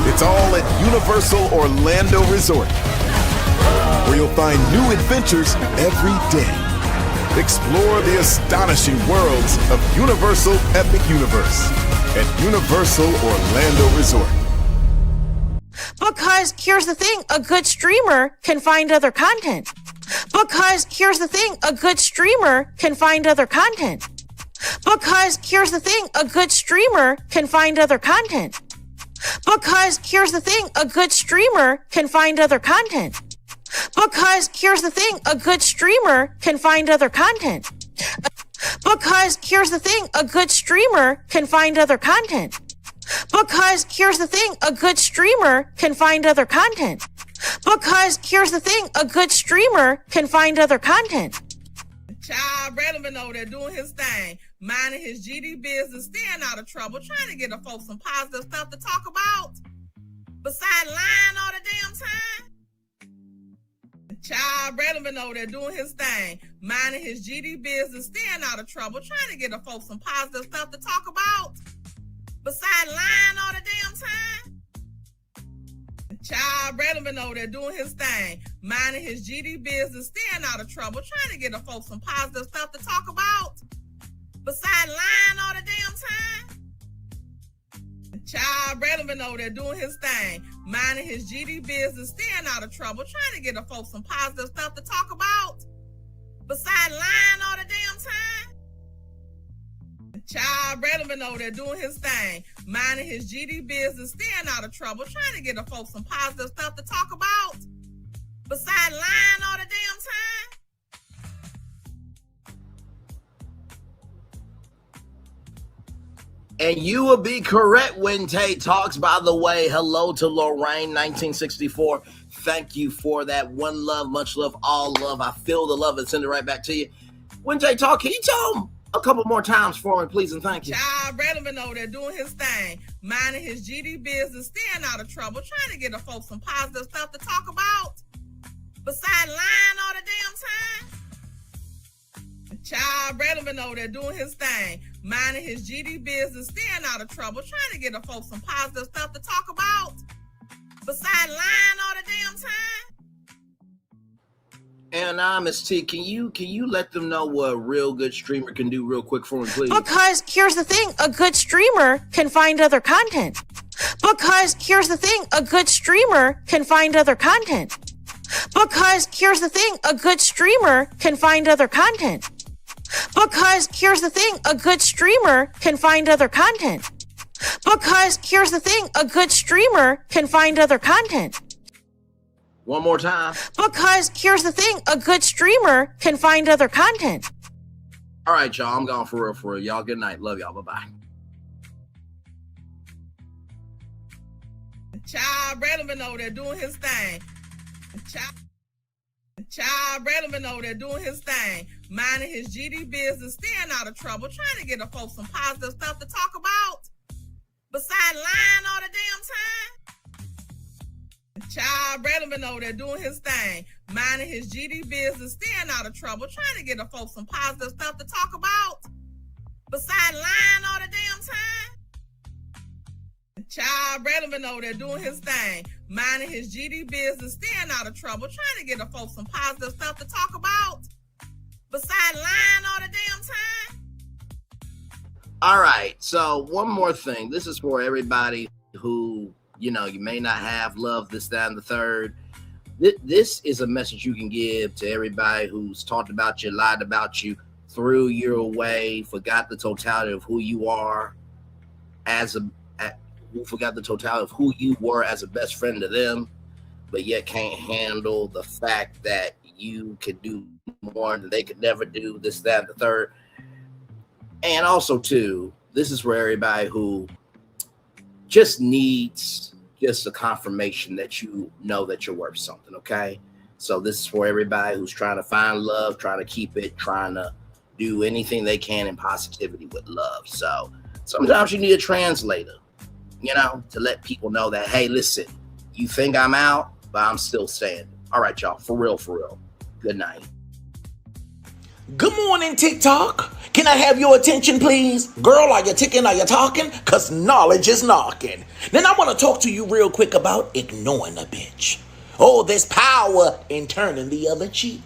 It's all at Universal Orlando Resort, where you'll find new adventures every day. Explore the astonishing worlds of Universal Epic Universe at Universal Orlando Resort. Because here's the thing, a good streamer can find other content. Because here's the thing, a good streamer can find other content. Because here's the thing, a good streamer can find other content. Because here's the thing, a good streamer can find other content. Because here's the thing, a good streamer can find other content. Because here's the thing, a good streamer can find other content. Because here's the thing, a good streamer can find other content. Because here's the thing, a good streamer can find other content. Child relevant over there doing his thing, minding his GD business, staying out of trouble, trying to get the folks some positive stuff to talk about. Besides lying all the damn time. Child relevant over there doing his thing, minding his GD business, staying out of trouble, trying to get the folks some positive stuff to talk about. Besides lying all the damn time. Child relevant over there doing his thing, minding his GD business, staying out of trouble, trying to get the folks some positive stuff to talk about. Besides lying all the damn time. Child relevant over there doing his thing, minding his GD business, staying out of trouble, trying to get the folks some positive stuff to talk about. Besides lying all the damn time. Child relevant over there doing his thing, minding his GD business, staying out of trouble, trying to get the folks some positive stuff to talk about. Besides lying all the damn time. And you will be correct when Tay talks. By the way, hello to Lorraine, 1964. Thank you for that. One love, much love, all love. I feel the love and send it right back to you. When Tay talk, can you tell him a couple more times for me, please, and thank you. Child relevant over there doing his thing, minding his GD business, staying out of trouble, trying to get the folks some positive stuff to talk about. Besides lying all the damn time. Child relevant over there doing his thing, minding his GD business, staying out of trouble, trying to get the folks some positive stuff to talk about. Besides lying all the damn time. And Miss T, can you let them know what a real good streamer can do real quick for me, please? Because here's the thing, a good streamer can find other content. Because here's the thing, a good streamer can find other content. Because here's the thing, a good streamer can find other content. Because here's the thing, a good streamer can find other content. Because here's the thing, a good streamer can find other content. One more time. Because here's the thing, a good streamer can find other content. All right, y'all, I'm gone for real. Y'all, good night. Love y'all. Bye-bye. Child relevant over there doing his thing. Child relevant over there doing his thing, minding his GD business, staying out of trouble, trying to get the folks some positive stuff to talk about. Besides lying all the damn time. Child relevant over there doing his thing, minding his GD business, staying out of trouble, trying to get the folks some positive stuff to talk about. Besides lying all the damn time. Child relevant over there doing his thing, minding his GD business, staying out of trouble, trying to get the folks some positive stuff to talk about. Besides lying all the damn time. All right, so one more thing. This is for everybody who, you may not have love, this, that, and the third. This is a message you can give to everybody who's talked about you, lied about you, threw you away, forgot the totality of who you are who forgot the totality of who you were as a best friend to them, but yet can't handle the fact that you could do more than they could never do, this, that, and the third. And also, too, this is for everybody who just needs just a confirmation that you know that you're worth something, okay? So this is for everybody who's trying to find love, trying to keep it, trying to do anything they can in positivity with love. So sometimes you need a translator, to let people know that, hey, listen, you think I'm out, but I'm still standing. All right, y'all, for real. Good night. Good morning, TikTok. Can I have your attention, please? Girl, are you ticking? Are you talking? Because knowledge is knocking. Then I want to talk to you real quick about ignoring a bitch. Oh, there's power in turning the other cheek.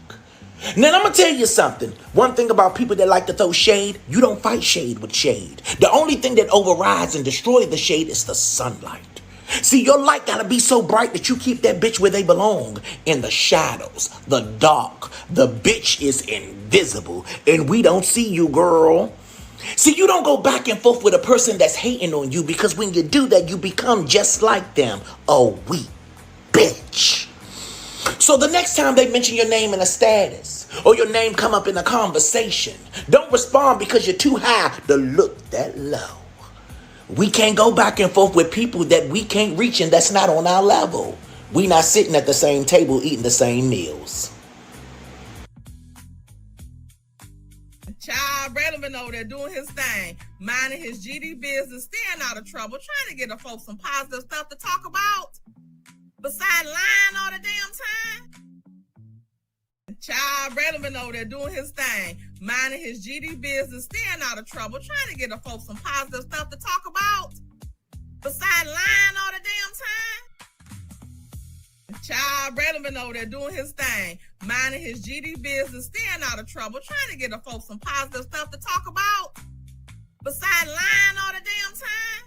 Now, I'm going to tell you something. One thing about people that like to throw shade, you don't fight shade with shade. The only thing that overrides and destroys the shade is the sunlight. See, your light got to be so bright that you keep that bitch where they belong, in the shadows, the dark. The bitch is invisible, and we don't see you, girl. See, you don't go back and forth with a person that's hating on you, because when you do that, you become just like them, a weak bitch. So the next time they mention your name in a status, or your name come up in a conversation, don't respond because you're too high to look that low. We can't go back and forth with people that we can't reach and that's not on our level. We not sitting at the same table eating the same meals. Child relevant over there doing his thing, minding his GD business, staying out of trouble, trying to get the folks some positive stuff to talk about. Besides lying all the damn time. Child relevant over there doing his thing, minding his GD business, staying out of trouble, trying to get the folks some positive stuff to talk about. Besides lying all the damn time. Child, Braylon been over there doing his thing, minding his GD business, staying out of trouble, trying to get the folks some positive stuff to talk about. Besides lying all the damn time.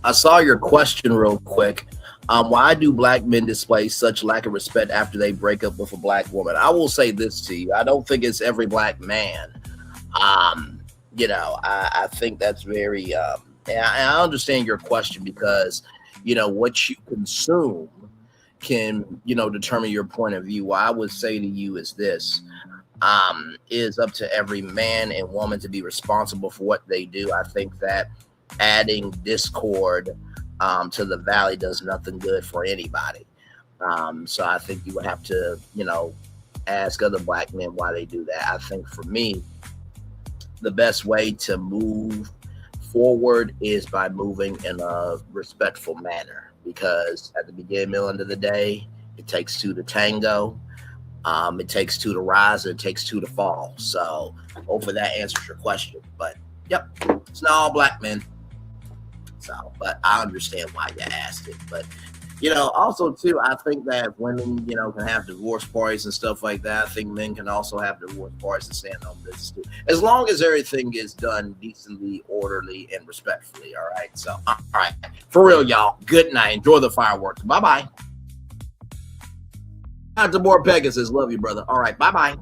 I saw your question real quick. Why do black men display such lack of respect after they break up with a black woman? I will say this to you. I don't think it's every black man. I think that's very, and I understand your question because, what you consume can, determine your point of view. What I would say to you is this, is up to every man and woman to be responsible for what they do. I think that adding discord to the valley does nothing good for anybody. So I think you would have to, ask other black men why they do that. I think for me, the best way to move forward is by moving in a respectful manner, because at the beginning, middle, end of the day, it takes two to tango. It takes two to rise, and it takes two to fall. So hopefully that answers your question. But yep, it's not all black men. So, but I understand why you asked it. But, also too, I think that women, can have divorce parties and stuff like that. I think men can also have divorce parties and stand on business too, as long as everything is done decently, orderly, and respectfully. All right. So, all right, for real, y'all. Good night. Enjoy the fireworks. Bye bye. Out to more Pegasus. Love you, brother. All right. Bye bye.